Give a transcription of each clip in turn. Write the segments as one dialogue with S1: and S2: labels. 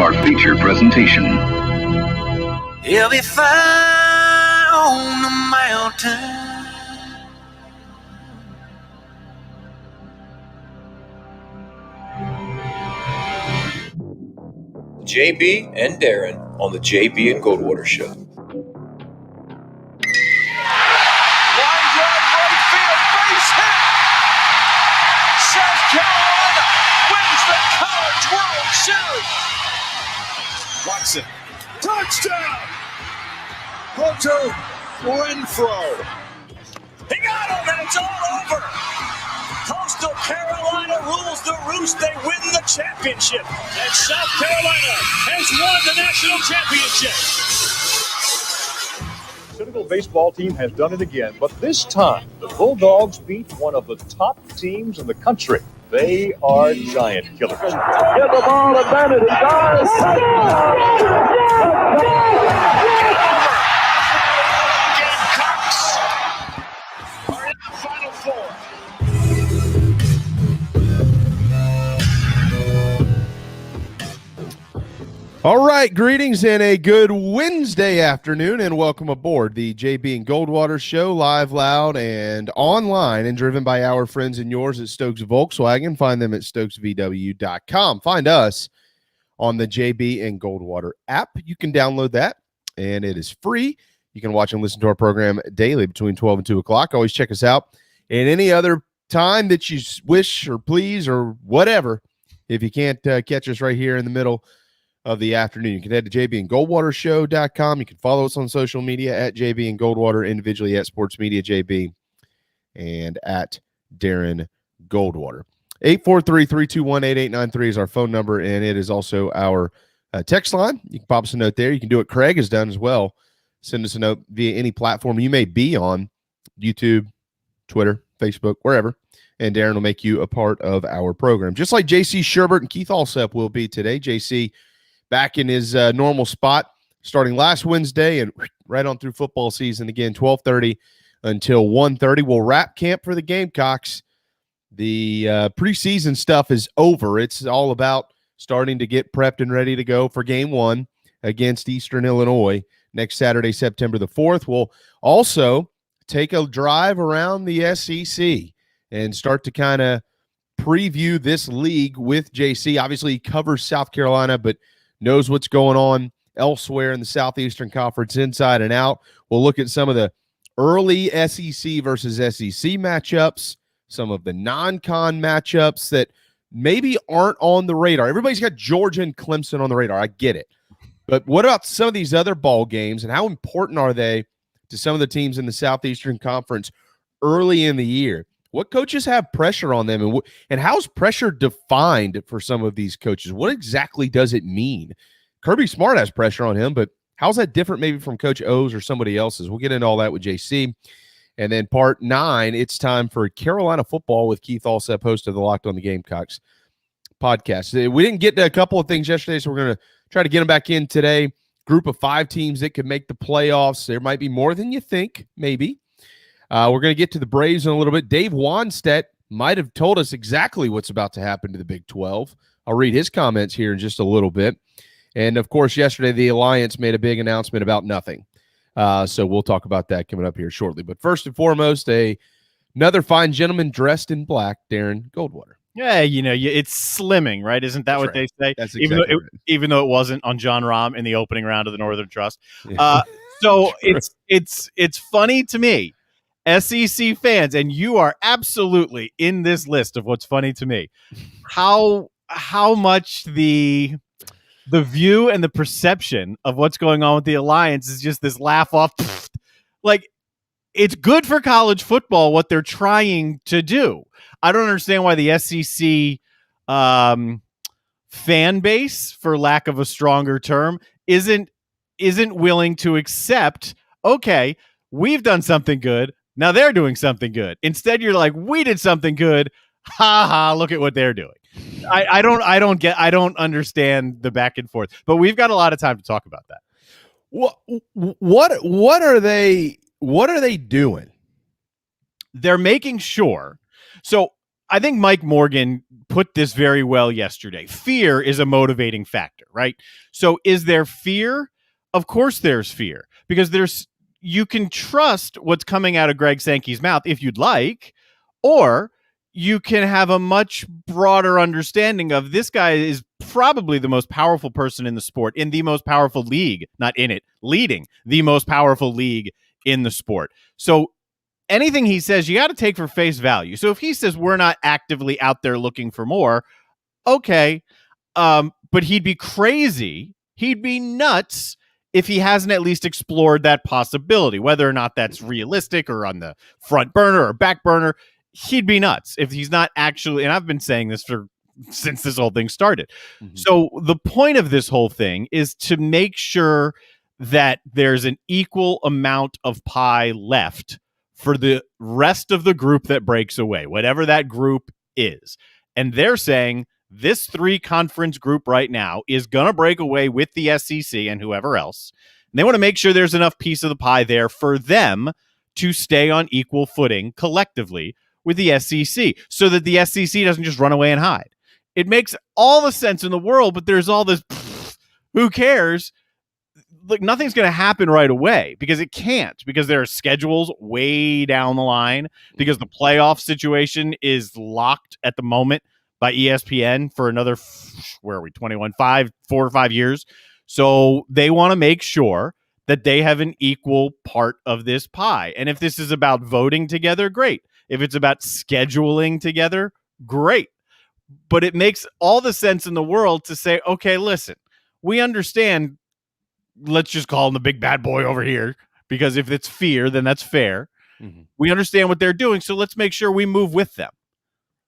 S1: our feature presentation.
S2: He'll be fine on the mountain.
S3: JB and Darren on the JB and Goldwater Show.
S4: Line drive right field, base hit. South Carolina wins the College World Series. Watson, touchdown. Hunter Renfrow. He got him, and it's all over. Coastal Carolina rules the roost. They win the championship. And South Carolina has won the national championship.
S5: The Senegal baseball team has done it again, but this time the Bulldogs beat one of the top teams in the country. They are giant killers. Get the ball advantage. He does.
S4: Gamecocks are in the Final Four.
S6: All right, greetings and a good Wednesday afternoon, and welcome aboard the JB and Goldwater Show, live, loud, and online, and driven by our friends and yours at Stokes Volkswagen. Find them at stokesvw.com. Find us on the JB and Goldwater app. You can download that, and it is free. You can watch and listen to our program daily between 12 and 2 o'clock. Always check us out at any other time that you wish or please or whatever. If you can't catch us right here in the middle of the afternoon, you can head to jbandgoldwatershow.com. You can follow us on social media at JB and Goldwater, individually at Sports Media JB and at Darren Goldwater. 843-321-8893 is our phone number, and it is also our text line. You can pop us a note there. You can do what Craig has done as well. Send us a note via any platform you may be on, YouTube, Twitter, Facebook, wherever, and Darren will make you a part of our program. Just like JC Shurburtt and Keith Allsep will be today. JC back in his normal spot starting last Wednesday and right on through football season again, 12:30 until 1:30. We'll wrap camp for the Gamecocks. The preseason stuff is over. It's all about starting to get prepped and ready to go for game one against Eastern Illinois next Saturday, September the 4th. We'll also take a drive around the SEC and start to kind of preview this league with JC. Obviously, he covers South Carolina, but knows what's going on elsewhere in the Southeastern Conference inside and out. We'll look at some of the early SEC versus SEC matchups, some of the non-con matchups that maybe aren't on the radar. Everybody's got Georgia and Clemson on the radar. I get it. But what about some of these other ball games, and how important are they to some of the teams in the Southeastern Conference early in the year? What coaches have pressure on them, and how's pressure defined for some of these coaches? What exactly does it mean? Kirby Smart has pressure on him, but how's that different maybe from Coach O's or somebody else's? We'll get into all that with JC. And then part 9, it's time for Carolina football with Keith Allsep, host of the Locked on the Gamecocks podcast. We didn't get to a couple of things yesterday, so we're going to try to get them back in today. Group of 5 teams that could make the playoffs. There might be more than you think, maybe. We're going to get to the Braves in a little bit. Dave Wanstedt might have told us exactly what's about to happen to the Big 12. I'll read his comments here in just a little bit. And, of course, yesterday the Alliance made a big announcement about nothing. So we'll talk about that coming up here shortly. But first and foremost, another fine gentleman dressed in black, Darren Goldwater.
S7: Yeah, it's slimming, right? Isn't that
S6: That's
S7: what
S6: right.
S7: they say?
S6: That's exactly right.
S7: Even though it wasn't on John Rahm in the opening round of the Northern Trust.
S6: Yeah.
S7: So it's funny to me, SEC fans, and you are absolutely in this list of what's funny to me, how much the view and the perception of what's going on with the Alliance is just this laugh off. Like, it's good for college football what they're trying to do. I don't understand why the SEC fan base, for lack of a stronger term, isn't willing to accept, okay, we've done something good, now they're doing something good. Instead, you're like, we did something good, ha ha, look at what they're doing. I don't understand the back and forth, but we've got a lot of time to talk about that.
S6: What are they doing?
S7: They're making sure. So I think Mike Morgan put this very well yesterday. Fear is a motivating factor, right? So is there fear? Of course there's fear, because you can trust what's coming out of Greg Sankey's mouth if you'd like, or you can have a much broader understanding of this guy is probably the most powerful person in the sport, in the most powerful league, not in it, leading the most powerful league in the sport. So anything he says, you got to take for face value. So if he says we're not actively out there looking for more, okay. But he'd be crazy. He'd be nuts if he hasn't at least explored that possibility, whether or not that's realistic or on the front burner or back burner. He'd be nuts if he's not actually, and I've been saying this since this whole thing started. Mm-hmm. So the point of this whole thing is to make sure that there's an equal amount of pie left for the rest of the group that breaks away, whatever that group is. And they're saying this 3-conference group right now is going to break away with the SEC and whoever else. And they want to make sure there's enough piece of the pie there for them to stay on equal footing collectively with the SEC, so that the SEC doesn't just run away and hide. It makes all the sense in the world, but there's all this, who cares? Like, nothing's going to happen right away, because it can't, because there are schedules way down the line, because the playoff situation is locked at the moment by ESPN for another, 4 or 5 years. So they want to make sure that they have an equal part of this pie. And if this is about voting together, great. If it's about scheduling together, great. But it makes all the sense in the world to say, okay, listen, we understand. Let's just call him the big bad boy over here, because if it's fear, then that's fair. Mm-hmm. We understand what they're doing, so let's make sure we move with them.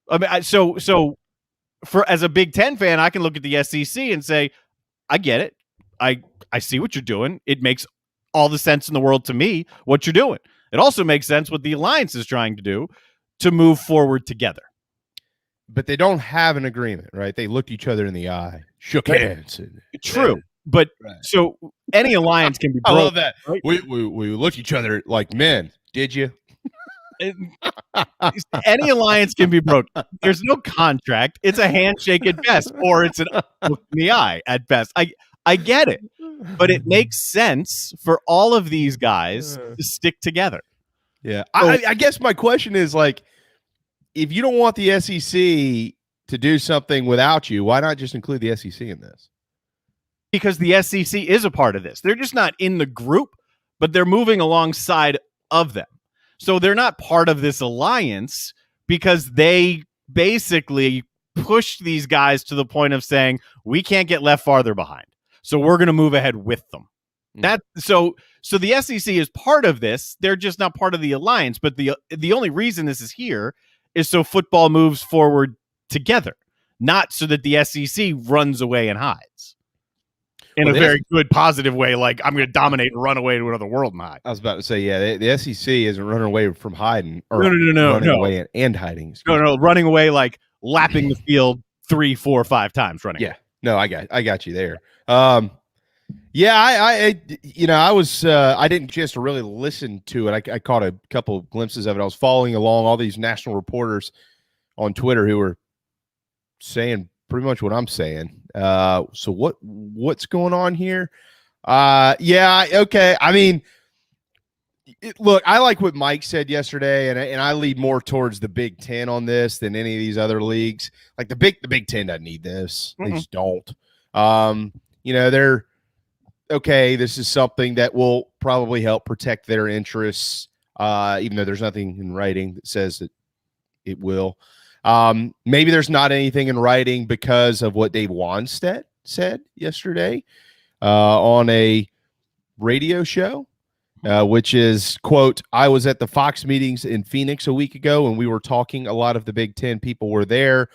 S7: I mean, so for as a Big Ten fan, I can look at the SEC and say, I get it. I see what you're doing. It makes all the sense in the world to me what you're doing. It also makes sense what the alliance is trying to do to move forward together.
S6: But they don't have an agreement, right? They looked each other in the eye, shook hands.
S7: True. But so any alliance can be broken.
S6: I love that.
S7: Right?
S6: We looked at each other like men. Did you?
S7: Any alliance can be broken. There's no contract. It's a handshake at best, or it's an look in the eye at best. I get it, but it makes sense for all of these guys to stick together.
S6: Yeah, I guess my question is, like, if you don't want the SEC to do something without you, why not just include the SEC in this?
S7: Because the SEC is a part of this. They're just not in the group, but they're moving alongside of them. So they're not part of this alliance, because they basically pushed these guys to the point of saying, we can't get left farther behind, so we're going to move ahead with them. So the SEC is part of this. They're just not part of the alliance. But the only reason this is here is so football moves forward together, not so that the SEC runs away and hides. In a very good, positive way, like, I'm going to dominate and run away to another world and hide.
S6: I was about to say, yeah, the SEC isn't running away from hiding. Or
S7: no.
S6: Running away and hiding.
S7: No, running away, like lapping the field 3, 4, 5 times running.
S6: Yeah, no, I got you there. Yeah, I didn't chance to really listen to it. I caught a couple of glimpses of it. I was following along all these national reporters on Twitter who were saying pretty much what I'm saying. So what's going on here? Okay. I mean, look, I like what Mike said yesterday, and I lead more towards the Big Ten on this than any of these other leagues. Like the Big Ten doesn't need this. They just don't. They're okay. This is something that will probably help protect their interests, even though there's nothing in writing that says that it will. Maybe there's not anything in writing because of what Dave Wanstead said yesterday on a radio show, which is, quote, I was at the Fox meetings in Phoenix a week ago, and we were talking. A lot of the Big Ten people were there.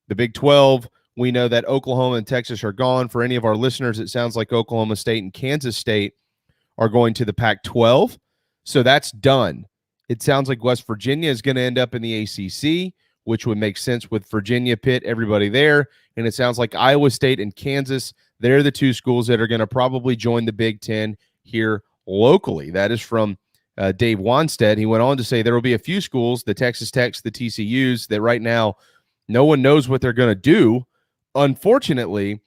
S6: The Big 12, we know that Oklahoma and Texas are gone. For any of our listeners, it sounds like Oklahoma State and Kansas State are going to the Pac-12. So that's done. It sounds like West Virginia is going to end up in the ACC, which would make sense with Virginia, Pitt, everybody there. And it sounds like Iowa State and Kansas, they're the two schools that are going to probably join the Big Ten here locally. That is from Dave Wanstead. He went on to say there will be a few schools, the Texas Techs, the TCUs, that right now no one knows what they're going to do. Unfortunately,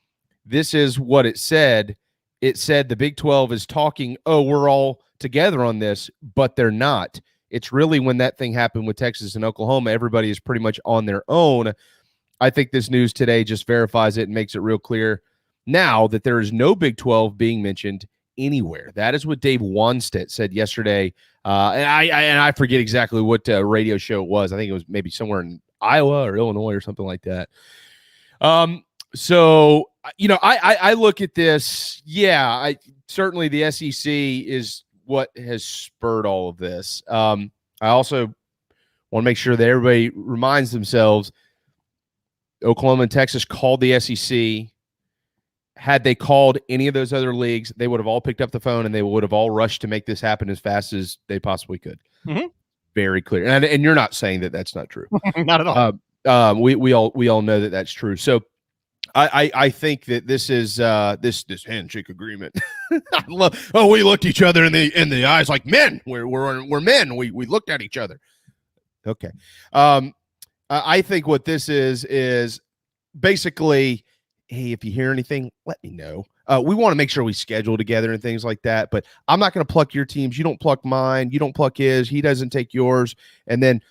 S6: this is what it said. It said the Big 12 is talking, oh, we're all together on this, but they're not. It's really when that thing happened with Texas and Oklahoma, everybody is pretty much on their own. I think this news today just verifies it and makes it real clear now that there is no Big 12 being mentioned anywhere. That is what Dave Wanstead said yesterday. And I forget exactly what radio show it was. I think it was maybe somewhere in Iowa or Illinois or something like that. So, I look at this. Yeah, certainly the SEC is what has spurred all of this. I also want to make sure that everybody reminds themselves Oklahoma and Texas called the SEC. Had they called any of those other leagues, they would have all picked up the phone and they would have all rushed to make this happen as fast as they possibly could. Mm-hmm. Very clear. And you're not saying that that's not true.
S7: Not at all.
S6: We all know that that's true. So I think that this is this handshake agreement. We looked each other in the eyes like men. We're men. We looked at each other. Okay. I think what this is basically, hey, if you hear anything, let me know. We want to make sure we schedule together and things like that, but I'm not going to pluck your teams. You don't pluck mine. You don't pluck his. He doesn't take yours. And then,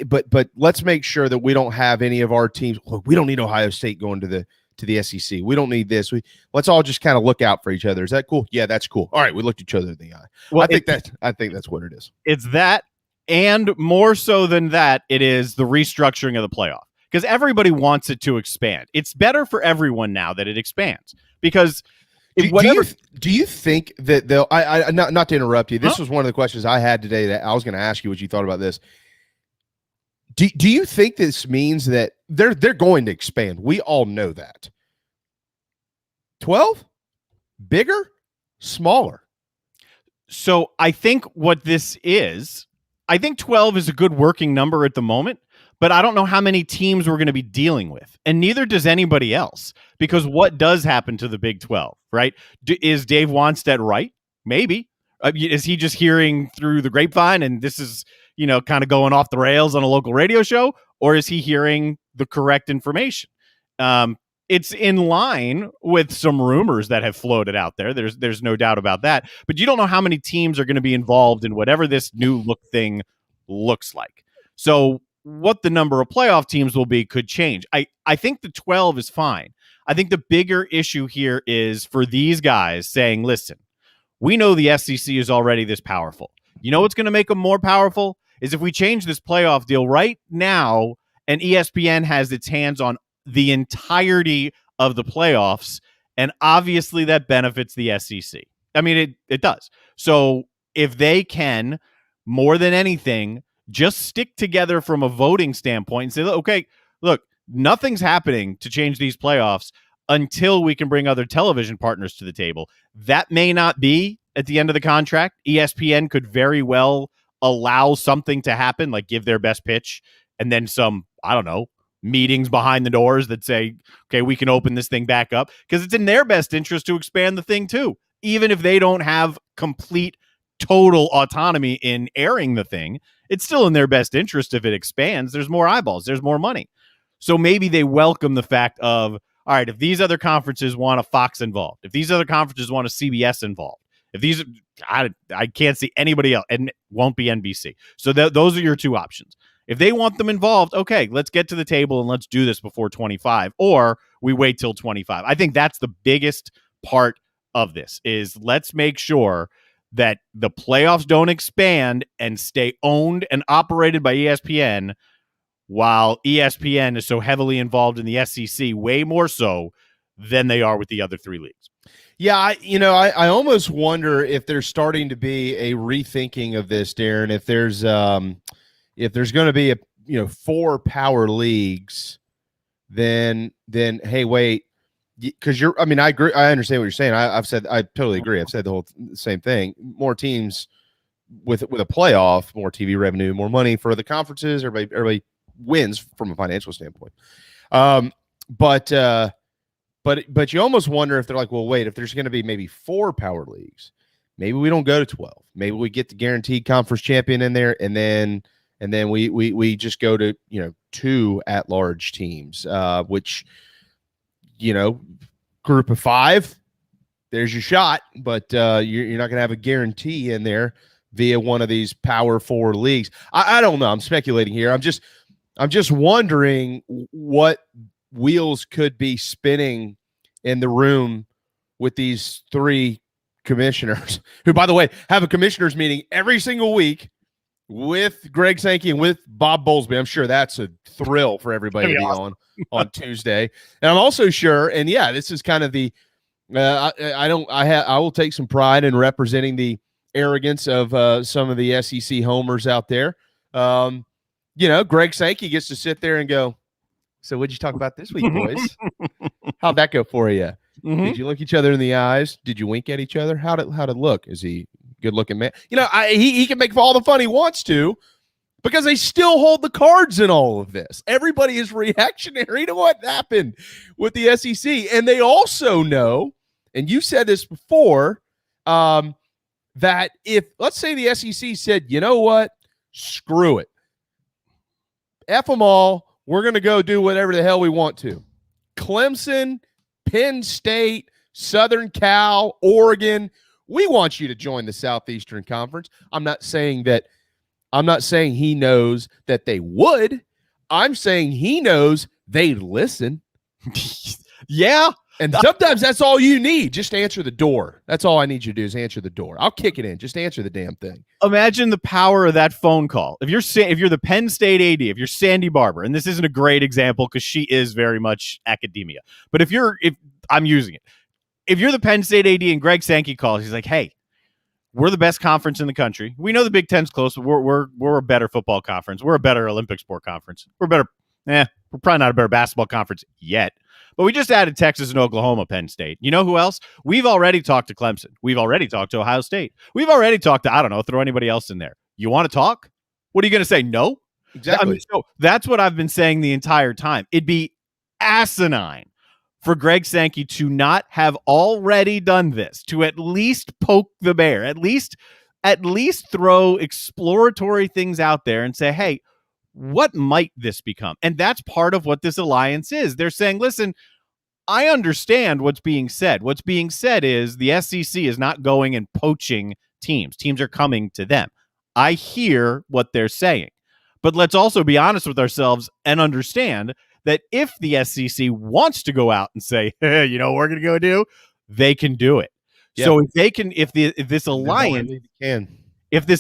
S6: but let's make sure that we don't have any of our teams. Look, we don't need Ohio State going to the SEC. We don't need this. Let's all just kind of look out for each other. Is that cool? Yeah, that's cool. All right, we looked each other in the eye. Well, I think that's what it is.
S7: It's that, and more so than that, it is the restructuring of the playoff. Because everybody wants it to expand. It's better for everyone now that it expands. Because
S6: do you think that they'll? Not to interrupt you. This was one of the questions I had today that I was going to ask you what you thought about this. Do you think this means that they're going to expand? We all know that. 12, bigger, smaller.
S7: So I think what this is, I think 12 is a good working number at the moment. But I don't know how many teams we're going to be dealing with. And neither does anybody else. Because what does happen to the Big 12, right? Is Dave Wanstead right? Maybe. Is he just hearing through the grapevine and this is, kind of going off the rails on a local radio show? Or is he hearing the correct information? It's in line with some rumors that have floated out there. There's no doubt about that. But you don't know how many teams are going to be involved in whatever this new look thing looks like. So what the number of playoff teams will be could change. I think the 12 is fine. I think the bigger issue here is for these guys saying, listen, we know the SEC is already this powerful. You know what's going to make them more powerful is if we change this playoff deal right now and ESPN has its hands on the entirety of the playoffs, and obviously that benefits the SEC. I mean, it does. So if they can, more than anything, just stick together from a voting standpoint and say, okay, look, nothing's happening to change these playoffs until we can bring other television partners to the table. That may not be at the end of the contract. ESPN could very well allow something to happen, like give their best pitch and then some, I don't know, meetings behind the doors that say, okay, we can open this thing back up, because it's in their best interest to expand the thing too. Even if they don't have complete, total autonomy in airing the thing, it's still in their best interest if it expands. There's more eyeballs, there's more money. So maybe they welcome the fact of, all right, if these other conferences want a Fox involved, if these other conferences want a CBS involved, if these, I can't see anybody else, and it won't be NBC. So those are your two options. If they want them involved, okay, let's get to the table and let's do this before 25, or we wait till 25. I think that's the biggest part of this, is let's make sure that the playoffs don't expand and stay owned and operated by ESPN, while ESPN is so heavily involved in the SEC, way more so than they are with the other three leagues.
S6: Yeah, I almost wonder if there's starting to be a rethinking of this, Darren. If there's going to be 4 power leagues, then hey, wait, because I agree. I understand what you're saying. I totally agree. I've said the same thing. More teams with a playoff, more TV revenue, more money for the conferences. Everybody wins from a financial standpoint. But you almost wonder if they're like, well, wait, if there's going to be maybe 4 power leagues, maybe we don't go to 12. Maybe we get the guaranteed conference champion in there, and then we just go to 2 at-large teams, which group of 5. There's your shot, but you're not going to have a guarantee in there via one of these Power 4 leagues. I don't know. I'm speculating here. I'm just wondering what wheels could be spinning in the room with these 3 commissioners, who, by the way, have a commissioners meeting every single week with Greg Sankey and with Bob Bowlesby. I'm sure that's a thrill for everybody to be awesome on Tuesday. And I'm also sure, and yeah, this is kind of the I will take some pride in representing the arrogance of some of the SEC homers out there. Greg Sankey gets to sit there and go, "So what'd you talk about this week, boys? How'd that go for you? Mm-hmm. Did you look each other in the eyes? Did you wink at each other? How'd it look? Is he a good-looking man?" He can make all the fun he wants to, because they still hold the cards in all of this. Everybody is reactionary to what happened with the SEC. And they also know, and you said this before, that if, let's say the SEC said, you know what, screw it. F them all. We're going to go do whatever the hell we want to. Clemson, Penn State, Southern Cal, Oregon, we want you to join the Southeastern Conference. I'm not saying he knows that they would. I'm saying he knows they'd listen.
S7: Yeah.
S6: And sometimes that's all you need. Just answer the door. That's all I need you to do is answer the door. I'll kick it in. Just answer the damn thing.
S7: Imagine the power of that phone call. If you're the Penn State AD, if you're Sandy Barber, and this isn't a great example because she is very much academia, but if I'm using it, if you're the Penn State AD and Greg Sankey calls, he's like, "Hey, we're the best conference in the country. We know the Big Ten's close, but we're a better football conference. We're a better Olympic sport conference. We're better. We're probably not a better basketball conference yet. But we just added Texas and Oklahoma, Penn State. You know who else? We've already talked to Clemson. We've already talked to Ohio State. We've already talked to, I don't know, throw anybody else in there. You want to talk? What are you going to say? No?
S6: Exactly.
S7: So that's what I've been saying the entire time. It'd be asinine for Greg Sankey to not have already done this, to at least poke the bear, at least throw exploratory things out there and say, hey, what might this become? And that's part of what this alliance is. They're saying, listen, I understand what's being said. What's being said is the SEC is not going and poaching teams. Teams are coming to them. I hear what they're saying. But let's also be honest with ourselves and understand that if the SEC wants to go out and say, hey, you know what we're going to go do, they can do it. Yep. So if this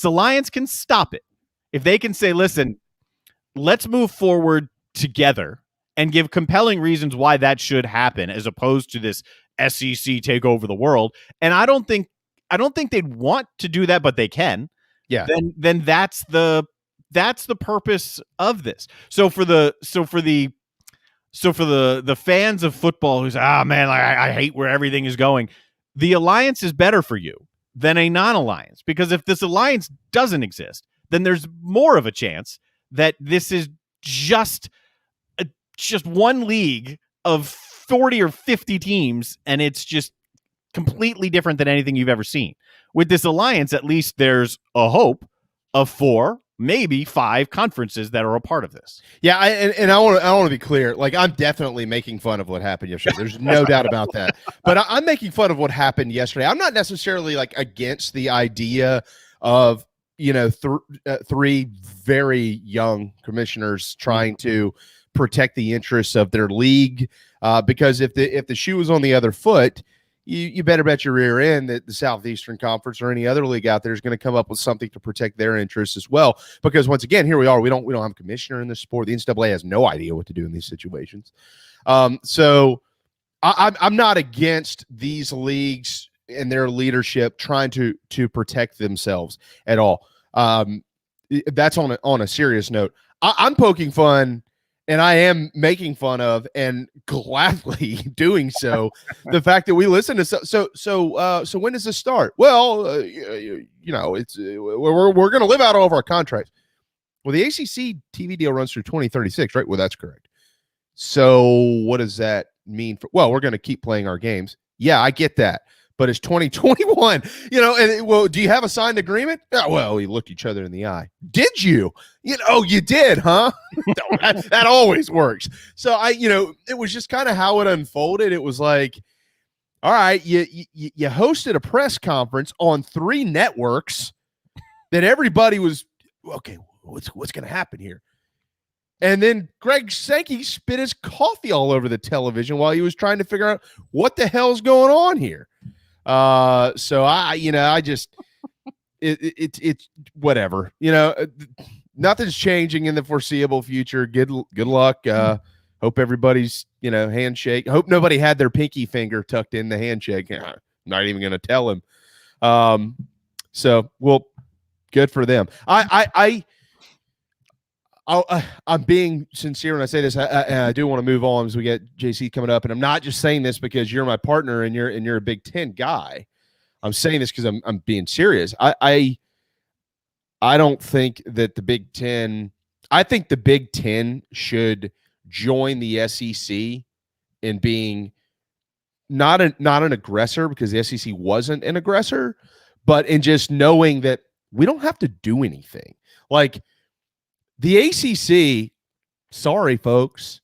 S7: alliance can stop it, if they can say, listen, let's move forward together and give compelling reasons why that should happen, as opposed to this SEC take over the world. And I don't think they'd want to do that, but they can.
S6: Yeah.
S7: Then that's the purpose of this. So for the fans of football who's, man, I hate where everything is going, the alliance is better for you than a non-alliance, because if this alliance doesn't exist, then there's more of a chance that this is just one league of 40 or 50 teams, and it's just completely different than anything you've ever seen. With this alliance, at least there's a hope of 4, maybe 5 conferences that are a part of this.
S6: Yeah, I want to be clear. Like, I'm definitely making fun of what happened yesterday. There's no doubt about that. But I'm making fun of what happened yesterday. I'm not necessarily like against the idea of 3 very young commissioners trying to protect the interests of their league, because if the shoe was on the other foot, you better bet your rear end that the Southeastern Conference or any other league out there is going to come up with something to protect their interests as well. Because once again, here we are. We don't have a commissioner in this sport. The NCAA has no idea what to do in these situations. So I'm not against these leagues and their leadership trying to protect themselves at all. That's on a serious note. I'm poking fun, and I am making fun of, and gladly doing so, the fact that we listen to so when does this start? Well, it's we're going to live out all of our contracts. Well, the ACC TV deal runs through 2036, right? Well, that's correct. So what does that mean? Well, we're going to keep playing our games. Yeah, I get that. but it's 2021, and well, do you have a signed agreement? Yeah, well, we looked each other in the eye. Did you? You did, huh? that always works. So it was just kind of how it unfolded. It was like, all right, you hosted a press conference on 3 networks that everybody was, okay, what's going to happen here? And then Greg Sankey spit his coffee all over the television while he was trying to figure out what the hell's going on here. So I just it's whatever. Nothing's changing in the foreseeable future. Good luck. Hope everybody's handshake. Hope nobody had their pinky finger tucked in the handshake. I'm not even going to tell him. So well, good for them. I'm being sincere when I say this. I do want to move on as we get JC coming up, and I'm not just saying this because you're my partner and you're a Big Ten guy. I'm saying this because I'm being serious. I don't think that the Big Ten. I think the Big Ten should join the SEC in being not an aggressor, because the SEC wasn't an aggressor, but in just knowing that we don't have to do anything. Like, the ACC, sorry, folks,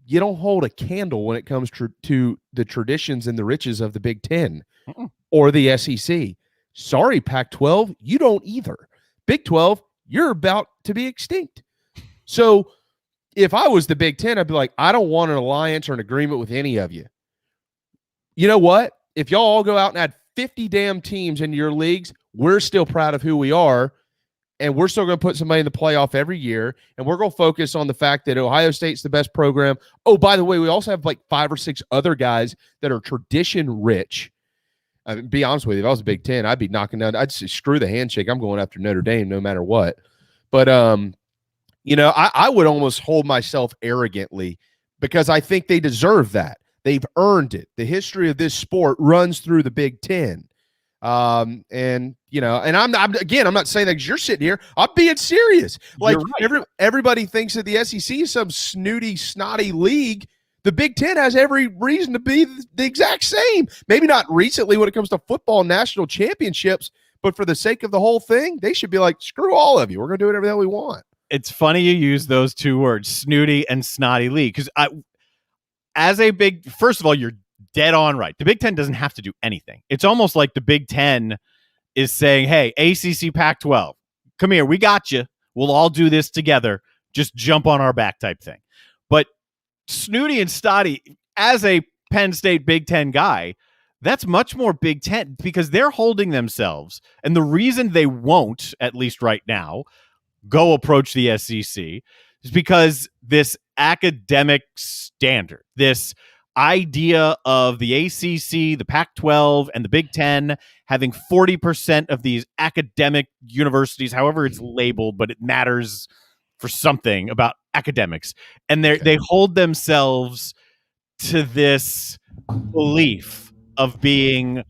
S6: you don't hold a candle when it comes to the traditions and the riches of the Big Ten or the SEC. Sorry, Pac-12, you don't either. Big 12, you're about to be extinct. So if I was the Big Ten, I'd be like, I don't want an alliance or an agreement with any of you. You know what? If y'all all go out and add 50 damn teams into your leagues, we're still proud of who we are. And we're still going to put somebody in the playoff every year. And we're going to focus on the fact that Ohio State's the best program. Oh, by the way, we also have like 5 or 6 other guys that are tradition rich. I mean, be honest with you, if I was a Big Ten, I'd be knocking down. I'd say, screw the handshake. I'm going after Notre Dame no matter what. But, I would almost hold myself arrogantly, because I think they deserve that. They've earned it. The history of this sport runs through the Big Ten. And I'm not saying that because you're sitting here. I'm being serious. Like, right. Everybody thinks that the SEC is some snooty, snotty league. The Big Ten has every reason to be the exact same. Maybe not recently when it comes to football national championships, but for the sake of the whole thing, they should be like, screw all of you. We're going to do whatever the hell we want.
S7: It's funny you use those 2 words, snooty and snotty league, because first of all, you're dead on right. The Big Ten doesn't have to do anything. It's almost like the Big Ten is saying, hey, ACC, Pac-12, come here. We got you. We'll all do this together. Just jump on our back type thing. But snooty and snotty, as a Penn State Big Ten guy, that's much more Big Ten, because they're holding themselves. And the reason they won't, at least right now, go approach the SEC is because this academic standard, this idea of the ACC, the Pac-12, and the Big Ten having 40% of these academic universities, however it's labeled, but it matters for something about academics. And they hold themselves to this belief of being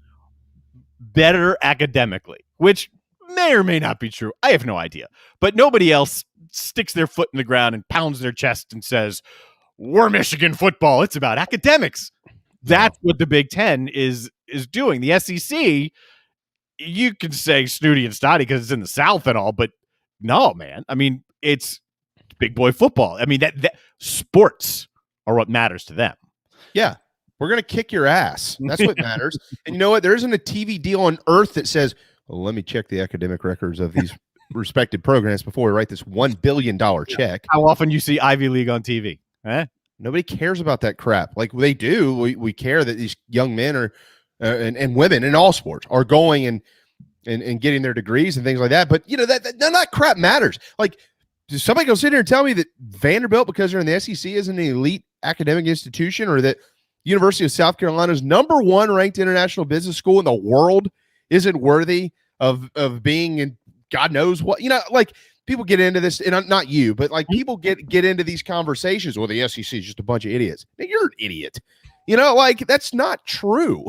S7: better academically, which may or may not be true. I have no idea. But nobody else sticks their foot in the ground and pounds their chest and says, we're Michigan football. It's about academics. That's what the Big Ten is doing. The SEC, you can say snooty and snotty because it's in the South and all, but no, man. I mean, it's big boy football. I mean, that sports are what matters to them.
S6: Yeah. We're going to kick your ass. That's what matters. And you know what? There isn't a TV deal on earth that says, well, let me check the academic records of these respected programs before we write this $1 billion check.
S7: How often you see Ivy League on TV?
S6: Nobody cares about that crap. Like they do. We care that these young men are and women in all sports are going and getting their degrees and things like that. But that none of that crap matters. Like, does somebody go sit here and tell me that Vanderbilt, because they're in the SEC, is an elite academic institution, or that University of South Carolina's #1 ranked international business school in the world isn't worthy of being in God knows what? Like, people get into this, and not you, but like people get into these conversations. Well, the SEC is just a bunch of idiots. You're an idiot. Like, that's not true.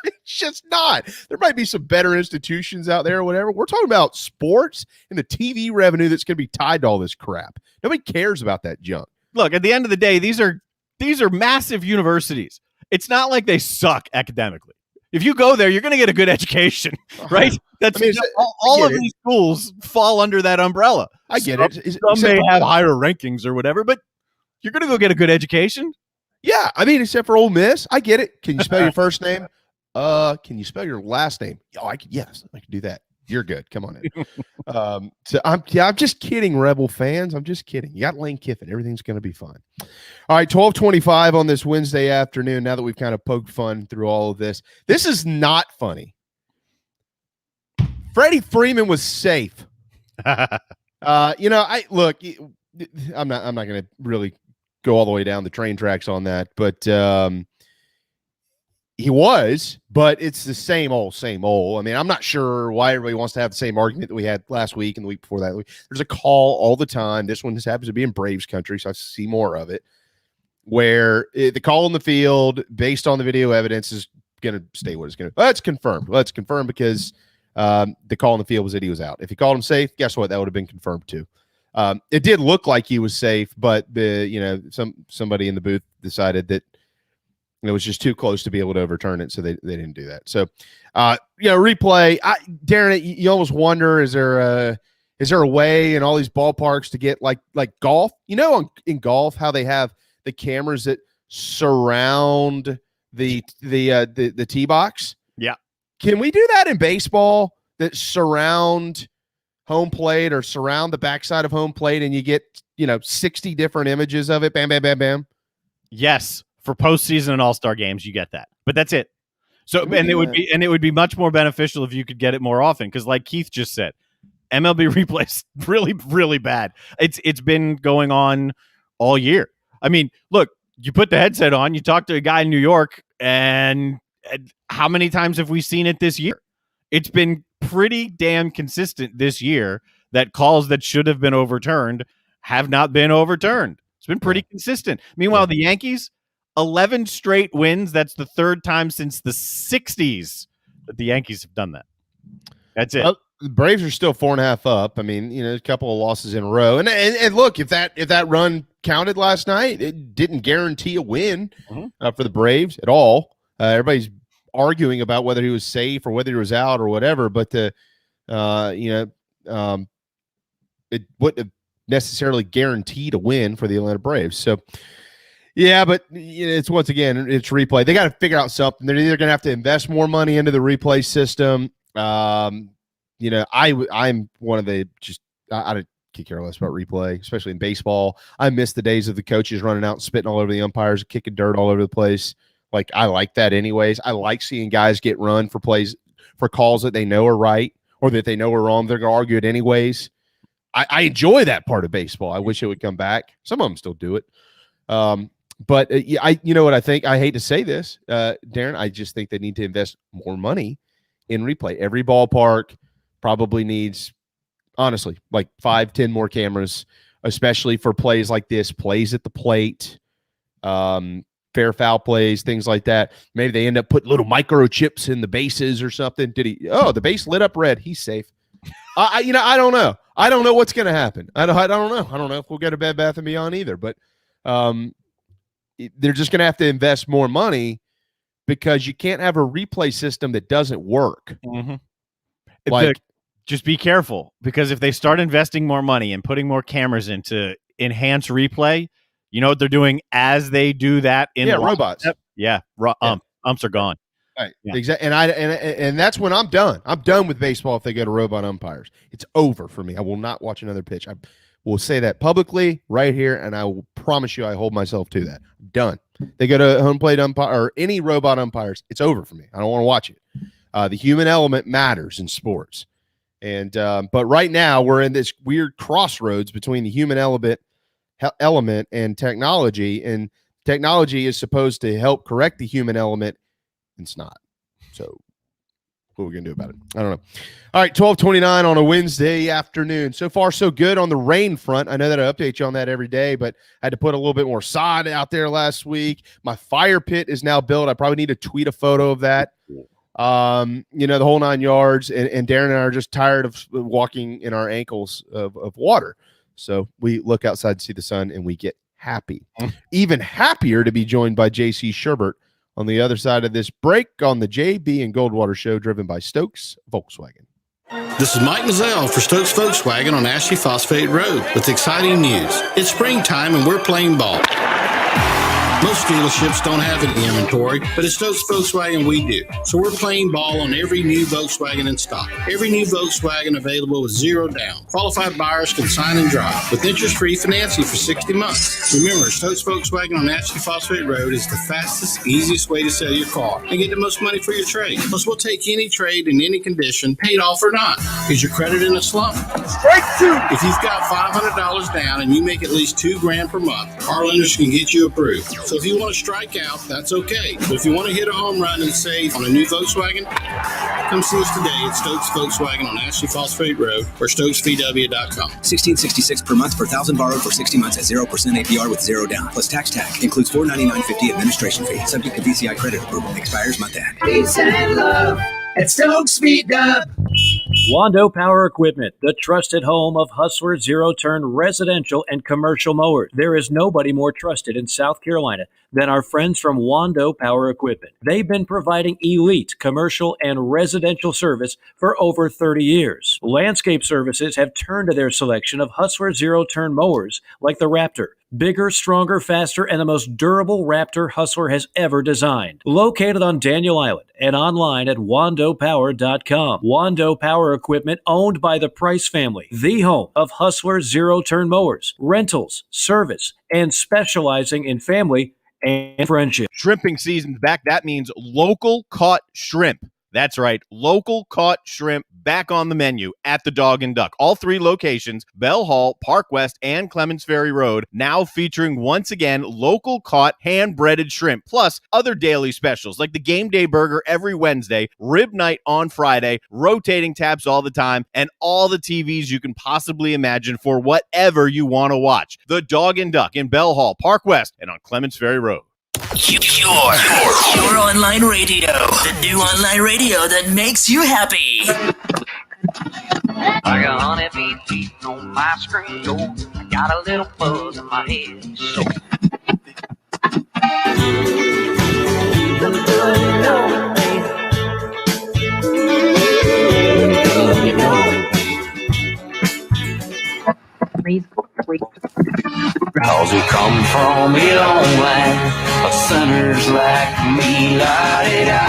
S6: It's just not. There might be some better institutions out there or whatever. We're talking about sports and the TV revenue that's going to be tied to all this crap. Nobody cares about that junk.
S7: Look, at the end of the day, these are massive universities. It's not like they suck academically. If you go there, you're going to get a good education, right? That's all of these schools fall under that umbrella.
S6: I get it.
S7: Some may have higher rankings or whatever, but you're going to go get a good education.
S6: Yeah, I mean, except for Ole Miss, I get it. Can you spell your first name? Can you spell your last name? Oh, yes, I can do that. You're good. Come on in. So I'm just kidding, Rebel fans. I'm just kidding. You got Lane Kiffin. Everything's going to be fine. All right, 12:25 on this Wednesday afternoon. Now that we've kind of poked fun through all of this, this is not funny. Freddie Freeman was safe. I'm not going to really go all the way down the train tracks on that, but he was, but it's the same old. I mean, I'm not sure why everybody wants to have the same argument that we had last week and the week before that. There's a call all the time. This one just happens to be in Braves country, so I see more of it, where the call in the field, based on the video evidence, is going to stay what it's going to. Let's confirm because the call in the field was that he was out. If he called him safe, guess what? That would have been confirmed too. It did look like he was safe, but somebody in the booth decided that it was just too close to be able to overturn it, so they didn't do that. So, replay. Darren, you almost wonder: is there a way in all these ballparks to get like golf? In golf, how they have the cameras that surround the tee box.
S7: Yeah.
S6: Can we do that in baseball? That surround home plate or surround the backside of home plate, and you get 60 different images of it. Bam, bam, bam, bam.
S7: Yes. For postseason and all-star games, you get that, but that's it. So, and it would be much more beneficial if you could get it more often, because, like Keith just said, MLB replays really, really bad. It's been going on all year. I mean, look, you put the headset on, you talk to a guy in New York, and how many times have we seen it this year? It's been pretty damn consistent this year that calls that should have been overturned have not been overturned. It's been pretty consistent. Meanwhile, the Yankees, 11 straight wins. That's the third time since the 60s that the Yankees have done that. That's it.
S6: The Braves are still 4.5 up. I mean, a couple of losses in a row. And look, if that run counted last night, it didn't guarantee a win for the Braves at all. Everybody's arguing about whether he was safe or whether he was out or whatever, but it wouldn't have necessarily guaranteed a win for the Atlanta Braves. So, yeah, but it's once again, it's replay. They got to figure out something. They're either going to have to invest more money into the replay system. I'm one of the I don't care less about replay, especially in baseball. I miss the days of the coaches running out and spitting all over the umpires, kicking dirt all over the place. Like, I like that anyways. I like seeing guys get run for plays, for calls that they know are right or that they know are wrong. They're going to argue it anyways. I enjoy that part of baseball. I wish it would come back. Some of them still do it. But you know what I think? I hate to say this, Darren. I just think they need to invest more money in replay. Every ballpark probably needs, honestly, like 5-10 more cameras, especially for plays like this, plays at the plate, fair foul plays, things like that. Maybe they end up putting little microchips in the bases or something. The base lit up red. He's safe. I don't know. I don't know what's going to happen. I don't know. I don't know if we'll get a Bed Bath & Beyond either, but they're just going to have to invest more money because you can't have a replay system that doesn't work.
S7: Just be careful, because if they start investing more money and putting more cameras into enhance replay, you know what they're doing as they do that in
S6: robots.
S7: Umps are gone.
S6: Right.
S7: Yeah.
S6: Exactly. And that's when I'm done. I'm done with baseball if they go to robot umpires. It's over for me. I will not watch another pitch. I will say that publicly right here, and I will promise you I hold myself to that. I'm done. They go to home plate umpire or any robot umpires, it's over for me. I don't want to watch it. The human element matters in sports. And but right now we're in this weird crossroads between the human element and technology, and technology is supposed to help correct the human element. It's not. So what are we going to do about it? I don't know. All right, 12:29 on a Wednesday afternoon. So far, so good on the rain front. I know that I update you on that every day, but I had to put a little bit more sod out there last week. My fire pit is now built. I probably need to tweet a photo of that. The whole 9 yards. And Darren and I are just tired of walking in our ankles of water. So we look outside to see the sun, and we get happy. Even happier to be joined by JC Shurburtt on the other side of this break on the JB and Goldwater Show, driven by Stokes Volkswagen.
S1: This is Mike Mazzell for Stokes Volkswagen on Ashley Phosphate Road with exciting news. It's springtime and we're playing ball. Most dealerships don't have any inventory, but at Stokes Volkswagen we do. So we're playing ball on every new Volkswagen in stock. Every new Volkswagen available with zero down. Qualified buyers can sign and drive with interest-free financing for 60 months. Remember, Stokes Volkswagen on Ashley Phosphate Road is the fastest, easiest way to sell your car and get the most money for your trade. Plus, we'll take any trade in any condition, paid off or not. Is your credit in a slump?
S4: Strike two.
S1: If you've got $500 down and you make at least $2,000 per month, car lenders can get you approved. So if you want to strike out, that's okay. But if you want to hit a home run and save on a new Volkswagen, come see us today at Stokes Volkswagen on Ashley Phosphate Road or StokesVW.com.
S8: $1,666 per month per $1,000 borrowed for 60 months at 0% APR with zero down. Plus tax tag. Includes $499.50 administration fee. Subject to VCI credit approval. Expires month end.
S2: Peace and love at Stokes VW.
S9: Wando Power Equipment, the trusted home of Hustler zero-turn residential and commercial mowers. There is nobody more trusted in South Carolina than our friends from Wando Power Equipment. They've been providing elite commercial and residential service for over 30 years. Landscape Services have turned to their selection of Hustler zero-turn mowers like the Raptor. Bigger, stronger, faster, and the most durable Raptor Hustler has ever designed. Located on Daniel Island and online at wandopower.com. Wando Power Equipment, owned by the Price family, the home of Hustler zero-turn mowers, rentals, service, and specializing in family and friendship.
S7: Shrimping season's back. That means local caught shrimp. That's right. Local caught shrimp back on the menu at the Dog and Duck. All three locations, Bell Hall, Park West, and Clements Ferry Road, now featuring once again local caught hand-breaded shrimp, plus other daily specials like the Game Day Burger every Wednesday, Rib Night on Friday, rotating taps all the time, and all the TVs you can possibly imagine for whatever you want to watch. The Dog and Duck in Bell Hall, Park West, and on Clements Ferry Road.
S2: Your online radio. The new online radio that makes you happy. I got honey beating on my screen. Oh, I got a little buzz in my head. So. Cause we come from a long line of sinners like me. La-di-da,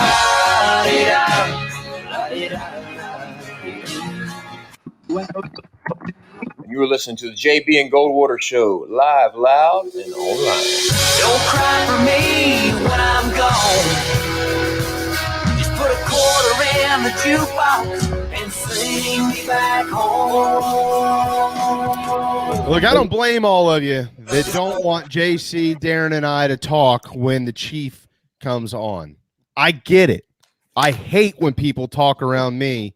S3: You were listening to the JB and Goldwater Show, live, loud, and online.
S2: Don't cry for me when I'm gone. Just put a quarter in the jukebox and sing me back home.
S6: Look, I don't blame all of you that don't want JC, Darren, and I to talk when the Chief comes on. I get it. I hate when people talk around me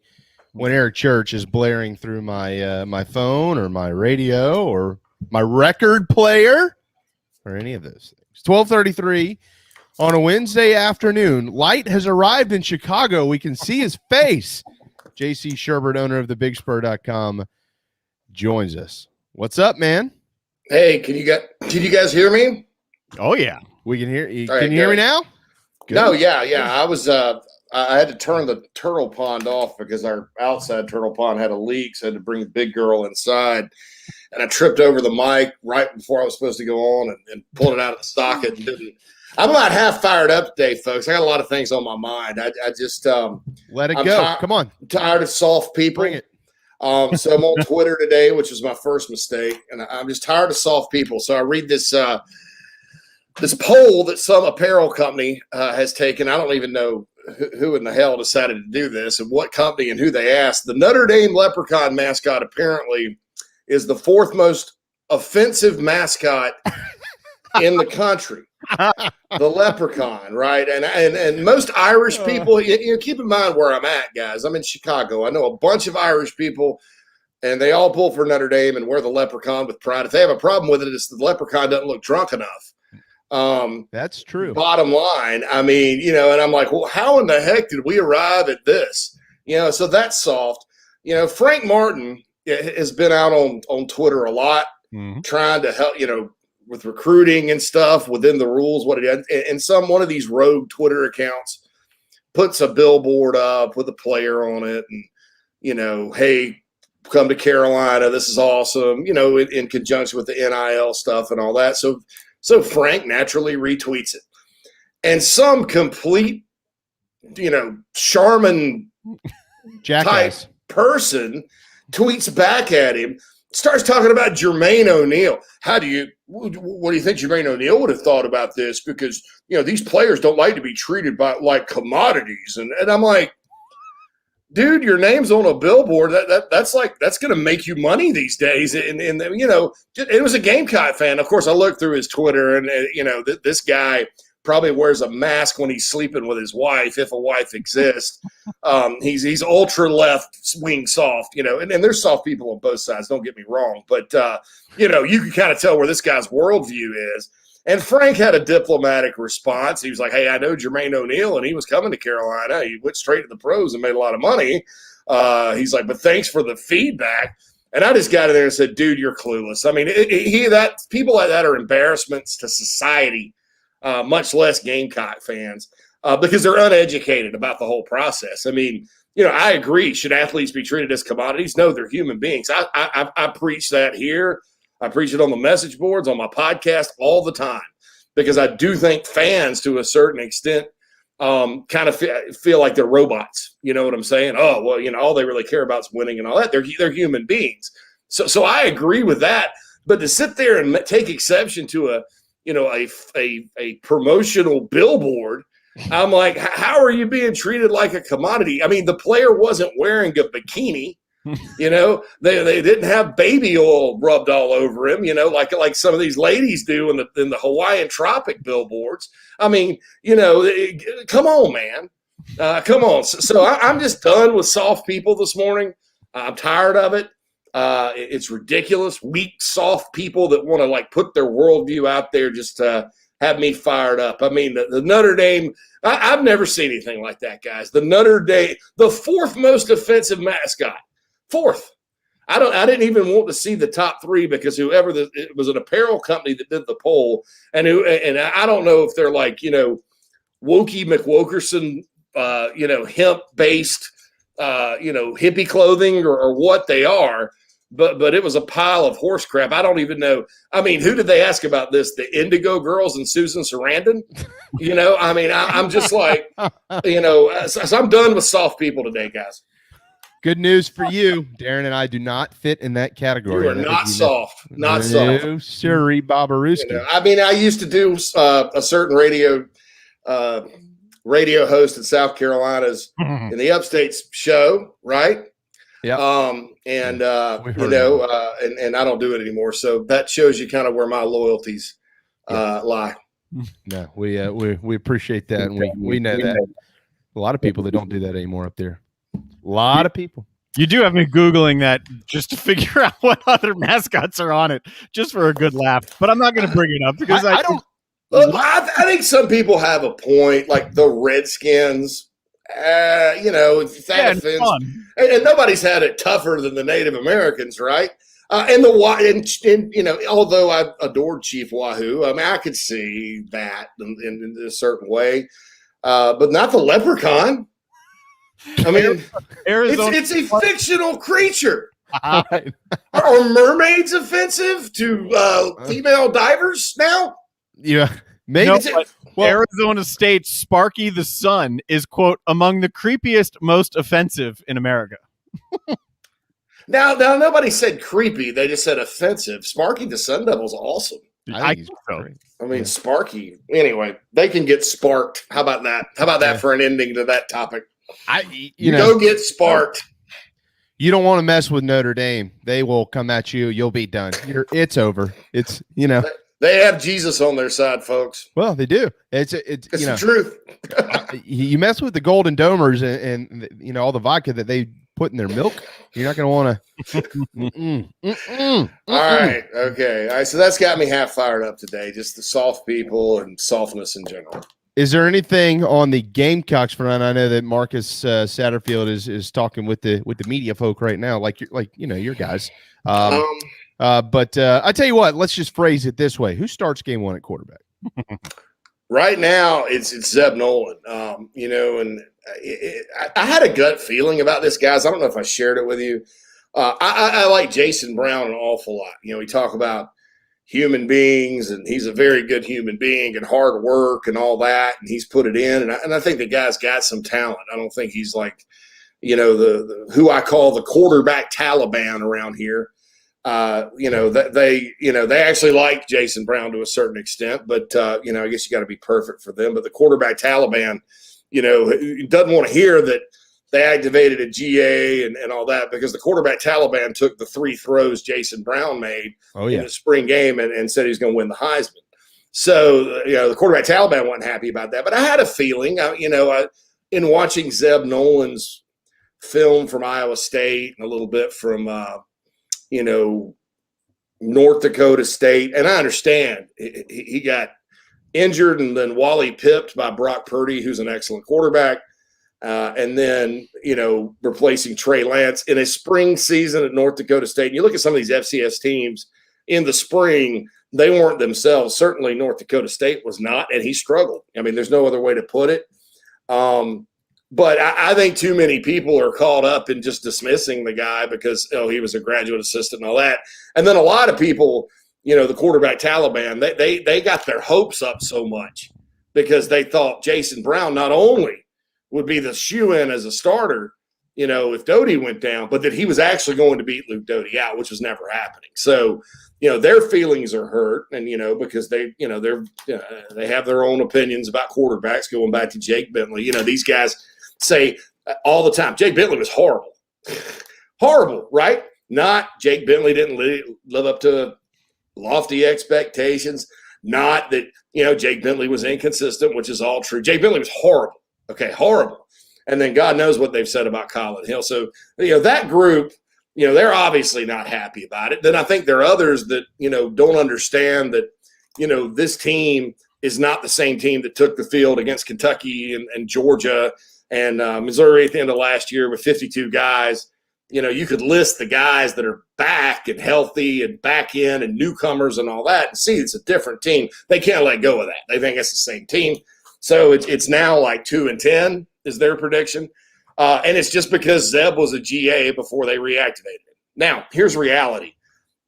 S6: when Eric Church is blaring through my my phone or my radio or my record player or any of those things. 12:33 on a Wednesday afternoon. Light has arrived in Chicago. We can see his face. JC Shurburtt, owner of thebigspur.com, joins us. What's up, man?
S10: Hey, can you guys hear me?
S7: Oh, yeah.
S6: We can hear you.
S10: All right,
S6: Can you hear me now? Good.
S10: No, yeah. I was I had to turn the turtle pond off because our outside turtle pond had a leak, so I had to bring the big girl inside. And I tripped over the mic right before I was supposed to go on and pulled it out of the socket and didn't. I'm about half fired up today, folks. I got a lot of things on my mind. I just
S6: let it go. Come on.
S10: I'm tired of soft people.
S6: Bring it.
S10: So I'm on Twitter today, which was my first mistake, and I'm just tired of soft people. So I read this this poll that some apparel company has taken. I don't even know who in the hell decided to do this and what company and who they asked. The Notre Dame Leprechaun mascot apparently is the fourth most offensive mascot in the country. The leprechaun, right? And most Irish people, keep in mind where I'm at, guys. I'm in Chicago. I know a bunch of Irish people, and they all pull for Notre Dame and wear the leprechaun with pride. If they have a problem with it, it's the leprechaun doesn't look drunk enough.
S6: That's true.
S10: Bottom line, I mean, and I'm like, well, how in the heck did we arrive at this? So that's soft. Frank Martin has been out on Twitter a lot, trying to help, with recruiting and stuff within the rules. What it and one of these rogue Twitter accounts puts a billboard up with a player on it, and hey, come to Carolina, this is awesome. In conjunction with the NIL stuff and all that. So Frank naturally retweets it, and some complete Charmin
S6: jackass
S10: type person tweets back at him, starts talking about Jermaine O'Neal. What do you think Jermaine O'Neal would have thought about this? Because these players don't like to be treated like commodities, and I'm like, dude, your name's on a billboard. That's going to make you money these days. And it was a Gamecock fan. Of course, I looked through his Twitter, and this guy probably wears a mask when he's sleeping with his wife, if a wife exists. He's ultra left wing soft, and there's soft people on both sides. Don't get me wrong, but you can kind of tell where this guy's worldview is. And Frank had a diplomatic response. He was like, hey, I know Jermaine O'Neal, and he was coming to Carolina. He went straight to the pros and made a lot of money. He's like, but thanks for the feedback. And I just got in there and said, dude, you're clueless. I mean, people like that are embarrassments to society, much less Gamecock fans, because they're uneducated about the whole process. I mean, I agree. Should athletes be treated as commodities? No, they're human beings. I preach that here. I preach it on the message boards, on my podcast all the time, because I do think fans, to a certain extent, kind of feel like they're robots. You know what I'm saying? Oh, well, all they really care about is winning and all that. They're human beings. So I agree with that. But to sit there and take exception to a promotional billboard, I'm like, how are you being treated like a commodity? I mean, the player wasn't wearing a bikini. They didn't have baby oil rubbed all over him, like some of these ladies do in the Hawaiian tropic billboards. I mean, come on, man. Come on. So I'm just done with soft people this morning. I'm tired of it. It's ridiculous. Weak, soft people that want to put their worldview out there just to have me fired up. I mean, the Notre Dame, I've never seen anything like that, guys. The Notre Dame, the fourth most offensive mascot. Fourth. I didn't even want to see the top three, because it was an apparel company that did the poll, and I don't know if they're like, Wokey McWokerson, hemp based, hippie clothing or what they are, but it was a pile of horse crap. I don't even know. I mean, who did they ask about this? The Indigo Girls and Susan Sarandon? I mean, I'm just like, so I'm done with soft people today, guys.
S6: Good news for you. Darren and I do not fit in that category.
S10: You are not soft. Not soft.
S6: No, sirree, Babarooski.
S10: I mean, I used to do a certain radio host in South Carolina's in the Upstate's show, right?
S6: Yeah.
S10: And I don't do it anymore. So that shows you kind of where my loyalties lie.
S6: No, we appreciate that, and we know that. A lot of people that don't do that anymore up there. A lot of people.
S7: You do have me Googling that just to figure out what other mascots are on it, just for a good laugh. But I'm not going to bring it up because I don't.
S10: Look, I think some people have a point, like the Redskins. If that offends, and nobody's had it tougher than the Native Americans, right? And although I adored Chief Wahoo, I mean, I could see that in a certain way, but not the leprechaun. I mean,
S7: Arizona,
S10: it's a fictional creature. Are mermaids offensive to female divers now?
S6: Yeah, maybe.
S7: Arizona State Sparky the Sun is, quote, among the creepiest, most offensive in America.
S10: Now, nobody said creepy. They just said offensive. Sparky the Sun Devil's awesome.
S6: I think so.
S10: I mean, Sparky. Anyway, they can get sparked. How about that? How about that for an ending to that topic? You go get sparked.
S6: You don't want to mess with Notre Dame. They will come at you. You'll be done. It's over. It's
S10: They have Jesus on their side, folks.
S6: Well, they do. It's
S10: the truth.
S6: You mess with the Golden Domers and all the vodka that they put in their milk. You're not going to want to.
S10: All right. Okay. All right. So that's got me half fired up today. Just the soft people and softness in general.
S6: Is there anything on the Gamecocks front? I know that Marcus Satterfield is talking with the media folk right now, like your guys. But I tell you what, let's just phrase it this way: who starts game one at quarterback?
S10: Right now, it's Zeb Nolan. And I had a gut feeling about this, guys. I don't know if I shared it with you. I like Jason Brown an awful lot. We talk about human beings, and he's a very good human being and hard work and all that, and he's put it in. And I think the guy's got some talent. I don't think he's like, the who I call the quarterback Taliban around here. They actually like Jason Brown to a certain extent, but I guess you got to be perfect for them. But the quarterback Taliban, doesn't want to hear that they activated a GA and all that, because the quarterback Taliban took the 3 throws Jason Brown made in the spring game and said he's going to win the Heisman. So, the quarterback Taliban wasn't happy about that. But I had a feeling, in watching Zeb Nolan's film from Iowa State and a little bit from, North Dakota State, and I understand he got injured and then Wally pipped by Brock Purdy, who's an excellent quarterback. And then, replacing Trey Lance in a spring season at North Dakota State. And you look at some of these FCS teams in the spring, they weren't themselves. Certainly North Dakota State was not, and he struggled. I mean, there's no other way to put it. But I think too many people are caught up in just dismissing the guy because, he was a graduate assistant and all that. And then a lot of people, the quarterback Taliban, they got their hopes up so much because they thought Jason Brown not only would be the shoe-in as a starter, if Doty went down, but that he was actually going to beat Luke Doty out, which was never happening. So, their feelings are hurt, and because they have their own opinions about quarterbacks. Going back to Jake Bentley, these guys say all the time, Jake Bentley was horrible, horrible, right? Not Jake Bentley didn't live up to lofty expectations. Not that Jake Bentley was inconsistent, which is all true. Jake Bentley was horrible. Okay, horrible. And then God knows what they've said about Colin Hill. So, that group, they're obviously not happy about it. Then I think there are others that, don't understand that, this team is not the same team that took the field against Kentucky and Georgia and Missouri at the end of last year with 52 guys. You could list the guys that are back and healthy and back in and newcomers and all that and see it's a different team. They can't let go of that. They think it's the same team. So it's now like 2-10 is their prediction. And it's just because Zeb was a GA before they reactivated him. Now, here's reality.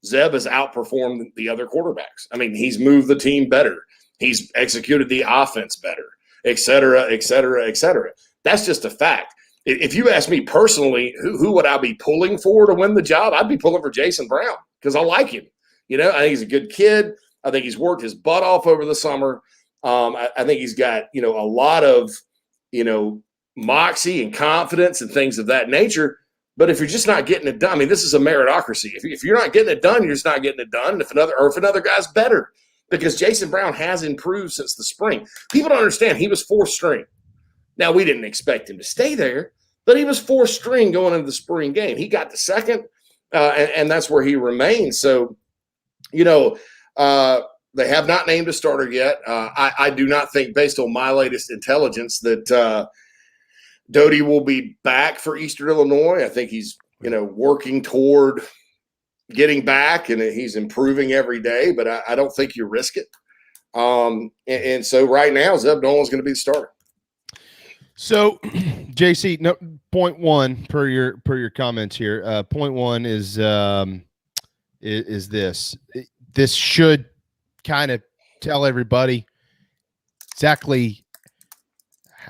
S10: Zeb has outperformed the other quarterbacks. I mean, he's moved the team better. He's executed the offense better, et cetera, et cetera, et cetera. That's just a fact. If you ask me personally, who would I be pulling for to win the job? I'd be pulling for Jason Brown because I like him. I think he's a good kid. I think he's worked his butt off over the summer. I think he's got, a lot of, moxie and confidence and things of that nature. But if you're just not getting it done, I mean, this is a meritocracy. If you're not getting it done, you're just not getting it done. If another guy's better, because Jason Brown has improved since the spring. People don't understand he was 4th string. Now, we didn't expect him to stay there, but he was 4th string going into the spring game. He got the 2nd, and that's where he remains. So, they have not named a starter yet. I do not think, based on my latest intelligence, that Doty will be back for Eastern Illinois. I think he's, working toward getting back, and he's improving every day, but I don't think you risk it. And so right now, Zeb Nolan's going to be the starter.
S6: So, JC, no, point one per your comments here. Point one is this. This should kind of tell everybody exactly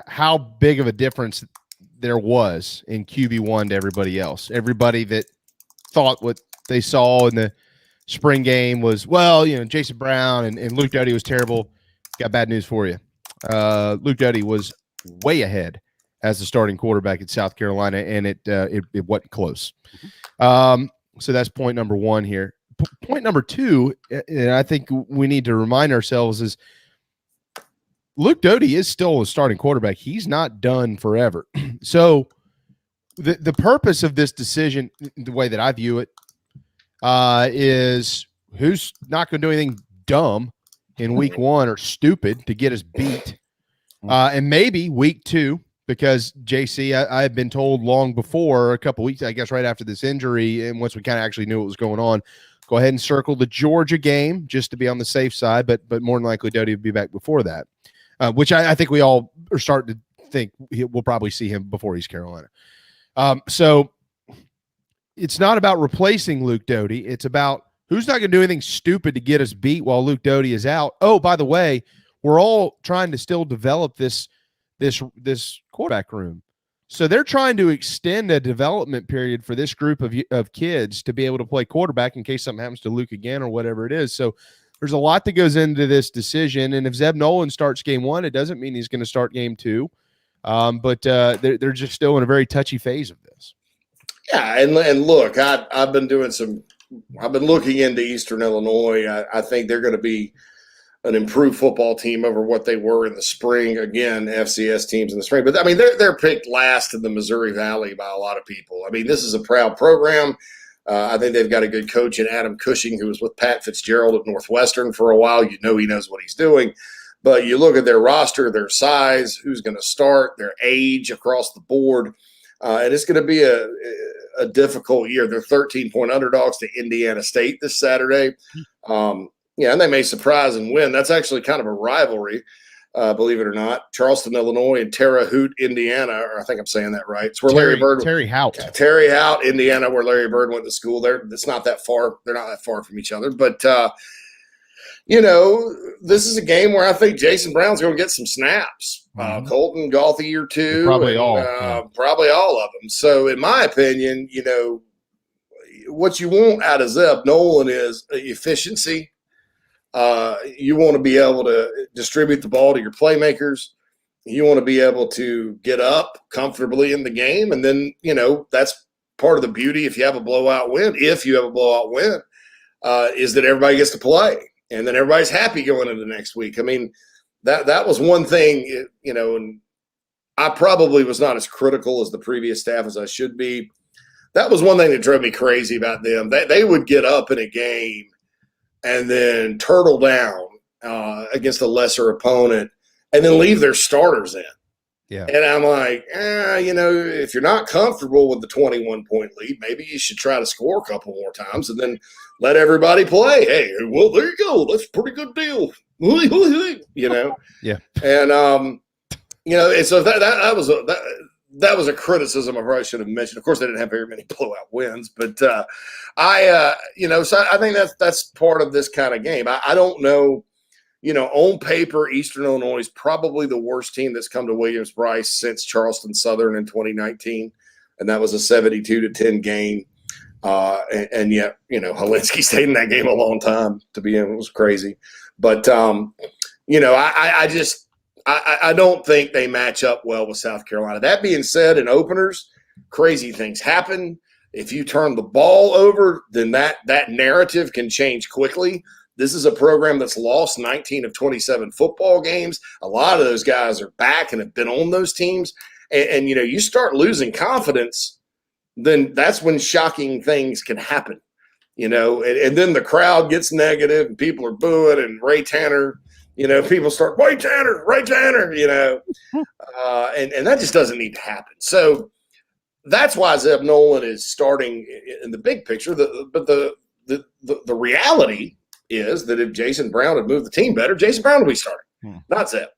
S6: how big of a difference there was in QB1 to everybody else. Everybody that thought what they saw in the spring game was, Jason Brown and Luke Doty was terrible. Got bad news for you. Luke Doty was way ahead as the starting quarterback at South Carolina, and it wasn't close. So that's point number one here. Point number two, and I think we need to remind ourselves, is Luke Doty is still a starting quarterback. He's not done forever. So the purpose of this decision, the way that I view it, is who's not going to do anything dumb in week one or stupid to get us beat. And maybe week two, because JC, I had been told long before, a couple weeks, I guess right after this injury, and once we kind of actually knew what was going on, Go ahead and circle the Georgia game just to be on the safe side, but more than likely Doty will be back before that, which I think we all are starting to think we'll probably see him before East Carolina. So it's not about replacing Luke Doty. It's about who's not going to do anything stupid to get us beat while Luke Doty is out. Oh, by the way, we're all trying to still develop this quarterback room. So they're trying to extend a development period for this group of kids to be able to play quarterback in case something happens to Luke again or whatever it is. So there's a lot that goes into this decision. And if Zeb Nolan starts game 1, it doesn't mean he's going to start game 2. But they're just still in a very touchy phase of this.
S10: Yeah, and look, I've been looking into Eastern Illinois. I think they're going to be an improved football team over what they were in the spring. Again, FCS teams in the spring. But, I mean, they're picked last in the Missouri Valley by a lot of people. I mean, this is a proud program. I think they've got a good coach in Adam Cushing, who was with Pat Fitzgerald at Northwestern for a while. You know he knows what he's doing. But you look at their roster, their size, who's going to start, their age across the board, and it's going to be a difficult year. They're 13-point underdogs to Indiana State this Saturday. Yeah, and they may surprise and win. That's actually kind of a rivalry, believe it or not. Charleston, Illinois, and Terre Haute, Indiana. Or I think I'm saying that right. It's where
S6: Terre
S10: Haute, Indiana, where Larry Bird went to school. It's not that far. They're not that far from each other. But this is a game where I think Jason Brown's going to get some snaps. Colton Gauthi year 2,
S6: probably all
S10: of them. So, in my opinion, what you want out of Zeb Nolan is efficiency. You want to be able to distribute the ball to your playmakers. You want to be able to get up comfortably in the game. And then, that's part of the beauty if you have a blowout win, is that everybody gets to play. And then everybody's happy going into next week. I mean, that was one thing, and I probably was not as critical as the previous staff as I should be. That was one thing that drove me crazy about them. They would get up in a game and then turtle down against a lesser opponent and then leave their starters in.
S6: Yeah.
S10: And I'm like, if you're not comfortable with the 21-point lead, maybe you should try to score a couple more times and then let everybody play. Hey, well, there you go. That's a pretty good deal.
S6: Yeah.
S10: And, and so that was a criticism I probably should have mentioned. Of course, they didn't have very many blowout wins, but so I think that's part of this kind of game. I don't know. On paper, Eastern Illinois is probably the worst team that's come to Williams-Brice since Charleston Southern in 2019, and that was a 72-10 game. And yet, Helinski stayed in that game a long time to be in. It was crazy. But, I don't think they match up well with South Carolina. That being said, in openers, crazy things happen. If you turn the ball over, then that narrative can change quickly. This is a program that's lost 19 of 27 football games. A lot of those guys are back and have been on those teams. And you start losing confidence, then that's when shocking things can happen, and then the crowd gets negative and people are booing and Ray Tanner, people start, Ray Tanner, and that just doesn't need to happen. So that's why Zeb Nolan is starting in the big picture. But the reality is that if Jason Brown had moved the team better, Jason Brown would be starting, not Zeb.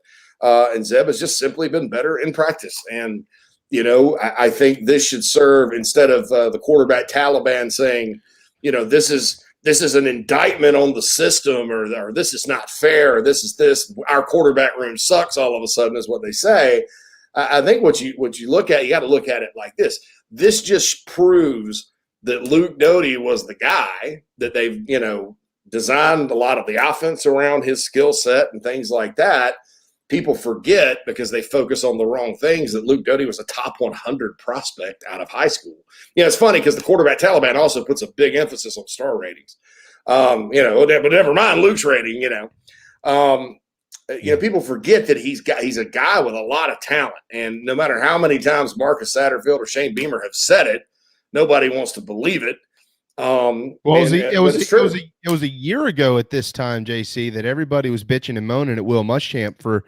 S10: And Zeb has just simply been better in practice. And, I think this should serve, instead of the quarterback Taliban saying, this is an indictment on the system, or this is not fair, or this, our quarterback room sucks all of a sudden is what they say. I think what you look at, you got to look at it like this. This just proves that Luke Doty was the guy that they've, designed a lot of the offense around his skill set and things like that. People forget, because they focus on the wrong things, that Luke Doty was a top 100 prospect out of high school. It's funny because the quarterback Taliban also puts a big emphasis on star ratings. But never mind Luke's rating, people forget that he's a guy with a lot of talent. And no matter how many times Marcus Satterfield or Shane Beamer have said it, nobody wants to believe it.
S6: It was a year ago at this time, JC, that everybody was bitching and moaning at Will Muschamp for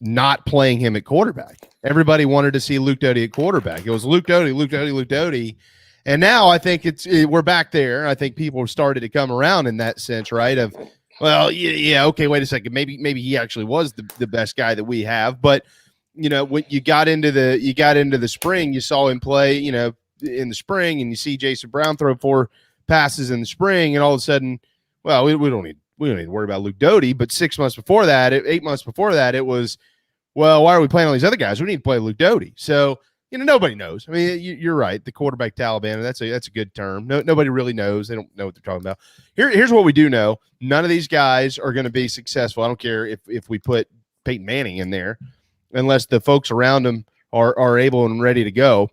S6: not playing him at quarterback. Everybody wanted to see Luke Doty at quarterback. It was Luke Doty. And now I think we're back there. I think people have started to come around in that sense, right? Of, well, yeah, okay, wait a second. Maybe he actually was the best guy that we have. But when you got into the spring, you saw him play, in the spring, and you see Jason Brown throw 4 passes in the spring, and all of a sudden, well, we don't need to worry about Luke Doty. But 8 months before that, it was, well, why are we playing all these other guys? We need to play Luke Doty. So, nobody knows. I mean, you're right. The quarterback Taliban, that's a good term. Nobody really knows. They don't know what they're talking about. Here's what we do know. None of these guys are going to be successful. I don't care if we put Peyton Manning in there, unless the folks around him are able and ready to go.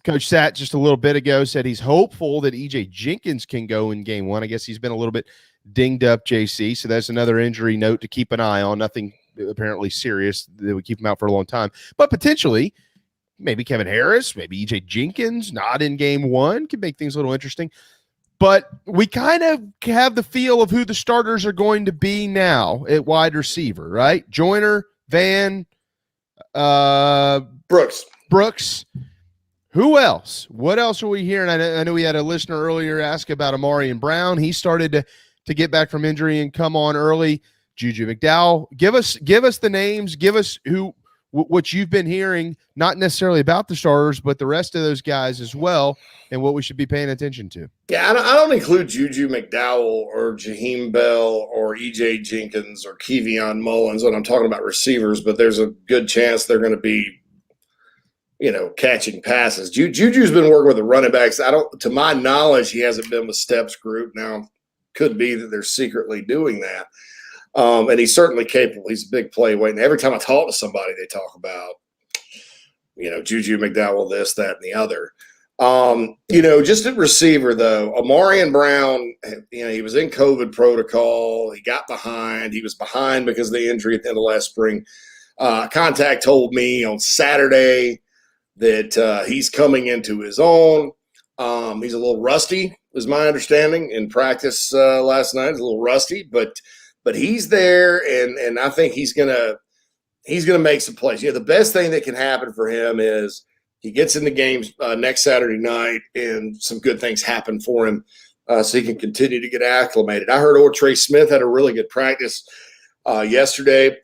S6: Coach Sat just a little bit ago said he's hopeful that EJ Jenkins can go in game 1. I guess he's been a little bit dinged up, JC. So that's another injury note to keep an eye on. Nothing apparently serious that would keep him out for a long time, but potentially maybe Kevin Harris, maybe EJ Jenkins not in game 1 could make things a little interesting. But we kind of have the feel of who the starters are going to be now at wide receiver, right? Joyner, Van, Brooks. Who else? What else are we hearing? I know we had a listener earlier ask about Amari and Brown. He started to get back from injury and come on early. Juju McDowell. Give us the names. Give us what you've been hearing, not necessarily about the starters, but the rest of those guys as well, and what we should be paying attention to.
S10: Yeah, I don't include Juju McDowell or Jaheim Bell or EJ Jenkins or Kevion Mullins when I'm talking about receivers, but there's a good chance they're going to be, catching passes. Juju's been working with the running backs. To my knowledge, he hasn't been with Steps group. Now, could be that they're secretly doing that. And he's certainly capable. He's a big play weight. And every time I talk to somebody, they talk about, Juju McDowell, this, that, and the other. Just at receiver, though, Amari and Brown, he was in COVID protocol. He got behind. He was behind because of the injury at the end of last spring. Contact told me on Saturday that he's coming into his own. He's a little rusty, is my understanding. In practice last night, he's a little rusty, but he's there, and I think he's gonna make some plays. The best thing that can happen for him is he gets in the games next Saturday night, and some good things happen for him, so he can continue to get acclimated. I heard Trey Smith had a really good practice yesterday.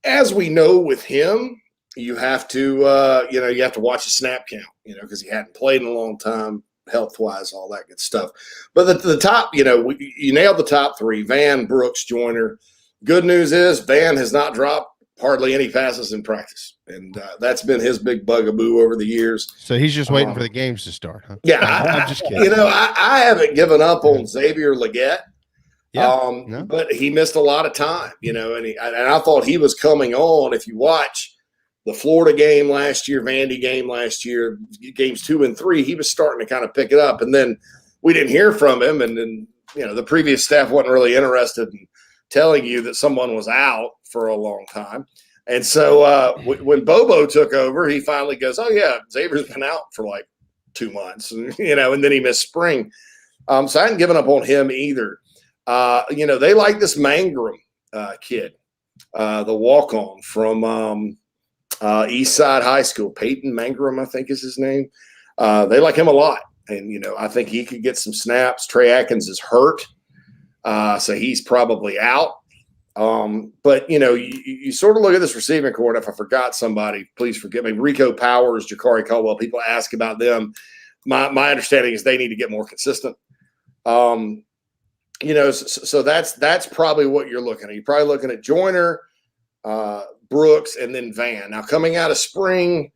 S10: As we know with him, you have to watch the snap count, because he hadn't played in a long time, health-wise, all that good stuff. But the top, you nailed the top 3, Van, Brooks, Joyner. Good news is Van has not dropped hardly any passes in practice, and that's been his big bugaboo over the years.
S6: So he's just waiting for the games to start, huh?
S10: Yeah.
S6: I'm just kidding.
S10: I haven't given up on Xavier Legette.
S6: Yeah,
S10: But he missed a lot of time, and I thought he was coming on. If you watch the Florida game last year, Vandy game last year, games 2 and 3, he was starting to kind of pick it up. And then we didn't hear from him. And then, the previous staff wasn't really interested in telling you that someone was out for a long time. And so when Bobo took over, he finally goes, oh, yeah, Xavier's been out for like 2 months, and then he missed spring. So I hadn't given up on him either. They like this Mangrum kid, the walk-on from Eastside High School. Peyton Mangrum, I think is his name. They like him a lot. And, I think he could get some snaps. Trey Atkins is hurt, so he's probably out. But, you sort of look at this receiving corps. If I forgot somebody, please forgive me. Rico Powers, Jakari Caldwell, people ask about them. My understanding is they need to get more consistent. So that's probably what you're looking at. You're probably looking at Joyner, Brooks, and then Van. Now, coming out of spring,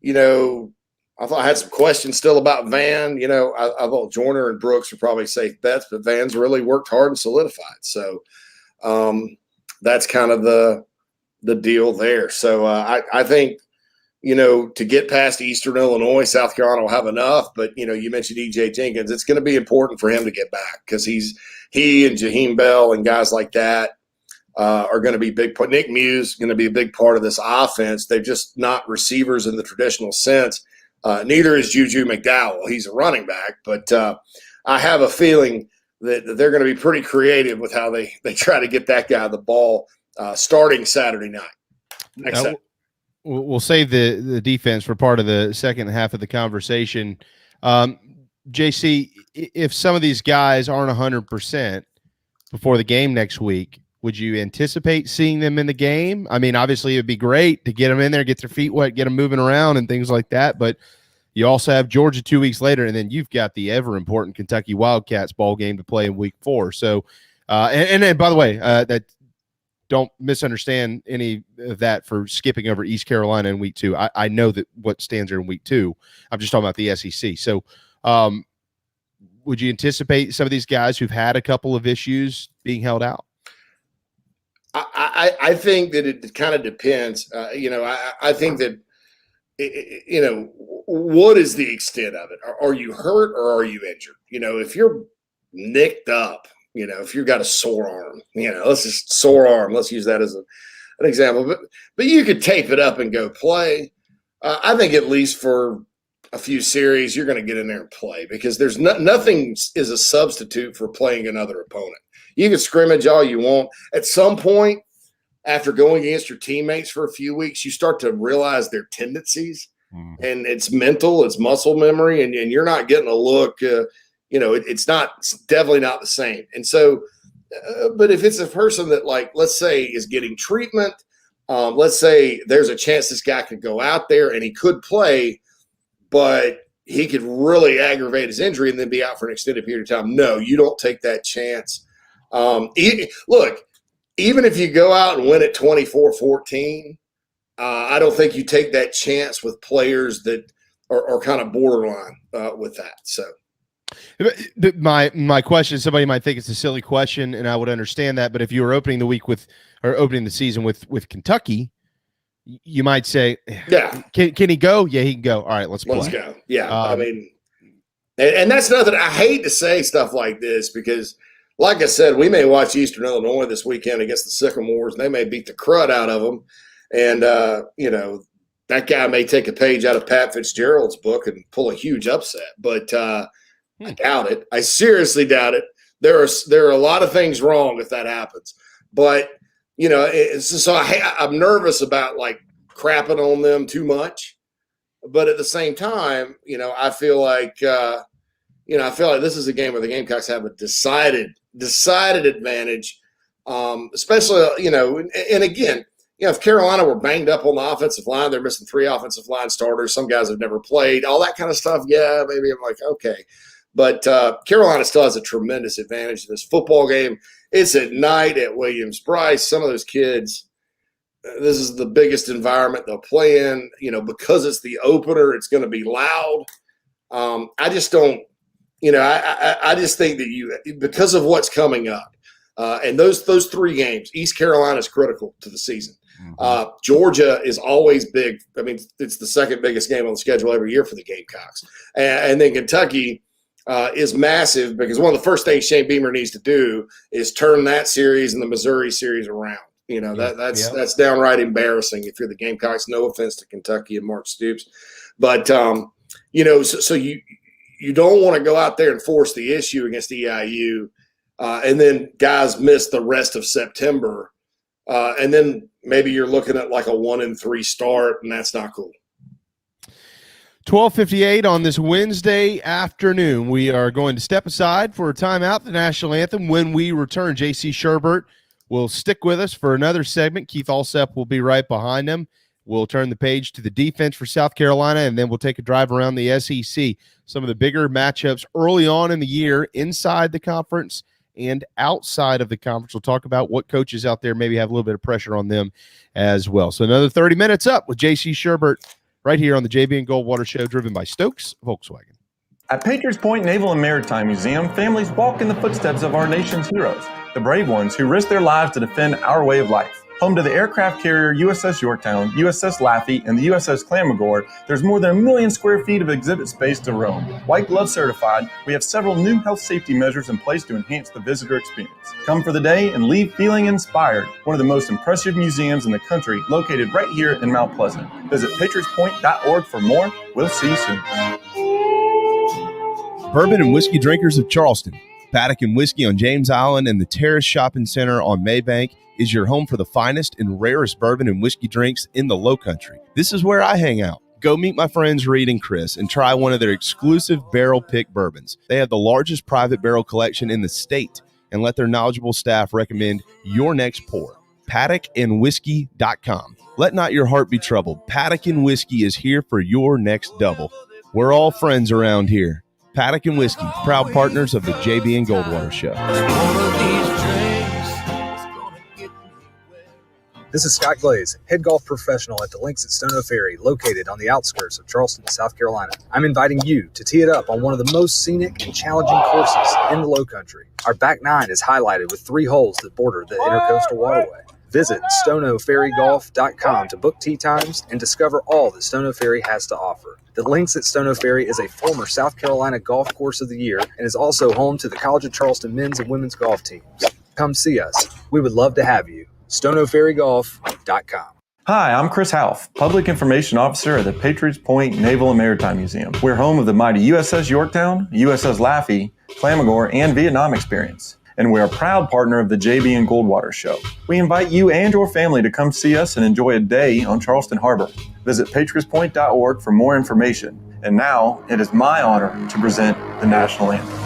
S10: I thought I had some questions still about Van. I thought Joyner and Brooks were probably safe bets, but Van's really worked hard and solidified. So that's kind of the deal there. So I think, to get past Eastern Illinois, South Carolina will have enough. But, you mentioned EJ Jenkins. It's going to be important for him to get back because he and Jaheim Bell and guys like that are going to be big. Nick Muse is going to be a big part of this offense. They're just not receivers in the traditional sense. Neither is Juju McDowell. He's a running back. But I have a feeling that they're going to be pretty creative with how they try to get that guy the ball starting Saturday night.
S6: we'll save the defense for part of the second half of the conversation. JC, if some of these guys aren't 100% before the game next week, would you anticipate seeing them in the game? I mean, obviously it'd be great to get them in there, get their feet wet, get them moving around and things like that. But you also have Georgia 2 weeks later, and then you've got the ever important Kentucky Wildcats ball game to play in week 4. So, and by the way, that don't misunderstand any of that for skipping over East Carolina in week 2. I know that what stands there in week 2. I'm just talking about the SEC. So, would you anticipate some of these guys who've had a couple of issues being held out?
S10: I think that it kind of depends. I think that, what is the extent of it? Are you hurt or are you injured? If you're nicked up, if you've got a sore arm, let's just sore arm. Let's use that as an example. But you could tape it up and go play. I think at least for a few series, you're going to get in there and play because there's nothing is a substitute for playing another opponent. You can scrimmage all you want. At some point, after going against your teammates for a few weeks, you start to realize their tendencies, and it's mental, it's muscle memory, and you're not getting a look. It's definitely not the same. And so, but if it's a person that, like, let's say is getting treatment, let's say there's a chance this guy could go out there and he could play, but he could really aggravate his injury and then be out for an extended period of time. No, you don't take that chance. Look, even if you go out and win at 24-14, I don't think you take that chance with players that are kind of borderline with that. So
S6: my question, somebody might think it's a silly question, and I would understand that. But if you were opening the season with Kentucky, you might say,
S10: yeah,
S6: can he go? Yeah, he can go. All right, let's
S10: go. Yeah, I mean, and that's nothing. I hate to say stuff like this because, like I said, we may watch Eastern Illinois this weekend against the Sycamores, and they may beat the crud out of them. And, that guy may take a page out of Pat Fitzgerald's book and pull a huge upset. But I doubt it. I seriously doubt it. There are a lot of things wrong if that happens. But, I'm nervous about, like, crapping on them too much. But at the same time, I feel like this is a game where the Gamecocks have a decided advantage, especially, and again, if Carolina were banged up on the offensive line, they're missing 3 offensive line starters. Some guys have never played, all that kind of stuff. Yeah, maybe I'm like, okay. But Carolina still has a tremendous advantage in this football game. It's at night at Williams-Brice. Some of those kids, this is the biggest environment they'll play in. Because it's the opener, it's going to be loud. I just don't. I just think that because of what's coming up, and those 3 games, East Carolina is critical to the season. Georgia is always big. I mean, it's the second biggest game on the schedule every year for the Gamecocks. And then Kentucky is massive because one of the first things Shane Beamer needs to do is turn that series and the Missouri series around. That's downright embarrassing if you're the Gamecocks. No offense to Kentucky and Mark Stoops. But, so you don't want to go out there and force the issue against EIU, and then guys miss the rest of September, and then maybe you're looking at like a 1-3 start, and that's not cool.
S6: 12:58 on this Wednesday afternoon. We are going to step aside for a timeout, the national anthem. When we return, J.C. Shurburtt will stick with us for another segment. Keith Allsep will be right behind him. We'll turn the page to the defense for South Carolina, and then we'll take a drive around the SEC. Some of the bigger matchups early on in the year inside the conference and outside of the conference. We'll talk about what coaches out there maybe have a little bit of pressure on them as well. So another 30 minutes up with J.C. Shurburtt right here on the JB and Goldwater Show, driven by Stokes Volkswagen.
S11: At Patriots Point Naval and Maritime Museum, families walk in the footsteps of our nation's heroes, the brave ones who risk their lives to defend our way of life. Home to the aircraft carrier USS Yorktown, USS Laffey, and the USS Clamagore, there's more than 1 million square feet of exhibit space to roam. White Glove certified, we have several new health safety measures in place to enhance the visitor experience. Come for the day and leave feeling inspired. One of the most impressive museums in the country, located right here in Mount Pleasant. Visit patriotspoint.org for more. We'll see you soon.
S6: Bourbon and whiskey drinkers of Charleston, Paddock and Whiskey on James Island and the Terrace Shopping Center on Maybank is your home for the finest and rarest bourbon and whiskey drinks in the Low Country. This is where I hang out. Go meet my friends Reed and Chris and try one of their exclusive barrel pick bourbons. They have the largest private barrel collection in the state, and let their knowledgeable staff recommend your next pour. PaddockandWhiskey.com. Let not your heart be troubled. Paddock and Whiskey is here for your next double. We're all friends around here. Paddock and Whiskey, proud partners of the JB and Goldwater Show.
S12: This is Scott Glaze, head golf professional at the Links at Stono Ferry, located on the outskirts of Charleston, South Carolina. I'm inviting you to tee it up on one of the most scenic and challenging courses in the Low Country. Our back nine is highlighted with 3 holes that border the Intercoastal Waterway. Visit stonoferrygolf.com to book tee times and discover all that Stono Ferry has to offer. The Links at Stono Ferry is a former South Carolina Golf Course of the Year and is also home to the College of Charleston men's and women's golf teams. Come see us. We would love to have you. stonoferrygolf.com.
S11: Hi, I'm Chris Half, Public Information Officer at the Patriots Point Naval and Maritime Museum. We're home of the mighty USS Yorktown, USS Laffey, Flamagore, and Vietnam experience. And we're a proud partner of the JB and Goldwater Show. We invite you and your family to come see us and enjoy a day on Charleston Harbor. Visit patriotspoint.org for more information. And now, it is my honor to present the National Anthem.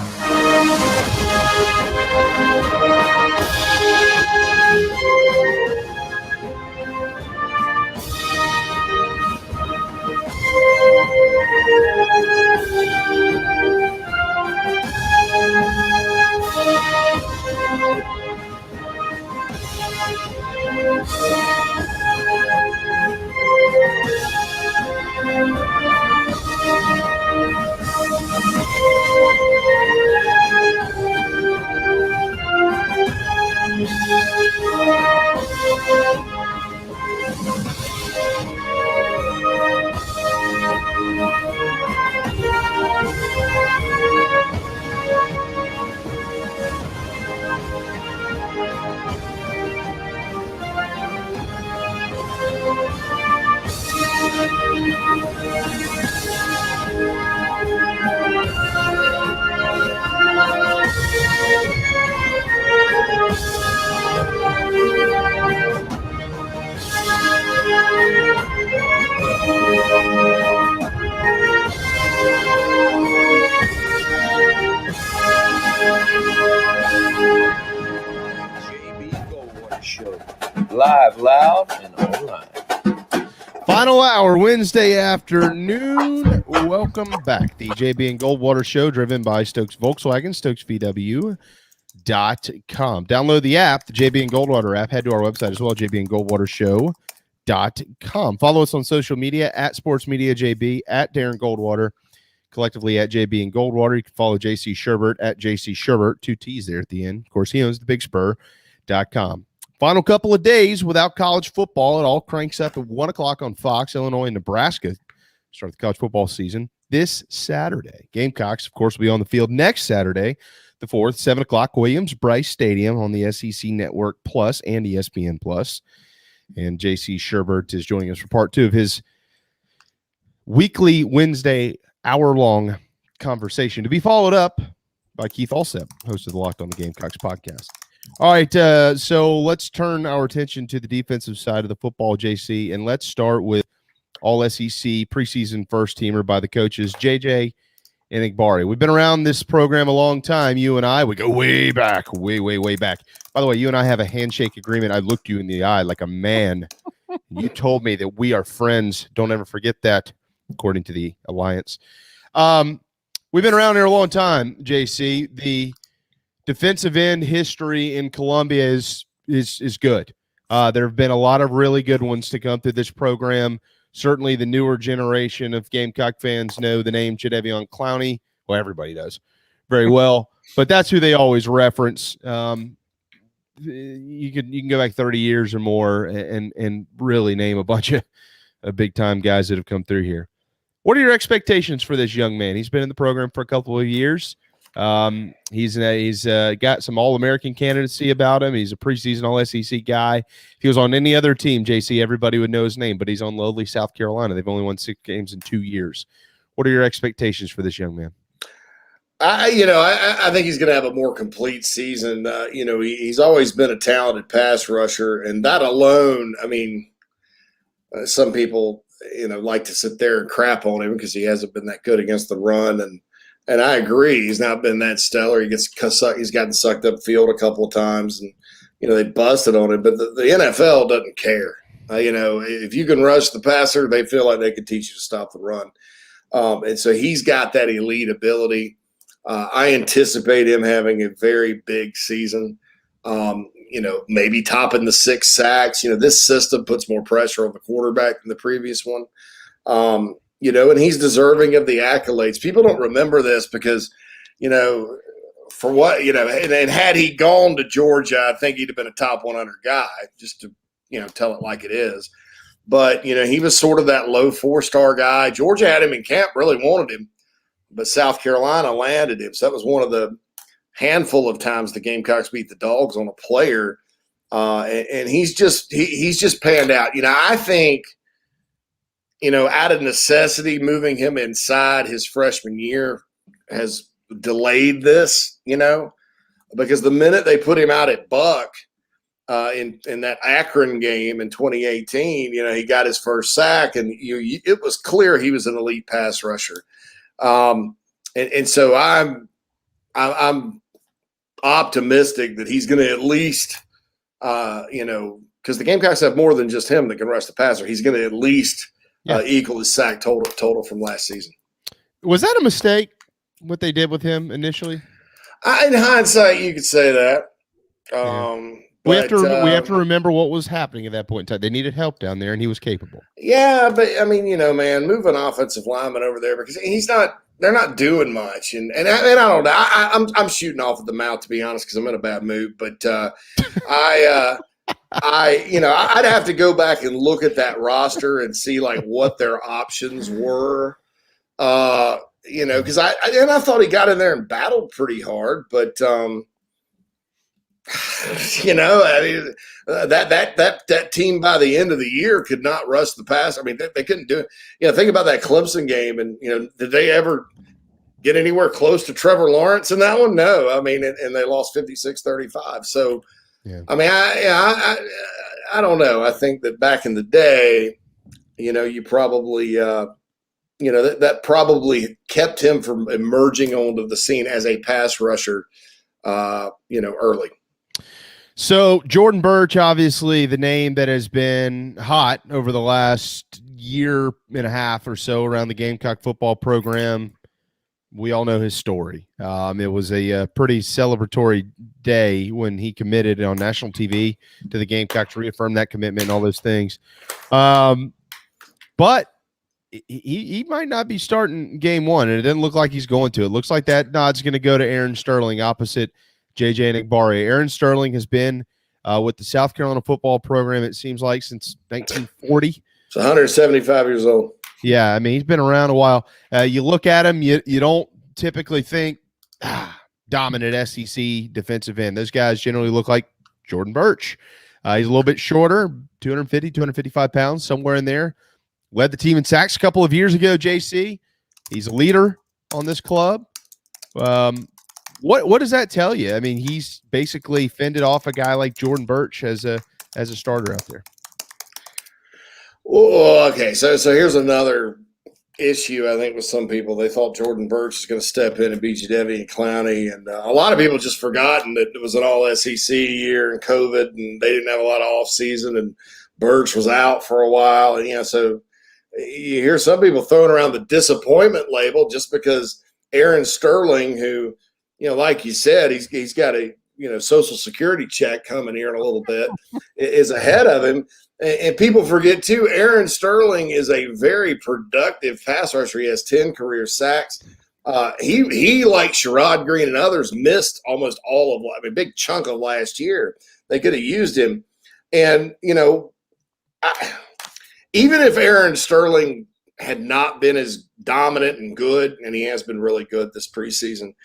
S3: Live, loud, and online.
S6: Final hour, Wednesday afternoon. Welcome back. The JB and Goldwater Show, driven by Stokes Volkswagen, StokesVW.com. Download the app, the JB and Goldwater app. Head to our website as well, jbandgoldwatershow.com. Follow us on social media, at SportsMediaJB, at Darren Goldwater, collectively at JB and Goldwater. You can follow JC Shurburtt at JC Shurburtt, 2 T's there at the end. Of course, he owns the big Spur.com. Final couple of days without college football. It all cranks up at 1 o'clock on Fox. Illinois and Nebraska start the college football season this Saturday. Gamecocks, of course, will be on the field next Saturday, the 4th, 7 o'clock, Williams-Brice Stadium on the SEC Network Plus and ESPN Plus. And J.C. Shurburtt is joining us for part 2 of his weekly Wednesday hour-long conversation, to be followed up by Keith Allsep, host of the Locked on the Gamecocks podcast. All right, so let's turn our attention to the defensive side of the football, JC, and let's start with all-SEC preseason first-teamer by the coaches, JJ Enagbare. We've been around this program a long time, you and I. We go way back, way back. By the way, you and I have a handshake agreement. I looked you in the eye like a man. You told me that we are friends. Don't ever forget that, according to the Alliance. We've been around here a long time, JC. The defensive end history in Columbia is good. There have been a lot of really good ones to come through this program. Certainly the newer generation of Gamecock fans know the name Jadeveon Clowney. Well, everybody does very well, but that's who they always reference. You can go back 30 years or more and really name a bunch of big-time guys that have come through here. What are your expectations for this young man? He's been in the program for a couple of years. He's got some All-American candidacy about him. He's a preseason All-SEC guy. If he was on any other team, JC, everybody would know his name, but he's on lowly South Carolina. They've only won 6 games in 2 years. What are your expectations for this young man?
S10: I think he's going to have a more complete season. He's always been a talented pass rusher, and that alone, I mean, some people, like to sit there and crap on him because he hasn't been that good against the run, and I agree, he's not been that stellar. He's gotten sucked up field a couple of times, and they busted on him. But the NFL doesn't care. If you can rush the passer, they feel like they can teach you to stop the run, and so he's got that elite ability. I anticipate him having a very big season. Maybe topping the 6 sacks. This system puts more pressure on the quarterback than the previous one. And he's deserving of the accolades. People don't remember this because, for what, and had he gone to Georgia, I think he'd have been a top 100 guy, just to, tell it like it is. But, he was sort of that low 4-star guy. Georgia had him in camp, really wanted him, but South Carolina landed him. So that was one of the handful of times the Gamecocks beat the Dogs on a player. And he's just panned out. I think, out of necessity, moving him inside his freshman year has delayed this, because the minute they put him out at Buck in that Akron game in 2018, he got his first sack, and it was clear he was an elite pass rusher. And so I'm optimistic that he's going to at least, because the Gamecocks have more than just him that can rush the passer. He's going to at least equal his sack total from last season.
S6: Was that a mistake, what they did with him initially?
S10: In hindsight, you could say that.
S6: We have to remember what was happening at that point in time. They needed help down there, and he was capable.
S10: Yeah, but I mean, man, move an offensive lineman over there because they're not doing much, and I don't know. I'm shooting off at the mouth, to be honest, because I'm in a bad mood. But I'd have to go back and look at that roster and see like what their options were. Because I thought he got in there and battled pretty hard, but that team by the end of the year could not rush the pass. I mean, they couldn't do it. Think about that Clemson game, and did they ever get anywhere close to Trevor Lawrence in that one? No. I mean, and they lost 56-35. So, yeah. I mean, I don't know. I think that back in the day, you probably that probably kept him from emerging onto the scene as a pass rusher, early.
S6: So Jordan Burch, obviously the name that has been hot over the last year and a half or so around the Gamecock football program. We all know his story. It was a pretty celebratory day when he committed on national TV to the Gamecocks, reaffirmed that commitment and all those things. But he might not be starting game one, and it doesn't look like he's going to. It looks like that nod's going to go to Aaron Sterling opposite JJ Nigbari. Aaron Sterling has been with the South Carolina football program, it seems like, since 1940.
S10: He's 175 years old.
S6: Yeah, I mean, he's been around a while. You look at him, you don't typically think dominant SEC defensive end. Those guys generally look like Jordan Burch. He's a little bit shorter, 250, 255 pounds, somewhere in there. Led the team in sacks a couple of years ago, JC. He's a leader on this club. What does that tell you? I mean, he's basically fended off a guy like Jordan Burch as a starter out there.
S10: Oh, okay. So here's another issue, I think, with some people. They thought Jordan Burch was going to step in and beat Jadeveon and Clowney. And a lot of people just forgotten that it was an all-SEC year and COVID, and they didn't have a lot of off-season, and Burch was out for a while. And, so you hear some people throwing around the disappointment label just because Aaron Sterling, who, like you said, he's got a Social Security check coming here in a little bit, is ahead of him. And people forget too, Aaron Sterling is a very productive pass rusher. He has 10 career sacks. He like Sherrod Green and others missed almost all of, a big chunk of last year. They could have used him. And even if Aaron Sterling had not been as dominant and good, and he has been really good this preseason,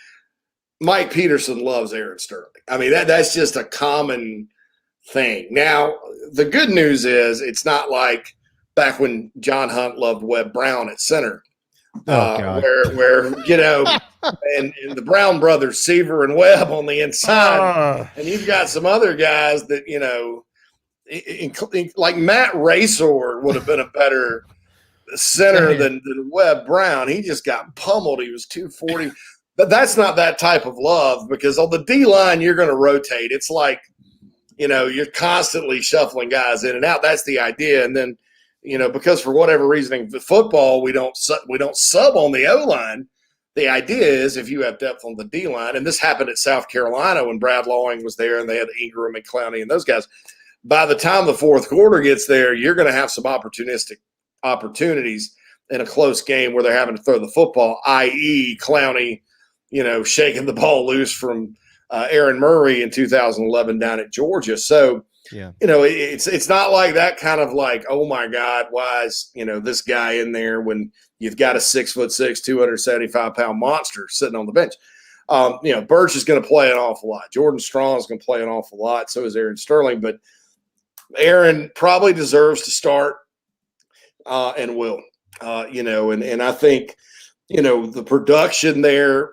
S10: Mike Peterson loves Aaron Sterling. I mean, that's just a common thing. Now, the good news is it's not like back when John Hunt loved Webb Brown at center.
S6: God.
S10: where and the Brown brothers, Seaver and Webb on the inside, and you've got some other guys that like Matt Racor would have been a better center than Webb Brown. He just got pummeled. He was 240. But that's not that type of love, because on the D line, you're going to rotate. It's like, you're constantly shuffling guys in and out. That's the idea. And then, because for whatever reason, with football, we don't sub on the O line. The idea is if you have depth on the D line, and this happened at South Carolina when Brad Lawing was there and they had Ingram and Clowney and those guys. By the time the fourth quarter gets there, you're going to have some opportunities in a close game where they're having to throw the football, i.e. Clowney, shaking the ball loose from Aaron Murray in 2011 down at Georgia. So, it's not like that kind of like, oh my God, why is, this guy in there when you've got a 6'6", 275-pound monster sitting on the bench. Birch is going to play an awful lot. Jordan Strong is going to play an awful lot. So is Aaron Sterling, but Aaron probably deserves to start and will, and I think, the production there,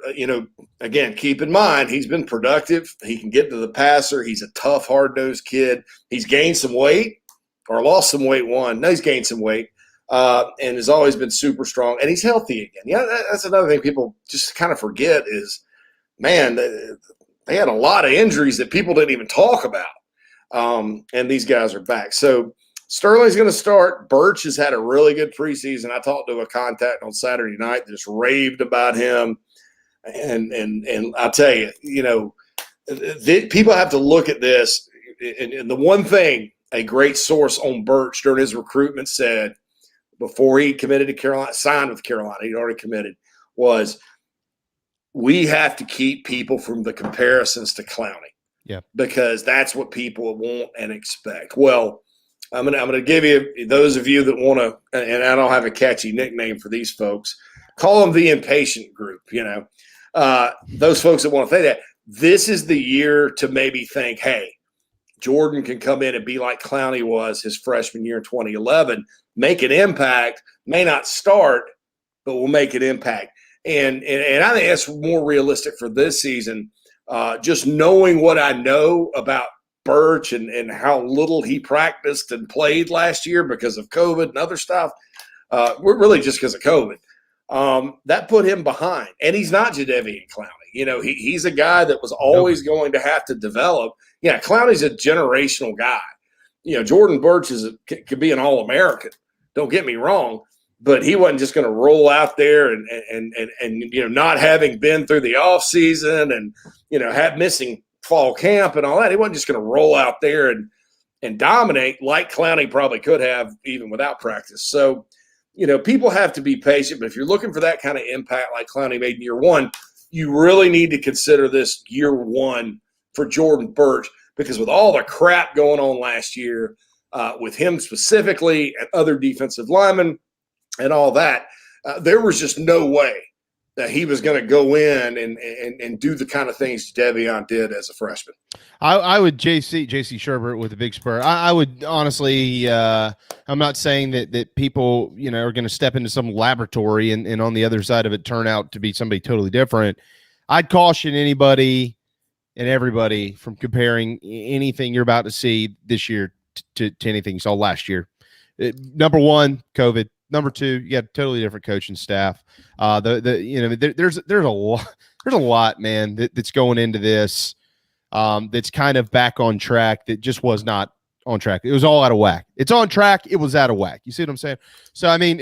S10: again, keep in mind, he's been productive. He can get to the passer. He's a tough, hard-nosed kid. He's gained some weight or lost some weight. No, he's gained some weight and has always been super strong. And he's healthy again. That's another thing people just kind of forget is, man, they had a lot of injuries that people didn't even talk about. And these guys are back. So Sterling's going to start. Birch has had a really good preseason. I talked to a contact on Saturday night that just raved about him. And I'll tell you, people have to look at this. And the one thing a great source on Birch during his recruitment said before he committed to Carolina, signed with Carolina, he'd already committed, was we have to keep people from the comparisons to Clowney.
S6: Yeah.
S10: Because that's what people want and expect. Well, I'm gonna give you, those of you that want to, and I don't have a catchy nickname for these folks, call them the impatient group. Those folks that want to say that this is the year to maybe think, hey, Jordan can come in and be like Clowney was his freshman year in 2011, make an impact, may not start, but will make an impact. And I think that's more realistic for this season. Just knowing what I know about Birch and how little he practiced and played last year because of COVID and other stuff, we're really just because of COVID. That put him behind. And he's not Jadeveon Clowney. He's a guy that was always going to have to develop. Yeah, Clowney's a generational guy. Jordan Birch could be an All-American. Don't get me wrong. But he wasn't just going to roll out there and not having been through the offseason and, have missing fall camp and all that. He wasn't just going to roll out there and dominate like Clowney probably could have even without practice. So, people have to be patient. But if you're looking for that kind of impact like Clowney made in year one, you really need to consider this year one for Jordan Birch, because with all the crap going on last year with him specifically and other defensive linemen, and all that, there was just no way that he was going to go in and do the kind of things Devion did as a freshman.
S6: I would JC Shurburtt with a big Spur. I would honestly, I'm not saying that people, are going to step into some laboratory and on the other side of it turn out to be somebody totally different. I'd caution anybody and everybody from comparing anything you're about to see this year to anything you saw last year. Number one, COVID. Number two, you got a totally different coaching staff. There's a lot, man, that's going into this. That's kind of back on track. That just was not on track. It was all out of whack. It's on track. It was out of whack. You see what I'm saying? So I mean,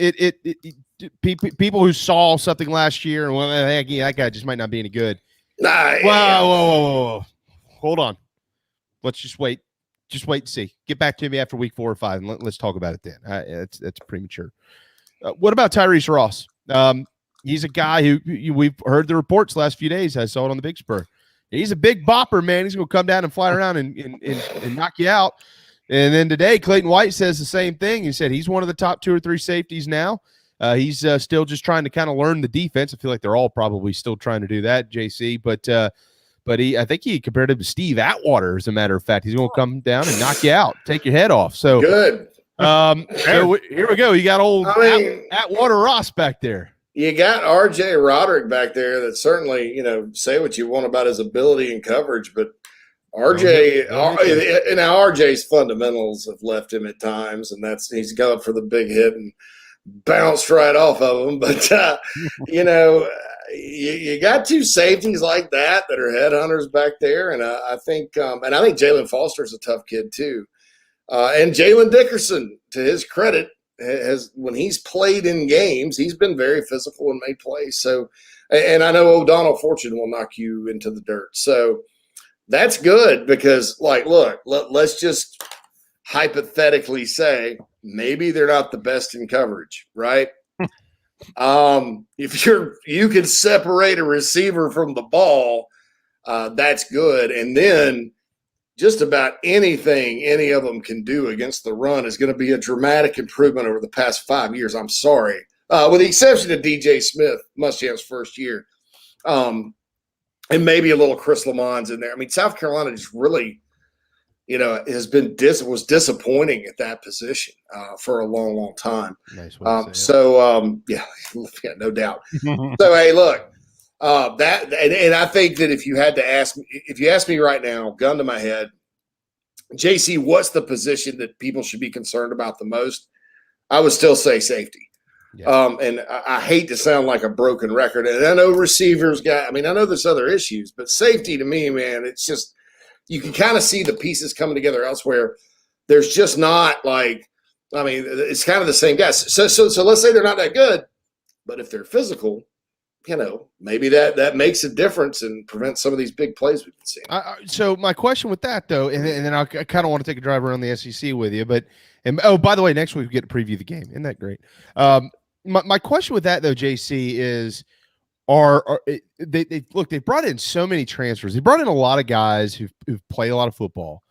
S6: people who saw something last year and well, that guy just might not be any good. Whoa. Hold on. Let's just wait. Just wait and see. Get back to me after week 4 or 5, and let's talk about it then. That's premature. What about Tyrese Ross? He's a guy who we've heard the reports last few days. I saw it on the Big Spur. He's a big bopper, man. He's going to come down and fly around and knock you out. And then today, Clayton White says the same thing. He said he's one of the top 2 or 3 safeties now. He's still just trying to kind of learn the defense. I feel like they're all probably still trying to do that, JC. But I think he compared him to Steve Atwater, as a matter of fact. He's going to come down and knock you out, take your head off. So
S10: good.
S6: So here we go. You got old Atwater Ross back there.
S10: you got R.J. Roderick back there that certainly, say what you want about his ability and coverage, but RJ's fundamentals have left him at times, and he's gone for the big hit and bounced right off of him. But, you got two safeties like that are headhunters back there. And I think Jalen Foster's a tough kid too. And Jalen Dickerson, to his credit, when he's played in games, he's been very physical and made plays. So, and I know O'Donnell Fortune will knock you into the dirt. So that's good because, look, let's just hypothetically say maybe they're not the best in coverage, right? If you can separate a receiver from the ball, that's good. And then just about anything any of them can do against the run is going to be a dramatic improvement over the past 5 years. I'm sorry. With the exception of DJ Smith, Muschamp's first year. And maybe a little Chris Lamont's in there. I mean, South Carolina just really, was disappointing at that position for a long, long time.
S6: Nice
S10: yeah, no doubt. So, hey, look, and I think that if you ask me right now, gun to my head, JC, what's the position that people should be concerned about the most? I would still say safety. Yeah. And I hate to sound like a broken record. And I know receivers I know there's other issues, but safety to me, man, it's just, you can kind of see the pieces coming together elsewhere. There's just not it's kind of the same guys. So let's say they're not that good, but if they're physical, maybe that makes a difference and prevents some of these big plays we've been seeing.
S6: So my question with that, though, and then I kind of want to take a drive around the SEC with you, by the way, next week we get to preview the game. Isn't that great? My question with that, though, JC, is they brought in so many transfers. They brought in a lot of guys who've played a lot of football.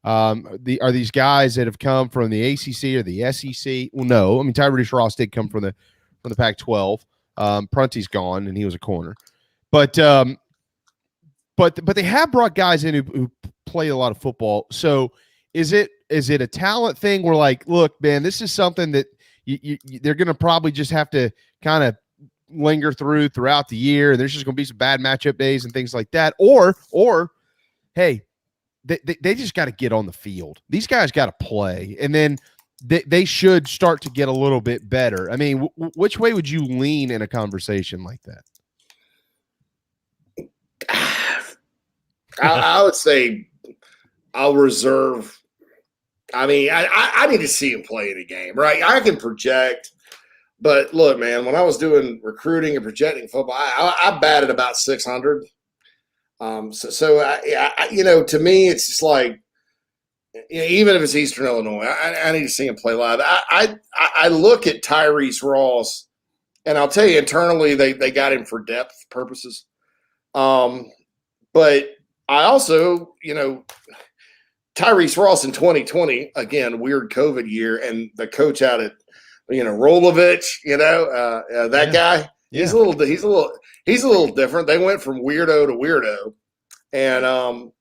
S6: Are these guys that have come from the ACC or the SEC? Well, no. I mean, Tyrese Ross did come from the Pac-12. Prunty's gone, and he was a corner. But they have brought guys in who play a lot of football. So is it a talent thing where, look, man, this is something that they're going to probably just have to kind of linger throughout the year. There's just going to be some bad matchup days and things like that. Or hey, they just got to get on the field. These guys got to play, and then they should start to get a little bit better. I mean, which way would you lean in a conversation like that?
S10: I would say I'll reserve. I mean, I need to see him play in a game, right? I can project, but look, man, when I was doing recruiting and projecting football, I batted about 600. To me, it's just like, even if it's Eastern Illinois, I need to see him play live. I look at Tyrese Ross, and I'll tell you, internally they got him for depth purposes. But I also, Tyrese Ross in 2020, again, weird COVID year, and the coach out at, Rolovich, that guy, he's a little different. They went from weirdo to weirdo, and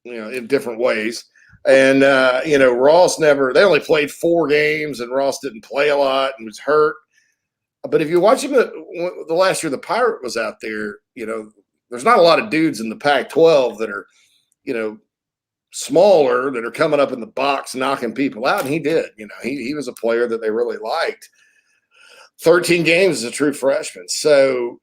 S10: in different ways. And Ross they only played 4 games, and Ross didn't play a lot and was hurt. But if you watch him the last year the Pirate was out there, there's not a lot of dudes in the Pac-12 that are, smaller, that are coming up in the box knocking people out, and he did. He was a player that they really liked. 13 games as a true freshman. So,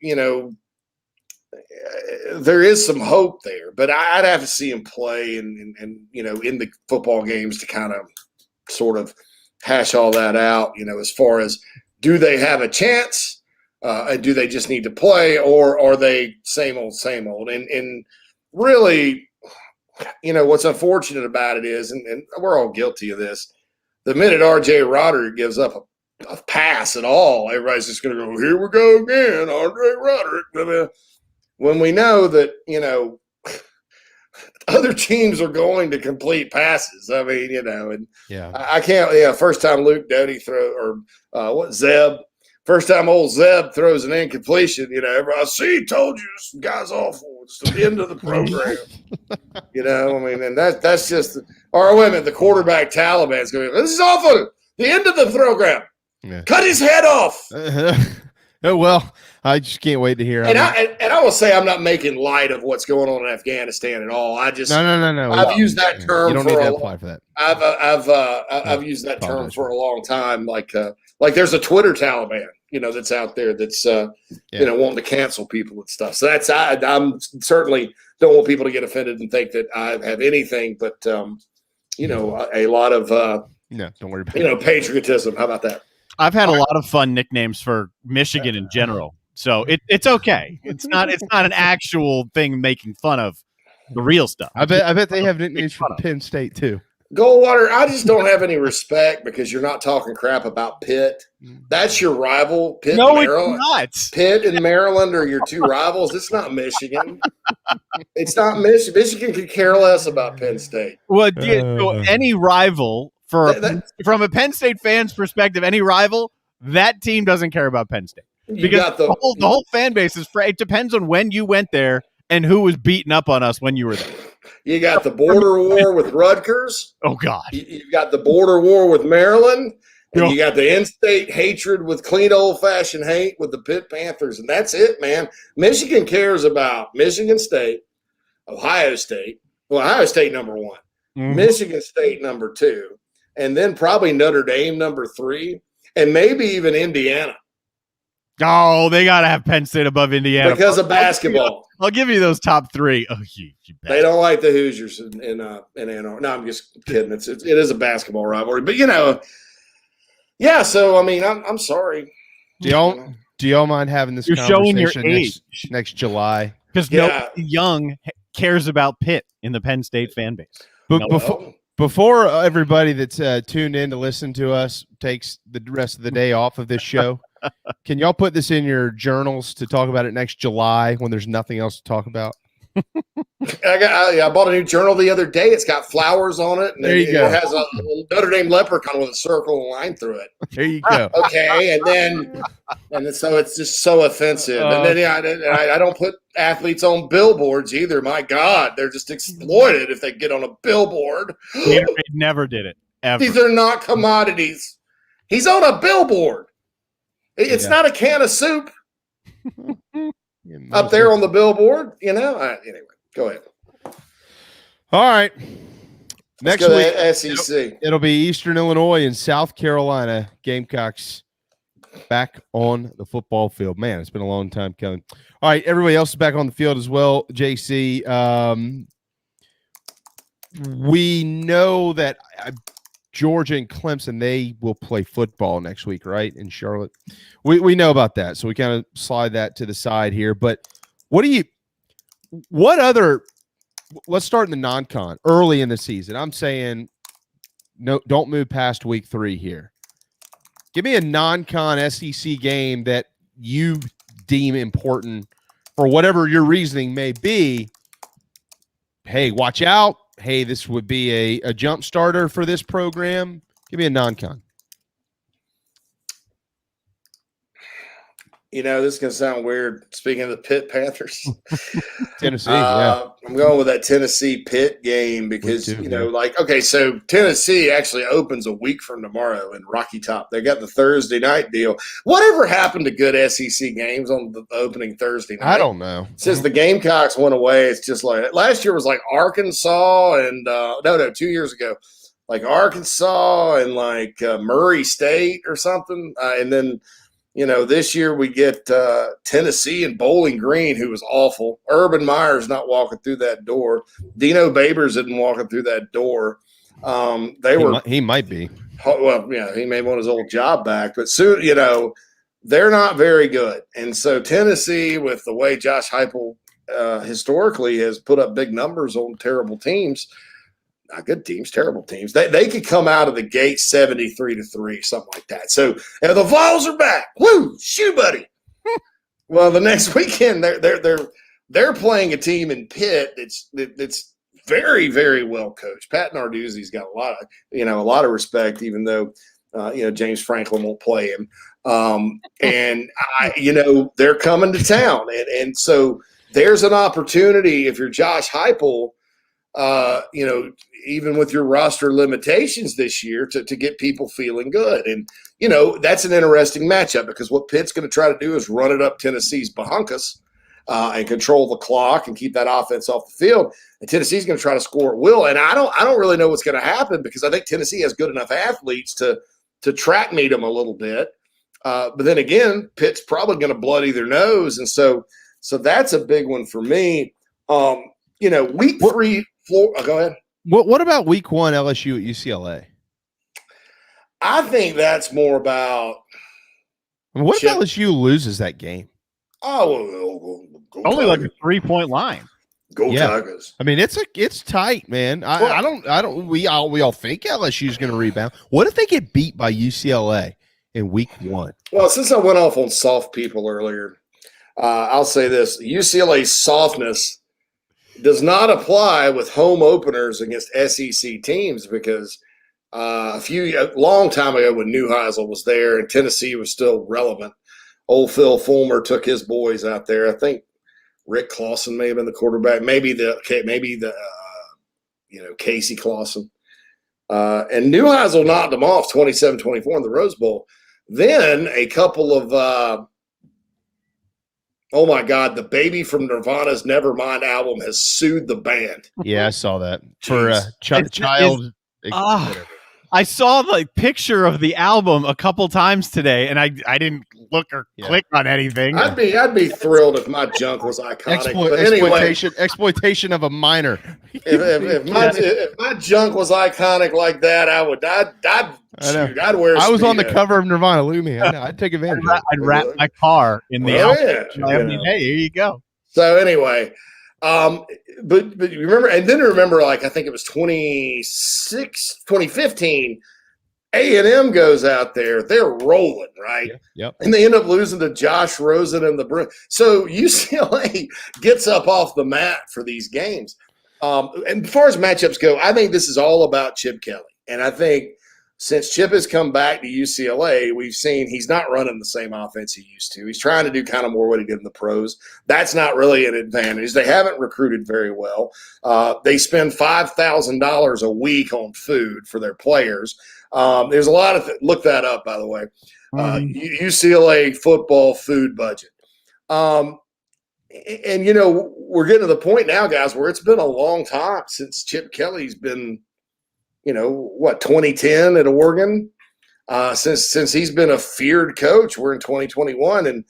S10: there is some hope there, but I'd have to see him play and in the football games to kind of sort of hash all that out, as far as, do they have a chance? And do they just need to play, or are they same old? And really, what's unfortunate about it is, and we're all guilty of this, the minute R.J. Roderick gives up a pass at all, everybody's just going to go, here we go again, R.J. Roderick. When we know that, other teams are going to complete passes. I mean, and I can't, first time Luke Doty Zeb, first time old Zeb throws an incompletion, everybody, I see, told you, this guy's awful. It's the end of the program. And that's just, or wait a minute, the quarterback Taliban's going, this is awful. The end of the program. Yeah. Cut his head off.
S6: Oh, well, I just can't wait to hear.
S10: And I will say I'm not making light of what's going on in Afghanistan at all. I just
S6: no.
S10: I've used that term.
S6: You don't need to apply for that.
S10: I've used that term for a long time. Like there's a Twitter Taliban, that's out there that's wanting to cancel people and stuff. So I'm certainly don't want people to get offended and think that I have anything but a lot of
S6: no, don't worry about it.
S10: Patriotism. How about that?
S7: I've had a lot of fun nicknames for Michigan in general, so it's okay. It's not an actual thing making fun of the real stuff.
S6: I bet they have nicknames for Penn State too.
S10: Goldwater, I just don't have any respect because you're not talking crap about Pitt. That's your rival, Pitt.
S7: No,
S10: and Maryland.
S7: it's not.
S10: Pitt and Maryland are your two rivals. It's not Michigan. It's not Michigan. Michigan could care less about Penn State.
S7: Well, any rival from a Penn State fan's perspective, any rival, that team doesn't care about Penn State because the whole fan base is. It depends on when you went there and who was beating up on us when you were there.
S10: You got the border war with Rutgers.
S7: Oh God!
S10: You've got the border war with Maryland, and you got the in-state hatred with clean old-fashioned hate with the Pitt Panthers, and that's it, man. Michigan cares about Michigan State, Ohio State. Well, Ohio State number 1, Michigan State number 2, and then probably Notre Dame number 3, and maybe even Indiana.
S7: Oh, they got to have Penn State above Indiana
S10: because of basketball.
S7: I'll give you those top 3. Oh, you
S10: they don't like the Hoosiers in Ann Arbor. No, I'm just kidding. It is a basketball rivalry, but yeah. So I mean, I'm sorry.
S6: Do y'all mind having this?
S7: You're showing your age
S6: next July
S7: because nobody young cares about Pitt in the Penn State fan base.
S6: But before everybody that's tuned in to listen to us takes the rest of the day off of this show. Can y'all put this in your journals to talk about it next July when there's nothing else to talk about?
S10: I bought a new journal the other day. It's got flowers on it. And it has a Notre Dame leprechaun with a circle and line through it.
S6: There you go.
S10: Okay, so it's just so offensive. And then I don't put athletes on billboards either. My God, they're just exploited if they get on a billboard.
S7: They never did it. Ever.
S10: These are not commodities. He's on a billboard. It's not a can of soup up there on the billboard, Anyway, go ahead.
S6: All right. Next week,
S10: SEC.
S6: It'll be Eastern Illinois and South Carolina Gamecocks back on the football field. Man, it's been a long time coming. All right, everybody else is back on the field as well. JC, we know that Georgia and Clemson, they will play football next week, right? In Charlotte. We know about that. So we kind of slide that to the side here. But let's start in the non-con early in the season. I'm saying no, don't move past week 3 here. Give me a non-con SEC game that you deem important for whatever your reasoning may be. Hey, watch out. Hey, this would be a jump starter for this program. Give me a non-con.
S10: This is going to sound weird. Speaking of the Pitt Panthers,
S6: Tennessee, yeah.
S10: I'm going with that Tennessee Pitt game because, so Tennessee actually opens a week from tomorrow in Rocky Top. They got the Thursday night deal. Whatever happened to good SEC games on the opening Thursday night?
S6: I don't know.
S10: Since the Gamecocks went away, it's just like last year was like Arkansas and 2 years ago, like Arkansas and like Murray State or something. And then, this year we get Tennessee and Bowling Green, who was awful. Urban Meyer's not walking through that door. Dino Babers isn't walking through that door.
S6: He might be.
S10: Well, he may want his old job back, but soon, they're not very good. And so Tennessee, with the way Josh Heupel historically has put up big numbers on terrible teams, not good teams, terrible teams. They could come out of the gate 73-3, something like that. So the Vols are back. Woo, shoe buddy. Well, the next weekend they're playing a team in Pitt that's very, very well coached. Pat Narduzzi's got a lot of respect, even though James Franklin won't play him. And they're coming to town, and so there's an opportunity if you're Josh Heupel. even with your roster limitations this year to get people feeling good. And, that's an interesting matchup because what Pitt's going to try to do is run it up Tennessee's bahunkus and control the clock and keep that offense off the field. And Tennessee's going to try to score at will. And I don't really know what's going to happen because I think Tennessee has good enough athletes to track meet them a little bit. But then again, Pitt's probably going to bloody their nose. And so that's a big one for me. Week 3, go ahead.
S6: What about week 1 LSU at UCLA?
S10: I think that's more about.
S6: What if LSU loses that game?
S10: Oh, go
S7: only
S10: Tigers.
S7: like a 3-point line.
S10: Go Tigers.
S6: I mean, it's tight, man. I don't. We all think LSU's going to rebound. What if they get beat by UCLA in week 1?
S10: Well, since I went off on soft people earlier, I'll say this: UCLA's softness does not apply with home openers against SEC teams because a long time ago when Neuheisel was there and Tennessee was still relevant, old Phil Fulmer took his boys out there. I think Rick Clausen may have been the quarterback, maybe the Casey Clausen. And Neuheisel knocked them off 27-24 in the Rose Bowl. Then a couple of oh my God, the baby from Nirvana's Nevermind album has sued the band.
S6: Yeah, I saw that for child.
S7: I saw the picture of the album a couple times today, and I didn't look or click on anything.
S10: I'd be thrilled if my junk was iconic.
S6: Exploitation of a minor.
S10: If my junk was iconic like that, I'd wear.
S6: I was on the cover of Nirvana. Look at me. I'd take advantage.
S7: I'd wrap my car in the album. Hey, here you go.
S10: So anyway, but you remember, and then remember, like I think it was 2015. A&M goes out there, they're rolling, right?
S6: Yep.
S10: And they end up losing to Josh Rosen and the Bruins. So UCLA gets up off the mat for these games. And as far as matchups go, I think this is all about Chip Kelly. And I think since Chip has come back to UCLA, we've seen he's not running the same offense he used to. He's trying to do kind of more what he did in the pros. That's not really an advantage. They haven't recruited very well. They spend $5,000 a week on food for their players. There's a lot of look that up, by the way. UCLA football food budget. And we're getting to the point now, guys, where it's been a long time since Chip Kelly's been, 2010 at Oregon. Since he's been a feared coach, we're in 2021, and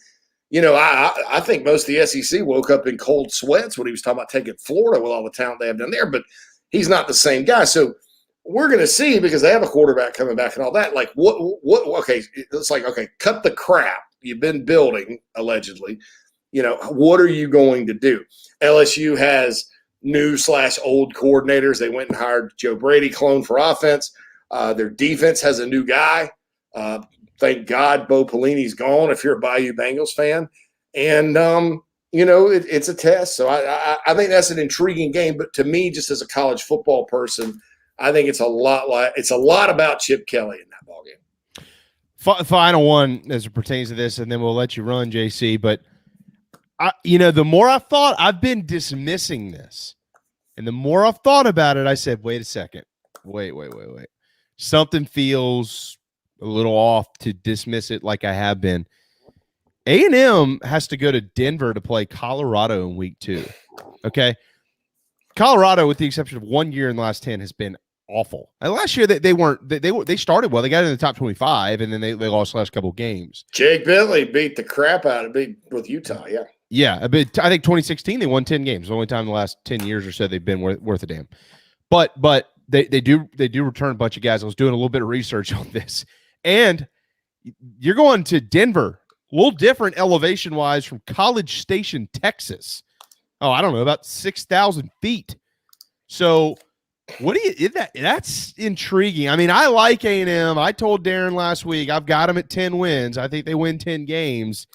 S10: I think most of the SEC woke up in cold sweats when he was talking about taking Florida with all the talent they have down there. But he's not the same guy, so. We're going to see because they have a quarterback coming back and all that. Like what? Okay, it's like cut the crap you've been building allegedly. What are you going to do? LSU has new/old coordinators. They went and hired Joe Brady, clone for offense. Their defense has a new guy. Thank God Bo Pelini's gone. If you're a Bayou Bengals fan, and it's a test. So I think that's an intriguing game. But to me, just as a college football person. I think it's a lot about Chip Kelly in that ballgame.
S6: Final one as it pertains to this, and then we'll let you run, JC. But the more I've thought, I've been dismissing this, and the more I've thought about it, I said, "Wait a second, wait. Something feels a little off to dismiss it like I have been." A&M has to go to Denver to play Colorado in week 2. Okay. Colorado, with the exception of 1 year in the last 10, has been awful. And last year they started well. They got in the top 25, and then they lost the last couple of games.
S10: Jake Bentley beat the crap out of it with Utah. Yeah.
S6: Yeah, I think 2016 they won 10 games. The only time in the last 10 years or so they've been worth a damn. But they do return a bunch of guys. I was doing a little bit of research on this, and you're going to Denver, a little different elevation wise from College Station, Texas. Oh, I don't know, about 6,000 feet. So that's intriguing. I mean, I like A&M. I told Darren last week, I've got them at 10 wins. I think they win 10 games.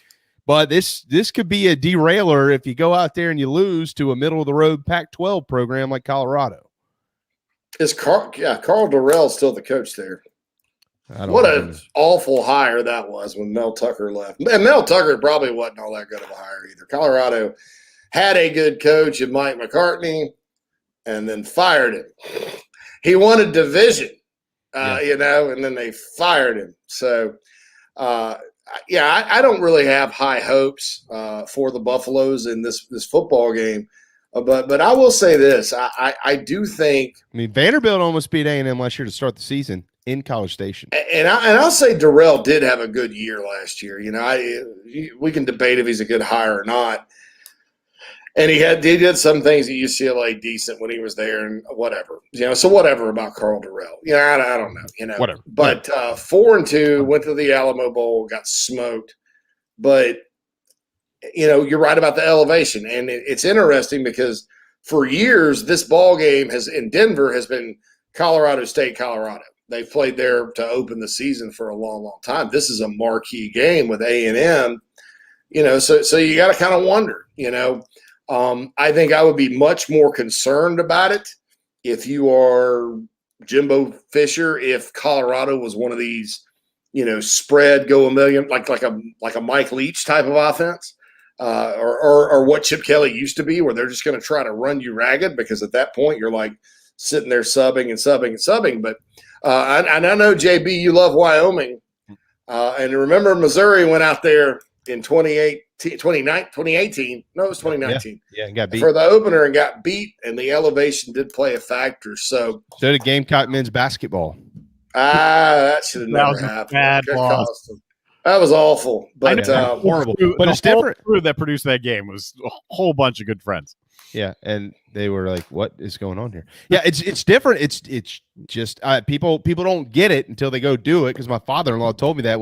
S6: But this could be a derailer if you go out there and you lose to a middle-of-the-road Pac-12 program like Colorado.
S10: Carl Dorrell's still the coach there. What an awful hire that was when Mel Tucker left. And Mel Tucker probably wasn't all that good of a hire either. Colorado had a good coach in Mike McCartney. and then fired him. He won a division, and then they fired him. So, I don't really have high hopes for the Buffaloes in this football game. But I will say this: I do think.
S6: I mean, Vanderbilt almost beat A&M last year to start the season in College Station.
S10: And I'll say Darrell did have a good year last year. We can debate if he's a good hire or not. And he did some things at UCLA decent when he was there, and whatever. So whatever about Carl Darrell. I don't know.
S6: Whatever.
S10: But 4-2 went to the Alamo Bowl, got smoked. But you're right about the elevation, and it's interesting because for years this ball game in Denver has been Colorado State, Colorado. They've played there to open the season for a long, long time. This is a marquee game with A&M, so you got to kind of wonder, I think I would be much more concerned about it if you are Jimbo Fisher, if Colorado was one of these, spread go a million, like a Mike Leach type of offense, or what Chip Kelly used to be, where they're just going to try to run you ragged, because at that point you're like sitting there subbing and subbing and subbing. But I know, JB, you love Wyoming, and remember Missouri went out there in 2018. No, it was 2019.
S6: Yeah, and got beat
S10: for the opener and got beat, and the elevation did play a factor. So
S6: did Gamecock men's basketball.
S10: That should have never happened.
S7: Bad loss.
S10: That was awful, but
S6: horrible. But it's different.
S7: Crew that produced that game was a whole bunch of good friends.
S6: Yeah, and they were like, "What is going on here?" Yeah, it's different. It's just people don't get it until they go do it. Because my father-in-law told me that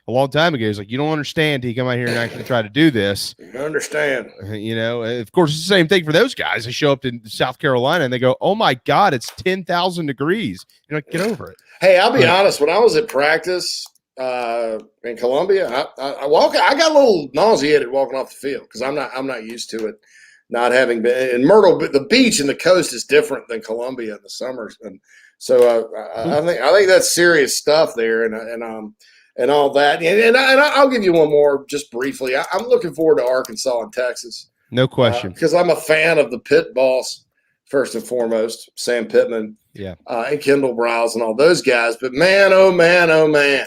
S6: a long time ago. He's like, "You don't understand. He come out here and actually try to do this."
S10: You understand?
S6: Of course, it's the same thing for those guys. They show up in South Carolina and they go, "Oh my God, it's 10,000 degrees." You're like, get over it.
S10: Hey, I'll be honest. When I was at practice in Columbia, I got a little nauseated walking off the field because I'm not used to it. Not having been in Myrtle, but the beach and the coast is different than Columbia in the summers, and so I think that's serious stuff there, and all that. And I'll give you one more just briefly. I'm looking forward to Arkansas and Texas,
S6: no question,
S10: because I'm a fan of the Pitt boss first and foremost, Sam Pittman, and Kendall Browse and all those guys. But man, oh man,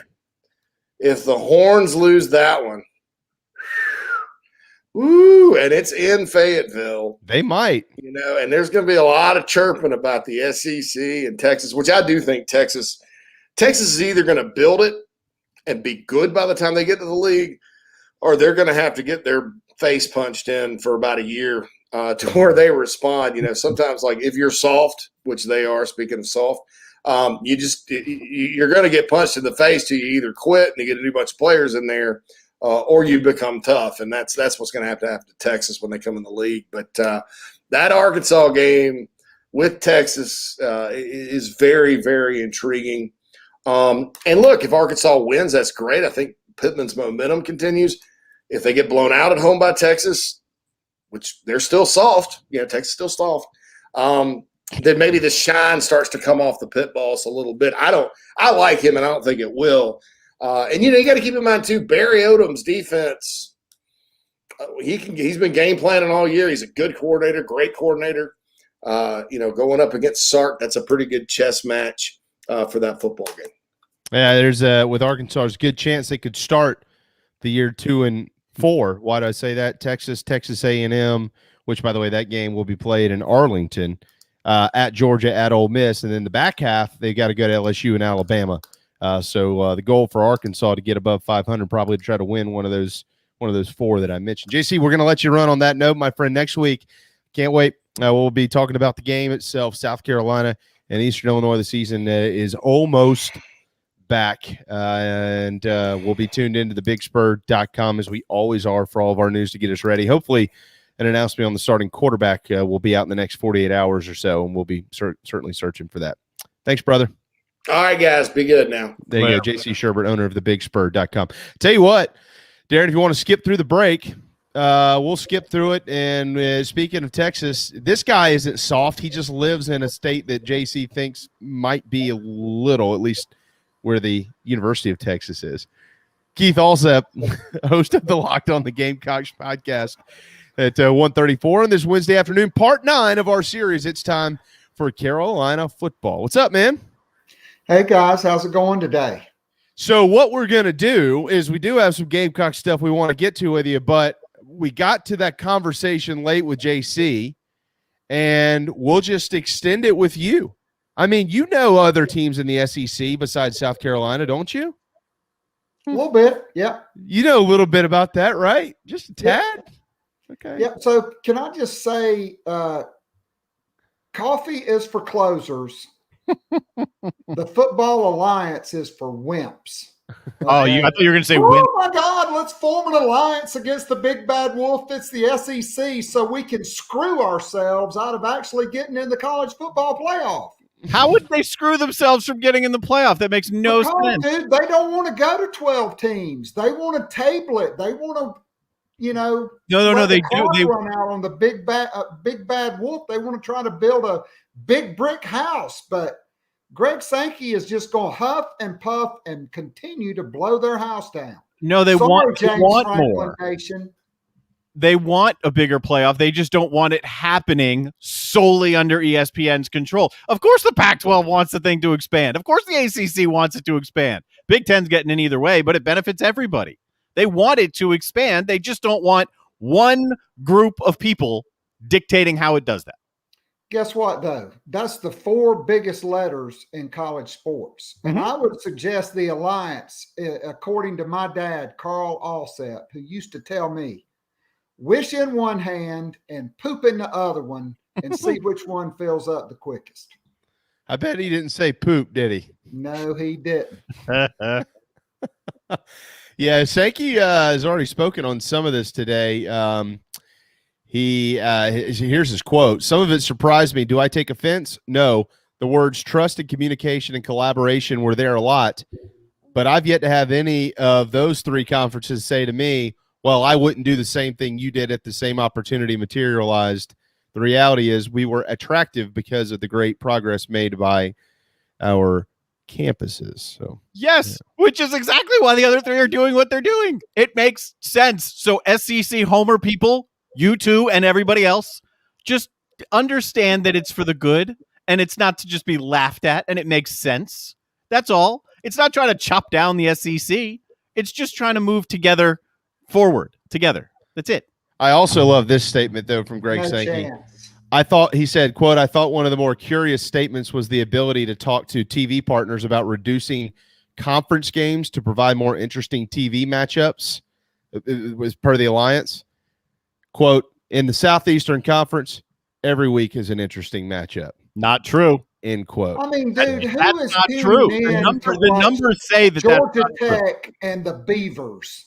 S10: if the Horns lose that one. Ooh, and it's in Fayetteville.
S6: They might.
S10: And there's going to be a lot of chirping about the SEC and Texas, which I do think Texas is either going to build it and be good by the time they get to the league, or they're going to have to get their face punched in for about a year to where they respond. Sometimes, like, if you're soft, which they are, speaking of soft, you're going to get punched in the face till you either quit and you get a new bunch of players in there, or you become tough, and that's what's going to happen to Texas when they come in the league. But that Arkansas game with Texas is very, very intriguing. And look, if Arkansas wins, that's great. I think Pittman's momentum continues. If they get blown out at home by Texas, which they're still soft, Texas is still soft, then maybe the shine starts to come off the Pitt boss a little bit. I like him, and I don't think it will. And you got to keep in mind too, Barry Odom's defense. He's been game planning all year. He's a good coordinator, great coordinator. Going up against Sark, that's a pretty good chess match for that football game.
S6: Yeah, there's with Arkansas, there's a good chance they could start the year 2-4. Why do I say that? Texas A&M, which by the way, that game will be played in Arlington, at Georgia, at Ole Miss, and then the back half they got to go to LSU and Alabama. So the goal for Arkansas to get above 500, probably to try to win one of those four that I mentioned. JC, we're going to let you run on that note, my friend. Next week, can't wait. We'll be talking about the game itself, South Carolina and Eastern Illinois. The season is almost back, and we'll be tuned into the BigSpur.com as we always are for all of our news to get us ready. Hopefully, an announcement on the starting quarterback will be out in the next 48 hours or so, and we'll be certainly searching for that. Thanks, brother.
S10: All right, guys, be good now.
S6: There you go, JC Shurburtt, owner of the BigSpur.com. Tell you what, Darren, if you want to skip through the break, we'll skip through it. And speaking of Texas, this guy isn't soft. He just lives in a state that JC thinks might be a little, at least where the University of Texas is. Keith Allsep, host of the Locked on the Gamecocks podcast, at 1:34 on this Wednesday afternoon, part 9 of our series. It's time for Carolina football. What's up, man?
S13: Hey, guys. How's it going today?
S6: So what we're going to do is we do have some Gamecock stuff we want to get to with you, but we got to that conversation late with JC, and we'll just extend it with you. I mean, you know other teams in the SEC besides South Carolina, don't you?
S13: A little bit, yeah.
S6: You know a little bit about that, right? Just a tad?
S13: Yeah.
S6: Okay.
S13: Yeah, so can I just say coffee is for closers. The Football Alliance is for wimps. Okay?
S7: Oh, I thought you were going to say
S13: oh,
S7: wimp.
S13: my God, let's form an alliance against the big bad wolf. It's the SEC so we can screw ourselves out of actually getting in the college football playoff.
S7: How would they screw themselves from getting in the playoff? That makes no sense.
S13: Dude, they don't want to go to 12 teams. They want to table it. They want to,
S7: No,
S13: they
S7: do.
S13: They run out on the big bad wolf. They want to try to build a big brick house, but Greg Sankey is just going to huff and puff and continue to blow their house down.
S7: No, they want more.
S13: Nation.
S7: They want a bigger playoff. They just don't want it happening solely under ESPN's control. Of course, the Pac-12 wants the thing to expand. Of course, the ACC wants it to expand. Big Ten's getting in either way, but it benefits everybody. They want it to expand. They just don't want one group of people dictating how it does that.
S13: Guess what, though? That's the 4 biggest letters in college sports. And I would suggest the alliance, according to my dad, Carl Allsep, who used to tell me, wish in one hand and poop in the other one and see which one fills up the quickest.
S6: I bet he didn't say poop, did he?
S13: No, he didn't.
S6: Yeah, Sankey has already spoken on some of this today. Here's his quote. Some of it surprised me. Do I take offense? No. The words trust and communication and collaboration were there a lot, but I've yet to have any of those 3 conferences say to me, well, I wouldn't do the same thing you did if the same opportunity materialized. The reality is we were attractive because of the great progress made by our campuses. So
S7: yes, which is exactly why the other 3 are doing what they're doing. It makes sense. So SEC homer people, you two and everybody else, just understand that it's for the good and it's not to just be laughed at, and it makes sense. That's all. It's not trying to chop down the SEC. It's just trying to move forward together. That's it.
S6: I also love this statement, though, from Greg Sankey. He said, quote, I thought one of the more curious statements was the ability to talk to TV partners about reducing conference games to provide more interesting TV matchups. It was per the alliance. Quote, in the Southeastern Conference, every week is an interesting matchup.
S7: Not true.
S6: End quote.
S13: I mean, dude,
S7: that's not true. The numbers say that
S13: Georgia
S7: that's not
S13: Tech
S7: true.
S13: And the Beavers.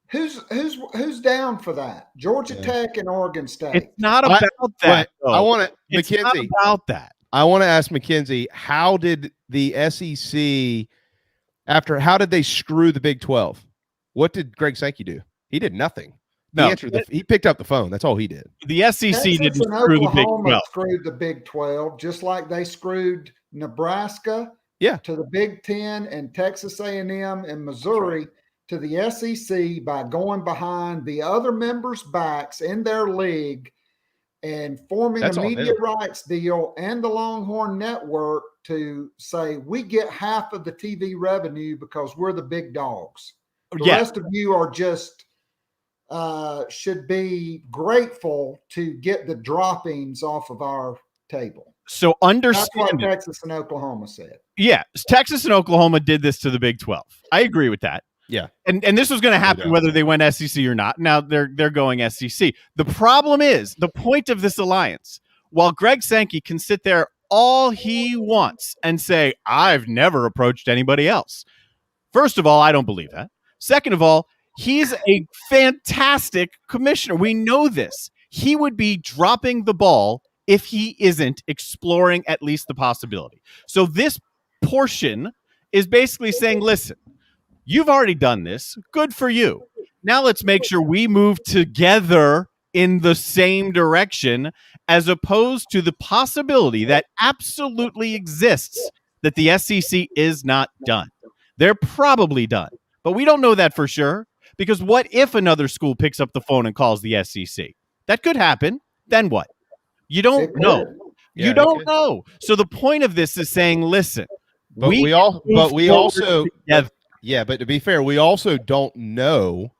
S13: Who's down for that? Georgia Tech and Oregon State.
S7: It's not about that.
S6: I want to,
S7: It's
S6: Mackenzie.
S7: not about that.
S6: I want to ask Mackenzie, how did the SEC how did they screw the Big 12? What did Greg Sankey do? He did nothing. He picked up the phone. That's all he did.
S7: The SEC
S13: Texas
S7: didn't
S13: and
S7: screw the Big
S13: Oklahoma
S7: 12.
S13: screwed the Big 12, just like they screwed Nebraska to the Big 10 and Texas A&M and Missouri to the SEC by going behind the other members' backs in their league and forming a media rights deal and the Longhorn Network to say, we get half of the TV revenue because we're the big dogs. The rest of you are just should be grateful to get the droppings off of our table.
S7: So understand
S13: That's what Texas and Oklahoma said.
S7: Yeah, Texas and Oklahoma did this to the Big 12. I agree with that.
S6: Yeah.
S7: And this was going to happen whether they went SEC or not. Now they're going SEC. The problem is the point of this alliance, while Greg Sankey can sit there all he wants and say, I've never approached anybody else. First of all, I don't believe that. Second of all, he's a fantastic commissioner. We know this. He would be dropping the ball if he isn't exploring at least the possibility. So this portion is basically saying, listen, you've already done this. Good for you. Now let's make sure we move together in the same direction, as opposed to the possibility that absolutely exists that the SEC is not done. They're probably done, but we don't know that for sure. Because what if another school picks up the phone and calls the SEC? That could happen. Then what? You don't know.
S6: Yeah,
S7: you don't know. So the point of this is saying, listen,
S6: but to be fair, we also don't know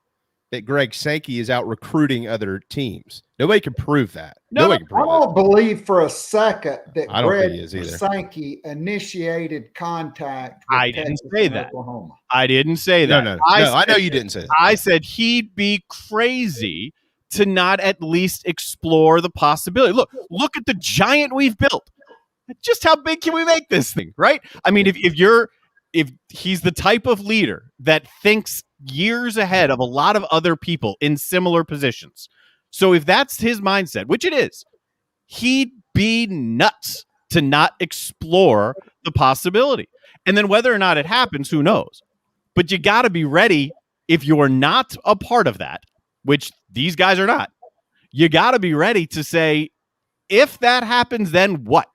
S6: that Greg Sankey is out recruiting other teams. Nobody can prove that. Nobody can prove
S13: I don't believe for a second that Greg
S6: either.
S13: Sankey initiated contact with
S7: I didn't say that.
S13: Oklahoma.
S7: I didn't say that.
S6: No, I know you didn't say that.
S7: I said he'd be crazy to not at least explore the possibility. Look at the giant we've built. Just how big can we make this thing, right? I mean, if he's the type of leader that thinks years ahead of a lot of other people in similar positions. So if that's his mindset, which it is, he'd be nuts to not explore the possibility. And then whether or not it happens, who knows? But you got to be ready if you're not a part of that, which these guys are not. You got to be ready to say, if that happens, then what?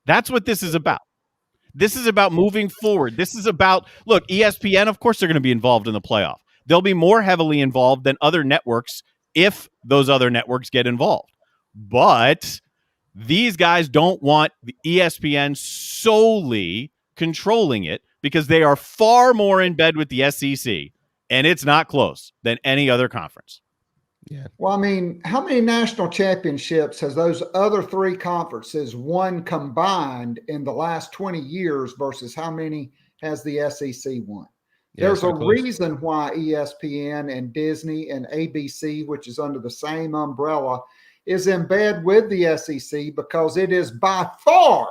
S7: That's what this is about. This is about moving forward. This is about, look, ESPN, of course, they're going to be involved in the playoff. They'll be more heavily involved than other networks if those other networks get involved. But these guys don't want the ESPN solely controlling it because they are far more in bed with the SEC, and it's not close, than any other conference.
S6: Yeah.
S13: Well, I mean, how many national championships has those other three conferences won combined in the last 20 years versus how many has the SEC won?
S6: Yeah,
S13: There's a reason why ESPN and Disney and ABC, which is under the same umbrella, is in bed with the SEC because it is by far,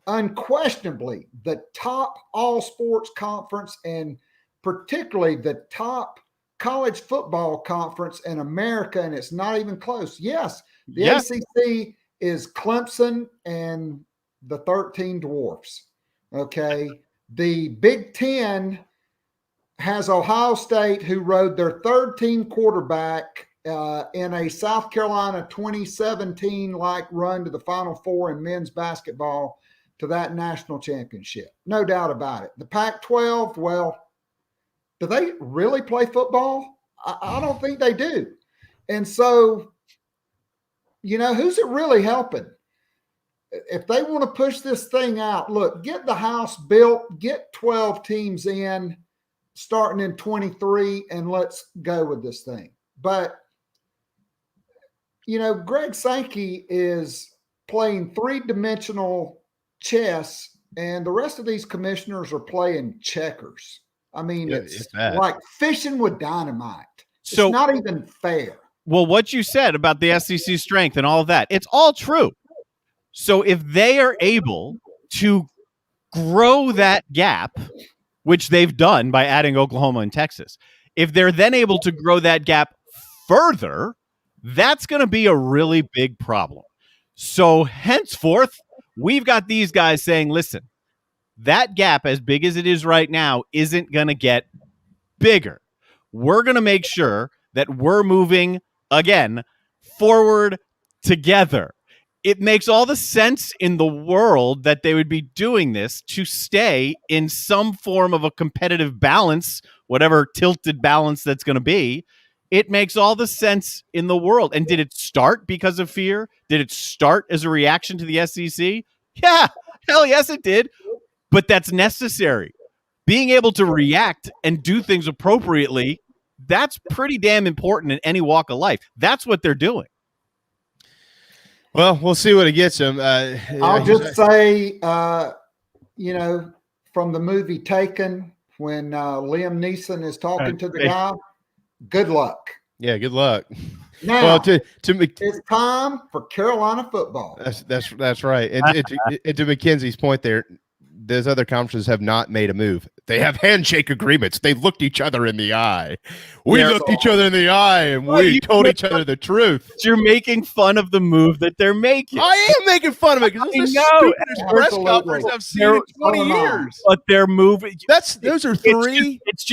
S13: unquestionably, the top all sports conference and particularly the top college football conference in America, and it's not even close. Yes, the ACC is Clemson and the 13 dwarfs. Okay. The Big Ten has Ohio State, who rode their third-team quarterback in a South Carolina 2017-like run to the Final Four in men's basketball to that national championship. No doubt about it. The Pac-12, well, do they really play football? I don't think they do. And so, who's it really helping? If they want to push this thing out, look, get the house built, get 12 teams in starting in 23, and let's go with this thing. But, Greg Sankey is playing three-dimensional chess, and the rest of these commissioners are playing checkers. I mean, it's like fishing with dynamite. So, it's not even fair.
S7: Well, what you said about the SEC strength and all of that, it's all true. So if they are able to grow that gap, which they've done by adding Oklahoma and Texas, if they're then able to grow that gap further, that's going to be a really big problem. So henceforth, we've got these guys saying, listen, that gap, as big as it is right now, isn't going to get bigger. We're going to make sure that we're moving, again, forward together. It makes all the sense in the world that they would be doing this to stay in some form of a competitive balance, whatever tilted balance that's going to be. It makes all the sense in the world. And did it start because of fear? Did it start as a reaction to the SEC? Yeah, hell yes, it did. But that's necessary. Being able to react and do things appropriately, that's pretty damn important in any walk of life. That's what they're doing.
S6: Well, we'll see what it gets them.
S13: I'll just say, from the movie Taken, when Liam Neeson is talking to the guy, good luck.
S6: Yeah, good luck.
S13: Now, it's time for Carolina football.
S6: That's right. And to Mackenzie's point there, those other conferences have not made a move. They have handshake agreements. They've looked each other in the eye. We looked each other in the eye, and we told each other the truth.
S7: You're making fun of the move that they're making.
S6: I am making fun of it because it's the stupidest press conference I've seen in 20 years.
S7: But they're moving.
S6: Those are three.
S7: It's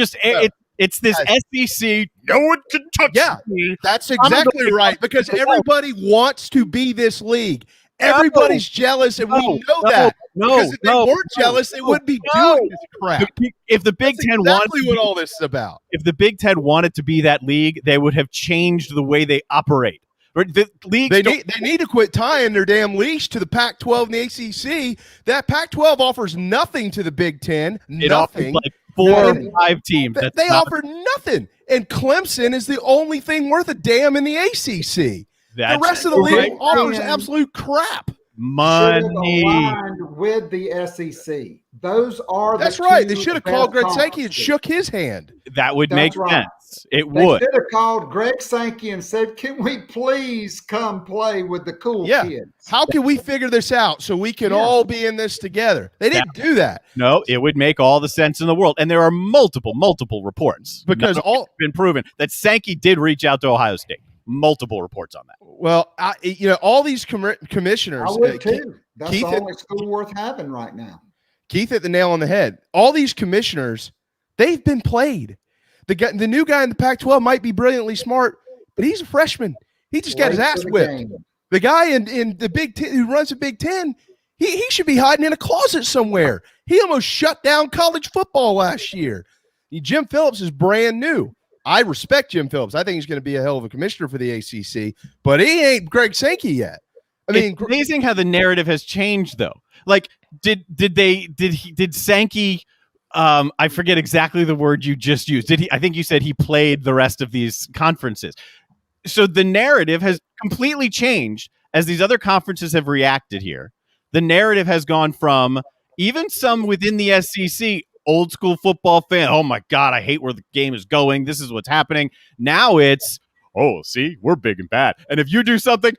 S7: this SEC. No one can touch me.
S6: That's exactly right, because everybody wants to be this league. Everybody's jealous, and we know that. Because if they weren't jealous, they wouldn't be doing this crap.
S7: If the Big Ten
S6: wanted what all this is about.
S7: If the Big Ten wanted to be that league, they would have changed the way they operate. The leagues
S6: they need to quit tying their damn leash to the Pac-12 and the ACC. That Pac-12 offers nothing to the Big Ten. Nothing.
S7: Like 4 or 5 teams.
S6: They offer nothing. And Clemson is the only thing worth a damn in the ACC. The rest of the league offers absolute crap.
S7: Money
S13: aligned with the SEC. That's
S6: right. They should have called Greg Sankey and shook his hand.
S7: That would make sense. It
S13: They
S7: would.
S13: should have called Greg Sankey and said, "Can we please come play with the cool kids?
S6: How can we figure this out so we can all be in this together?" They didn't do that.
S7: No, it would make all the sense in the world. And there are multiple reports
S6: because
S7: all been proven that Sankey did reach out to Ohio State. Multiple reports on that.
S6: Well, all these commissioners.
S13: I would too. That's
S6: Keith
S13: the only school worth having right now.
S6: Keith hit the nail on the head. All these commissioners, they've been played. The new guy in the Pac-12 might be brilliantly smart, but he's a freshman. He just got his ass whipped. The guy in the Big Ten who runs the Big Ten, he should be hiding in a closet somewhere. He almost shut down college football last year. Jim Phillips is brand new. I respect Jim Phillips. I think he's going to be a hell of a commissioner for the ACC, but he ain't Greg Sankey yet. I mean,
S7: it's amazing how the narrative has changed, though. Like, did Sankey? I forget exactly the word you just used. Did he? I think you said he played the rest of these conferences. So the narrative has completely changed as these other conferences have reacted here. The narrative has gone from even some within the SEC. Old school football fan. Oh my God, I hate where the game is going. This is what's happening. Now it's, oh, see, we're big and bad. And if you do something,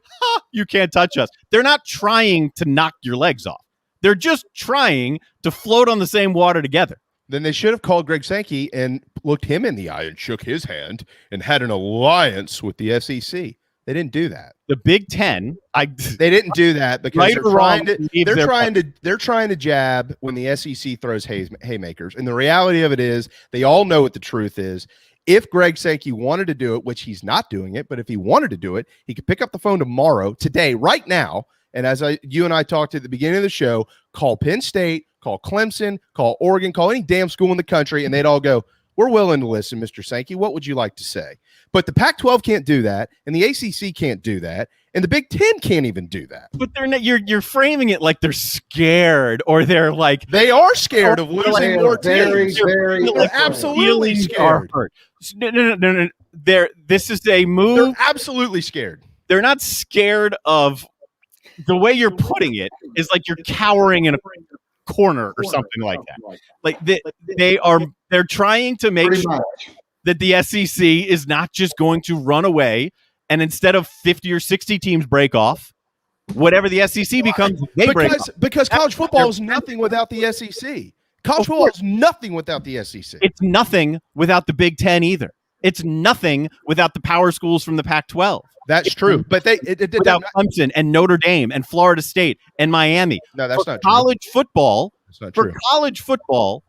S7: you can't touch us. They're not trying to knock your legs off. They're just trying to float on the same water together.
S6: Then they should have called Greg Sankey and looked him in the eye and shook his hand and had an alliance with the SEC. They didn't do that.
S7: The Big Ten,
S6: they didn't do that because they're trying to jab when the SEC throws haymakers. And the reality of it is, they all know what the truth is. If Greg Sankey wanted to do it, which he's not doing it, but if he wanted to do it, he could pick up the phone tomorrow, today, right now. And as you and I talked at the beginning of the show, call Penn State, call Clemson, call Oregon, call any damn school in the country, and they'd all go, "We're willing to listen, Mr. Sankey. What would you like to say?" But the Pac-12 can't do that, and the ACC can't do that, and the Big Ten can't even do that.
S7: But they're not. You're framing it like they're scared, or they're like
S6: they are scared of losing more teams.
S13: They're
S6: absolutely scared.
S7: No. This is a move.
S6: They're absolutely scared.
S7: They're not scared of the way you're putting it. Is like you're cowering in a corner or something like that. Like they're trying to make sure that the SEC is not just going to run away, and instead of 50 or 60 teams break off, whatever the SEC becomes, break off.
S6: Because college football is nothing without the SEC. College football is nothing without the SEC.
S7: It's nothing without the Big Ten either. It's nothing without the power schools from the Pac-12.
S6: That's true, but
S7: without Clemson and Notre Dame and Florida State and Miami.
S6: No, that's not true.
S7: College football.
S6: That's not true.
S7: For college football,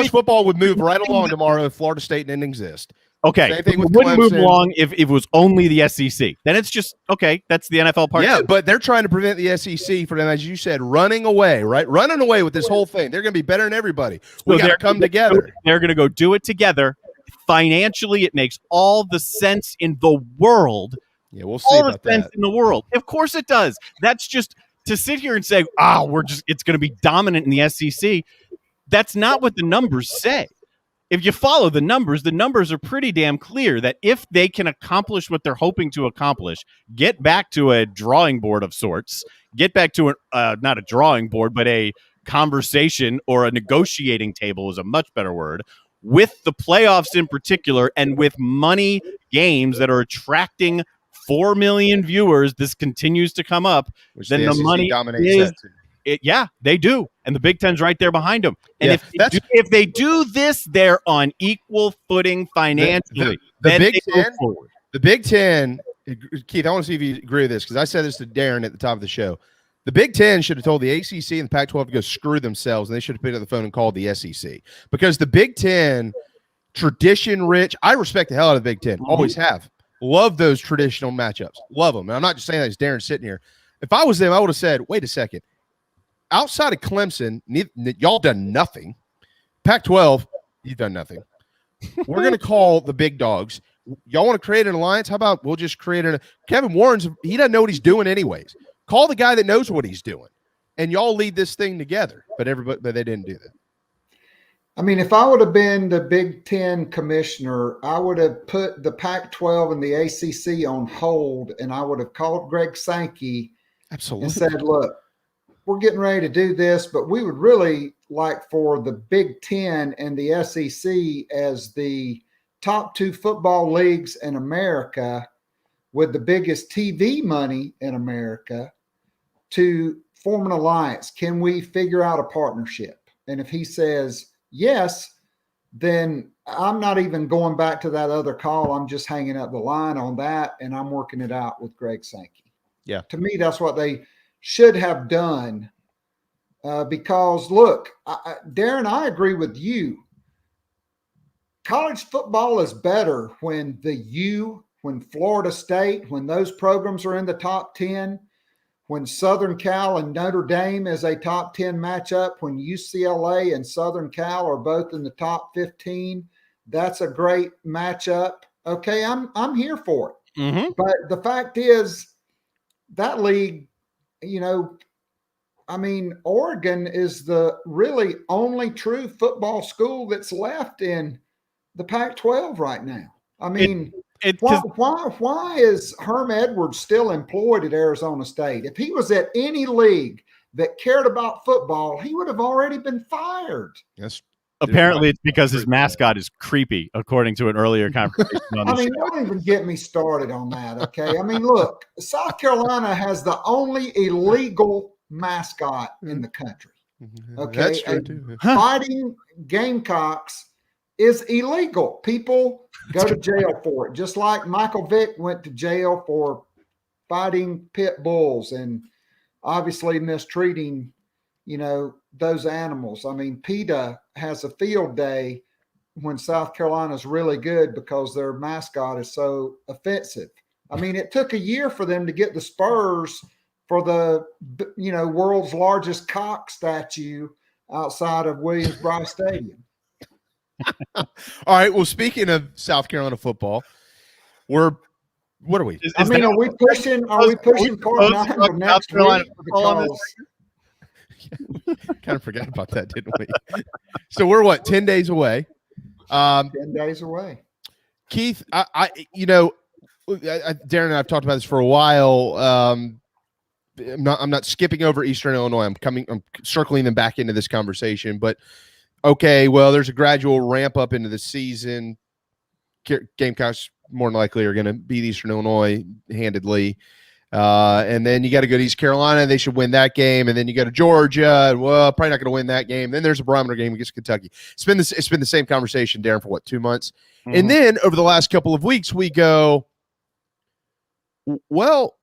S6: football would move right along tomorrow if Florida State didn't exist.
S7: Okay,
S6: Same thing with
S7: it wouldn't
S6: Clemson.
S7: move along if it was only the SEC. Then it's just okay. That's the NFL part.
S6: Yeah, but they're trying to prevent the SEC from, as you said, running away. Right, running away with this whole thing. They're going to be better than everybody. We got to come together.
S7: They're going to go do it together. Financially, it makes all the sense in the world.
S6: Yeah, we'll see about that. All the sense
S7: in the world. Of course it does. That's just to sit here and say, it's going to be dominant in the SEC. That's not what the numbers say. If you follow the numbers are pretty damn clear that if they can accomplish what they're hoping to accomplish, get back to a drawing board of sorts, get back to not a drawing board, but a conversation or a negotiating table is a much better word, with the playoffs in particular, and with money games that are attracting 4 million viewers, this continues to come up.
S6: Which
S7: then the money
S6: dominates
S7: is, yeah, they do. And the Big Ten's right there behind them. And if they do this, they're on equal footing financially.
S6: The Big Ten, Keith, I want to see if you agree with this, because I said this to Darren at the top of the show. The Big Ten should have told the ACC and the Pac-12 to go screw themselves, and they should have picked up the phone and called the SEC. Because the Big Ten, tradition-rich, I respect the hell out of the Big Ten. Always have. Love those traditional matchups. Love them. And I'm not just saying that as Darren's sitting here. If I was them, I would have said, wait a second. Outside of Clemson, y'all done nothing. Pac-12, you've done nothing. We're going to call the big dogs. Y'all want to create an alliance? How about we'll just create Kevin Warren's, he doesn't know what he's doing anyways. Call the guy that knows what he's doing, and y'all lead this thing together. But they didn't do that.
S13: I mean, if I would have been the Big Ten commissioner, I would have put the Pac-12 and the ACC on hold, and I would have called Greg Sankey and said, look, we're getting ready to do this, but we would really like for the Big Ten and the SEC as the top 2 football leagues in America with the biggest TV money in America to form an alliance. Can we figure out a partnership? And if he says yes, then I'm not even going back to that other call. I'm just hanging up the line on that, and I'm working it out with Greg Sankey.
S6: Yeah.
S13: To me, that's what they should have done. Because look, Darren, I agree with you. College football is better when when Florida State, when those programs are in the top 10, when Southern Cal and Notre Dame is a top 10 matchup, when UCLA and Southern Cal are both in the top 15, that's a great matchup. Okay, I'm here for it.
S7: Mm-hmm.
S13: But the fact is that league, you know, I mean, Oregon is the really only true football school that's left in the Pac-12 right now. I mean, why is Herm Edwards still employed at Arizona State? If he was at any league that cared about football, he would have already been fired.
S6: Yes.
S7: Apparently, it's because his mascot is creepy, according to an earlier conversation on the
S13: I mean,
S7: show.
S13: don't even get me started on that, okay? I mean, look, South Carolina has the only illegal mascot in the country, okay?
S6: That's true, too.
S13: Fighting Gamecocks is illegal. People go to jail for it, just like Michael Vick went to jail for fighting pit bulls and obviously mistreating, you know, those animals. I mean, PETA has a field day when South Carolina's really good because their mascot is so offensive. I mean, it took a year for them to get the Spurs for the, you know, world's largest cock statue outside of Williams-Brice Stadium.
S6: All right. Well, speaking of South Carolina football, what are we?
S13: Are we pushing part 9 to next week? Because
S6: kind of forgot about that, didn't we? So we're what, 10 days away?
S13: 10 days away.
S6: Keith, Darren and I have talked about this for a while. I'm not skipping over Eastern Illinois. I'm circling them back into this conversation, but okay, well, there's a gradual ramp up into the season. Gamecocks more than likely are going to beat Eastern Illinois handedly. And then you got to go to East Carolina. They should win that game. And then you go to Georgia. Well, probably not going to win that game. Then there's a barometer game against Kentucky. It's been the same conversation, Darren, for what, 2 months? Mm-hmm. And then over the last couple of weeks, we go, well,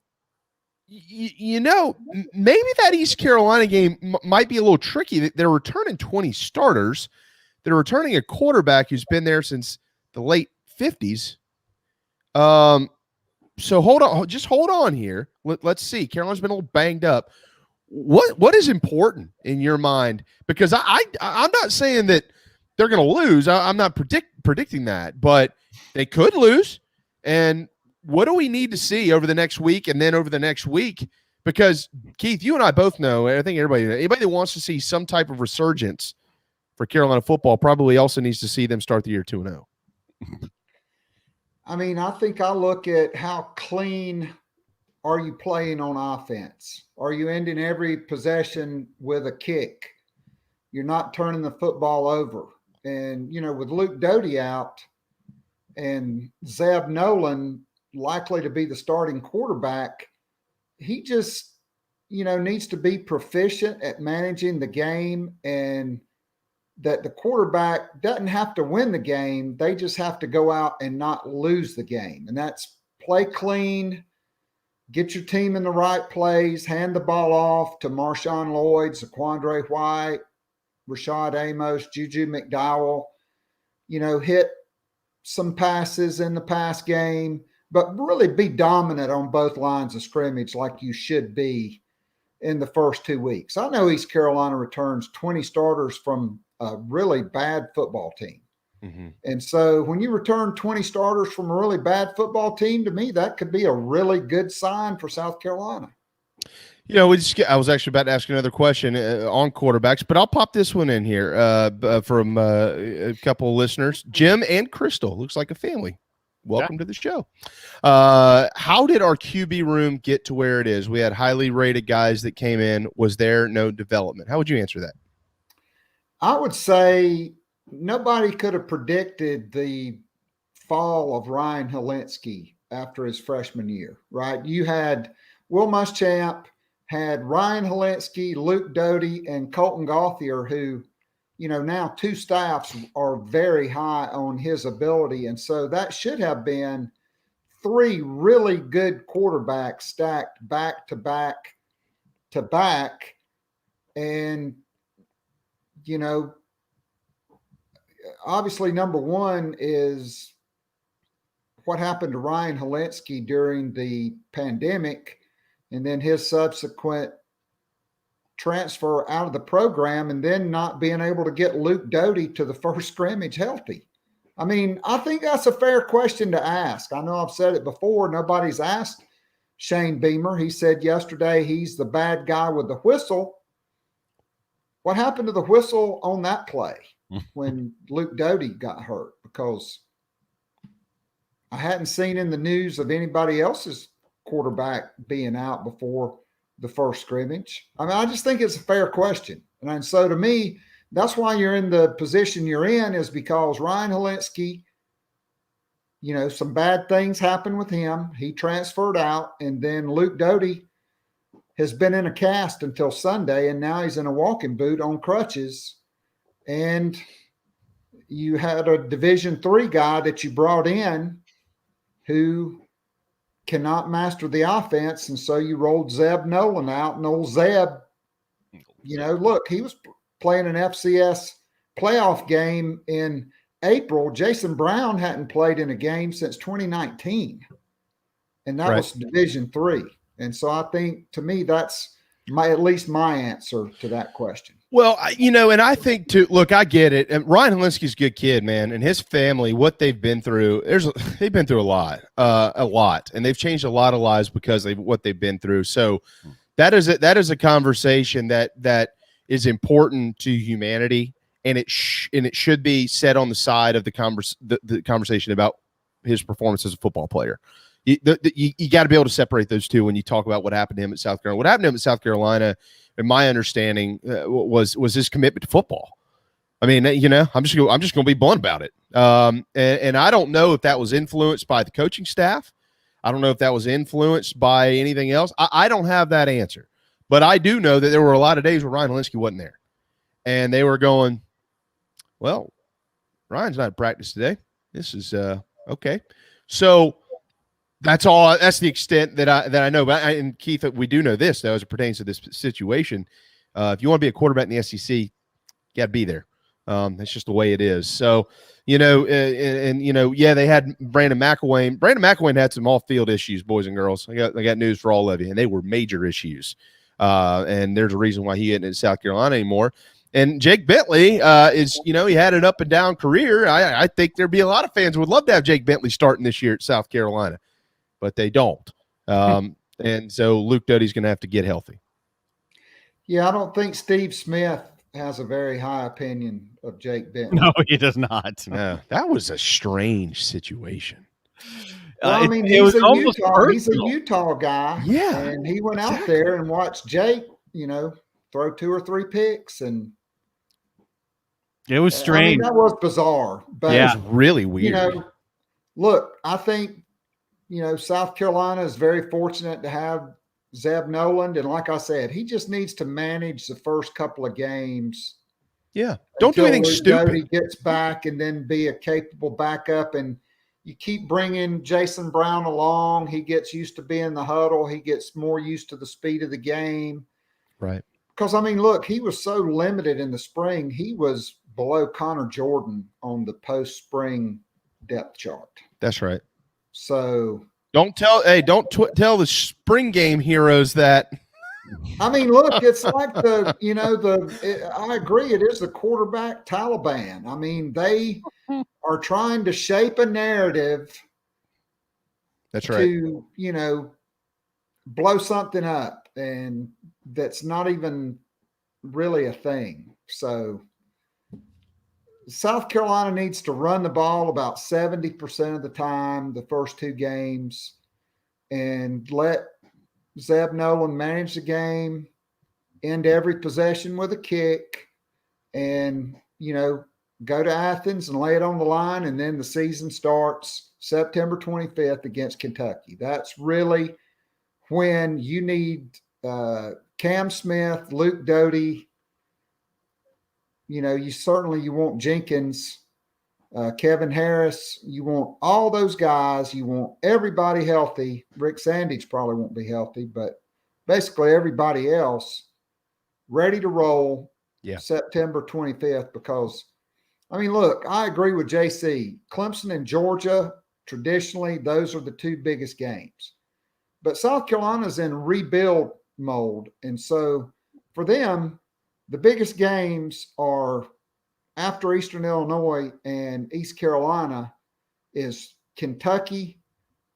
S6: you know, maybe that East Carolina game might be a little tricky. They're returning 20 starters. They're returning a quarterback who's been there since the late 50s. So hold on here. Let's see. Carolina's been a little banged up. What is important in your mind? Because I'm not saying that they're going to lose. I'm not predicting that, but they could lose. And what do we need to see over the next week and then over the next week? Because, Keith, you and I both know, I think anybody that wants to see some type of resurgence for Carolina football probably also needs to see them start the year 2-0.
S13: I mean, I think I look at how clean are you playing on offense? Are you ending every possession with a kick? You're not turning the football over. And, you know, with Luke Doty out and Zeb Nolan likely to be the starting quarterback, he just, you know, needs to be proficient at managing the game, and that the quarterback doesn't have to win the game. They just have to go out and not lose the game. And that's play clean, get your team in the right plays, hand the ball off to Marshawn Lloyd, Zaquandre White, Rashad Amos, Juju McDowell, you know, hit some passes in the pass game, but really be dominant on both lines of scrimmage like you should be in the first 2 weeks. I know East Carolina returns 20 starters from a really bad football team.
S6: Mm-hmm.
S13: And so when you return 20 starters from a really bad football team, to me, that could be a really good sign for South Carolina.
S6: You know, I was actually about to ask another question on quarterbacks, but I'll pop this one in here from a couple of listeners. Jim and Crystal, looks like a family. Welcome to the show. How did our QB room get to where it is? We had highly rated guys that came in. Was there no development? How would you answer that?
S13: I would say nobody could have predicted the fall of Ryan Helinski after his freshman year, right? You had Will Muschamp, had Ryan Helinski, Luke Doty, and Colton Gauthier, who, you know, now two staffs are very high on his ability. And so that should have been three really good quarterbacks stacked back to back to back. And, you know, obviously number one is what happened to Ryan Helinski during the pandemic and then his subsequent transfer out of the program and then not being able to get Luke Doty to the first scrimmage healthy. I mean, I think that's a fair question to ask. I know I've said it before. Nobody's asked Shane Beamer. He said yesterday he's the bad guy with the whistle. What happened to the whistle on that play when Luke Doty got hurt? Because I hadn't seen in the news of anybody else's quarterback being out before the first scrimmage. I mean, I just think it's a fair question. And so to me, that's why you're in the position you're in, is because Ryan Helinski, you know, some bad things happened with him. He transferred out, and then Luke Doty has been in a cast until Sunday, and now he's in a walking boot on crutches. And you had a Division III guy that you brought in who cannot master the offense, and so you rolled Zeb Nolan out. And old Zeb, you know, look, he was playing an FCS playoff game in April. Jason Brown hadn't played in a game since 2019, and that was Division III. And so I think, to me, that's at least my answer to that question.
S6: Well, you know, and I think too, look, I get it. And Ryan Helinski's a good kid, man, and his family, what they've been through, they've been through a lot, and they've changed a lot of lives because of what they've been through. So that is a conversation that is important to humanity, and it should be set on the side of the conversation about his performance as a football player. You got to be able to separate those two when you talk about what happened to him at South Carolina. What happened to him at South Carolina, in my understanding, was his commitment to football. I mean, you know, I'm just going to be blunt about it. And I don't know if that was influenced by the coaching staff. I don't know if that was influenced by anything else. I don't have that answer. But I do know that there were a lot of days where Ryan Helinski wasn't there. And they were going, well, Ryan's not at practice today. This is okay. So that's all. That's the extent that I know. But and Keith, we do know this, though, as it pertains to this situation. If you want to be a quarterback in the SEC, you got to be there. That's just the way it is. So, you know, and you know, yeah, they had Brandon McElwain. Brandon McElwain had some off-field issues, boys and girls. I got news for all of you, and they were major issues. And there's a reason why he isn't in South Carolina anymore. And Jake Bentley is, you know, he had an up and down career. I think there'd be a lot of fans who would love to have Jake Bentley starting this year at South Carolina, but they don't. And so Luke Doty's going to have to get healthy.
S13: Yeah, I don't think Steve Smith has a very high opinion of Jake Bentley.
S7: No, he does not.
S6: No, that was a strange situation.
S13: Well, I mean, he's a Utah guy.
S6: Yeah.
S13: And he went out there and watched Jake, you know, throw 2 or 3 picks. And
S7: it was strange.
S13: I mean, that was bizarre. But,
S6: it was really weird.
S13: You know, look, I think, you know, South Carolina is very fortunate to have Zeb Noland. And like I said, he just needs to manage the first couple of games.
S6: Yeah. Don't do anything stupid.
S13: He gets back and then be a capable backup. And you keep bringing Jason Brown along. He gets used to being in the huddle. He gets more used to the speed of the game.
S6: Right.
S13: Because, I mean, look, he was so limited in the spring. He was below Connor Jordan on the post-spring depth chart.
S6: That's right.
S13: So,
S6: Don't tell the spring game heroes that.
S13: I mean, look, it's like I agree. It is the quarterback Taliban. I mean, they are trying to shape a narrative.
S6: That's right.
S13: To, blow something up, and that's not even really a thing. So South Carolina needs to run the ball about 70% of the time, the first two games, and let Zeb Nolan manage the game, end every possession with a kick, and, go to Athens and lay it on the line. And then the season starts September 25th against Kentucky. That's really when you need Cam Smith, Luke Doty. You want Jenkins, Kevin Harris. You want all those guys. You want everybody healthy. Rick Sandage probably won't be healthy, but basically everybody else ready to roll September 25th. Because, look, I agree with JC. Clemson and Georgia, traditionally, those are the two biggest games. But South Carolina's in rebuild mode. And so for them, the biggest games are after Eastern Illinois and East Carolina is Kentucky,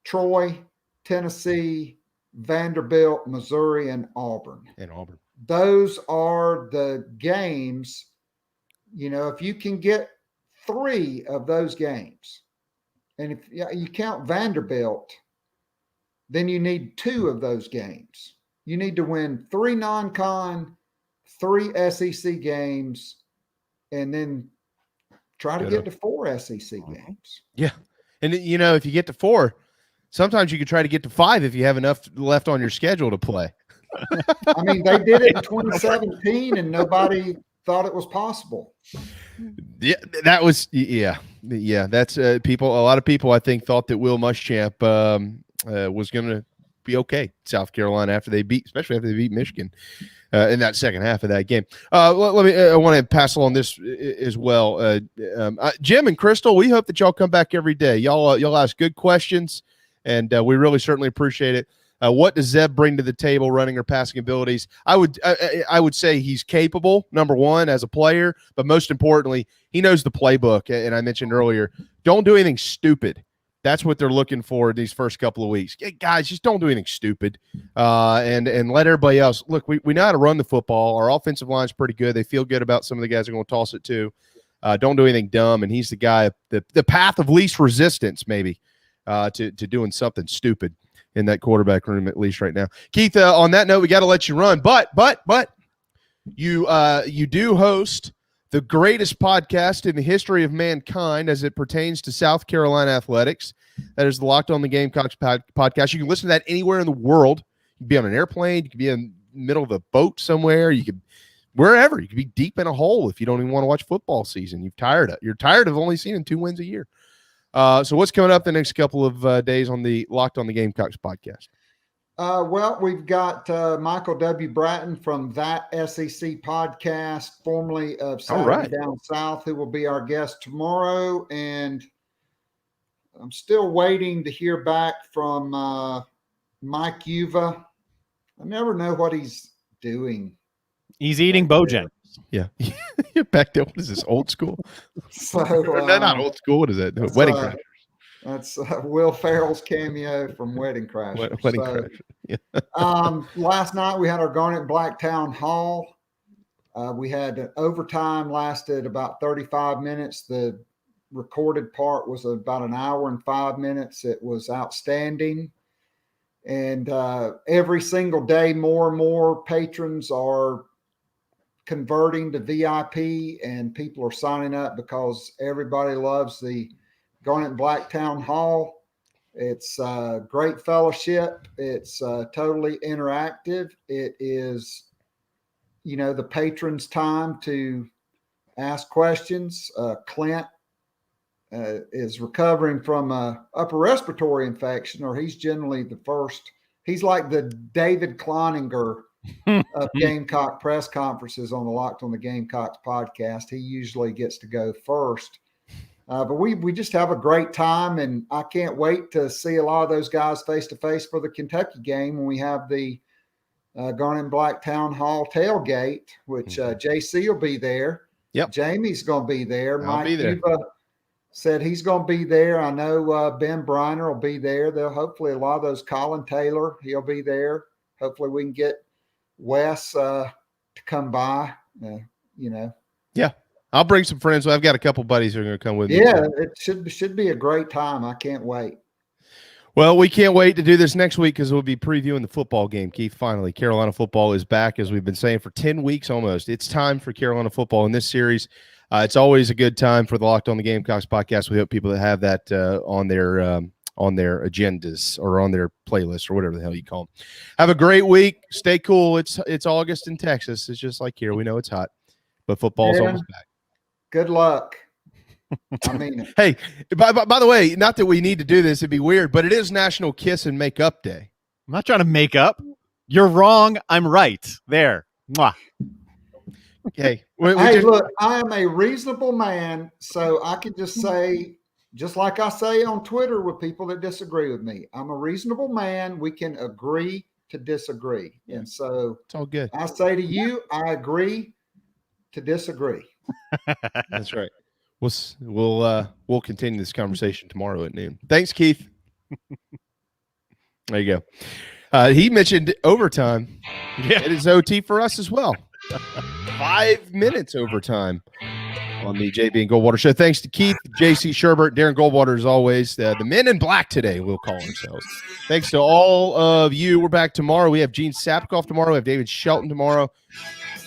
S13: Troy, Tennessee, Vanderbilt, Missouri, and Auburn. Those are the games, if you can get 3 of those games, and if you count Vanderbilt, then you need 2 of those games. You need to win 3 non-con, 3 SEC games, and then try to get to 4 SEC games.
S6: Yeah. And, if you get to 4, sometimes you could try to get to 5 if you have enough left on your schedule to play.
S13: They did it in 2017, and nobody thought it was possible.
S6: Yeah, that was, that's people. A lot of people, I think, thought that Will Muschamp was going to be okay, South Carolina, especially after they beat Michigan in that second half of that game. I want to pass along this as well. Jim and Crystal, we hope that y'all come back every day. Y'all ask good questions, and we really certainly appreciate it. What does Zeb bring to the table, running or passing abilities? I would say he's capable, number one, as a player, but most importantly, he knows the playbook. And I mentioned earlier, don't do anything stupid. That's what they're looking for these first couple of weeks. Guys, just don't do anything stupid, and let everybody else look. We know how to run the football. Our offensive line's pretty good. They feel good about some of the guys who are going to toss it to. Don't do anything dumb, and he's the guy, the path of least resistance, maybe, to doing something stupid in that quarterback room, at least right now. Keith, on that note, we got to let you run, but you do host the greatest podcast in the history of mankind as it pertains to South Carolina athletics. That is the Locked On the Gamecocks podcast. You can listen to that anywhere in the world. You can be on an airplane. You can be in the middle of a boat somewhere. You could wherever. You could be deep in a hole if you don't even want to watch football season. You're tired of only seeing 2 wins a year. So what's coming up the next couple of days on the Locked On the Gamecocks podcast?
S13: Well, we've got Michael W. Bratton from That SEC podcast, formerly of Saturday Down South, who will be our guest tomorrow. And I'm still waiting to hear back from Mike Uva. I never know what he's doing.
S7: He's eating Bojangles.
S6: Yeah. Back there, what is this, old school?
S13: So,
S6: not old school. What is that? Wedding Crashers.
S13: That's Will Ferrell's cameo from Wedding Crashers.
S6: Wedding Crashers.
S13: Yeah. Last night we had our Garnet Black Town Hall. We had an overtime, lasted about 35 minutes. The recorded part was about an hour and 5 minutes. It was outstanding. And every single day, more and more patrons are converting to VIP, and people are signing up because everybody loves the Garnet Black Town Hall. It's great fellowship. It's totally interactive. It is, the patrons' time to ask questions. Clint is recovering from a upper respiratory infection, or he's generally the first. He's like the David Cloninger of Gamecock press conferences on the Locked on the Gamecocks podcast. He usually gets to go first. But we just have a great time, and I can't wait to see a lot of those guys face to face for the Kentucky game when we have the Garnet Black Town Hall tailgate, which JC will be there.
S6: Yep.
S13: Jamie's going to be there.
S6: I'll be there.
S13: Eva said he's going to be there. I know Ben Briner will be there. They'll hopefully a lot of those Colin Taylor, he'll be there. Hopefully we can get Wes to come by,
S6: Yeah. I'll bring some friends. I've got a couple buddies who are going to come with me.
S13: Yeah, it should be a great time. I can't wait.
S6: Well, we can't wait to do this next week because we'll be previewing the football game, Keith. Finally, Carolina football is back, as we've been saying for 10 weeks almost. It's time for Carolina football in this series. It's always a good time for the Locked on the Gamecocks podcast. We hope people that have that on their agendas or on their playlist or whatever the hell you call them. Have a great week. Stay cool. It's August in Texas. It's just like here. We know it's hot, but football's almost back.
S13: Good luck. I mean it.
S6: Hey, by the way, not that we need to do this, it'd be weird, but it is National Kiss and Make Up Day.
S7: I'm not trying to make up. You're wrong. I'm right. There. Mwah.
S6: Okay.
S13: Look, I am a reasonable man, so I can just say, just like I say on Twitter with people that disagree with me, I'm a reasonable man. We can agree to disagree.
S6: Yeah.
S13: And so
S6: it's all good.
S13: I say to you, I agree to disagree.
S6: That's right. We'll continue this conversation tomorrow at noon. Thanks, Keith. There you go. He mentioned overtime.
S7: Yeah.
S6: It is OT for us as well. 5 minutes overtime on the JB and Goldwater show. Thanks to Keith, JC Shurburtt, Darren Goldwater, as always. The men in black today, we'll call ourselves. Thanks to all of you. We're back tomorrow. We have Gene Sapkoff tomorrow. We have David Shelton tomorrow.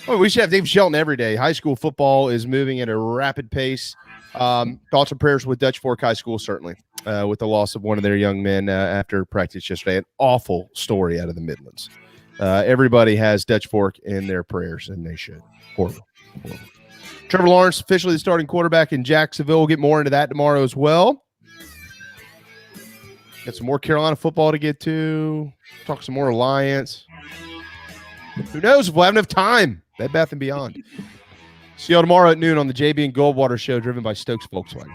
S6: Oh, we should have David Shelton every day. High school football is moving at a rapid pace. Thoughts and prayers with Dutch Fork High School, certainly, with the loss of one of their young men after practice yesterday. An awful story out of the Midlands. Everybody has Dutch Fork in their prayers, and they should. Horrible. Trevor Lawrence, officially the starting quarterback in Jacksonville. We'll get more into that tomorrow as well. Got some more Carolina football to get to. Talk some more Alliance. Who knows if we'll have enough time. Bed Bath & Beyond. See y'all tomorrow at noon on the JB and Goldwater show, driven by Stokes Volkswagen.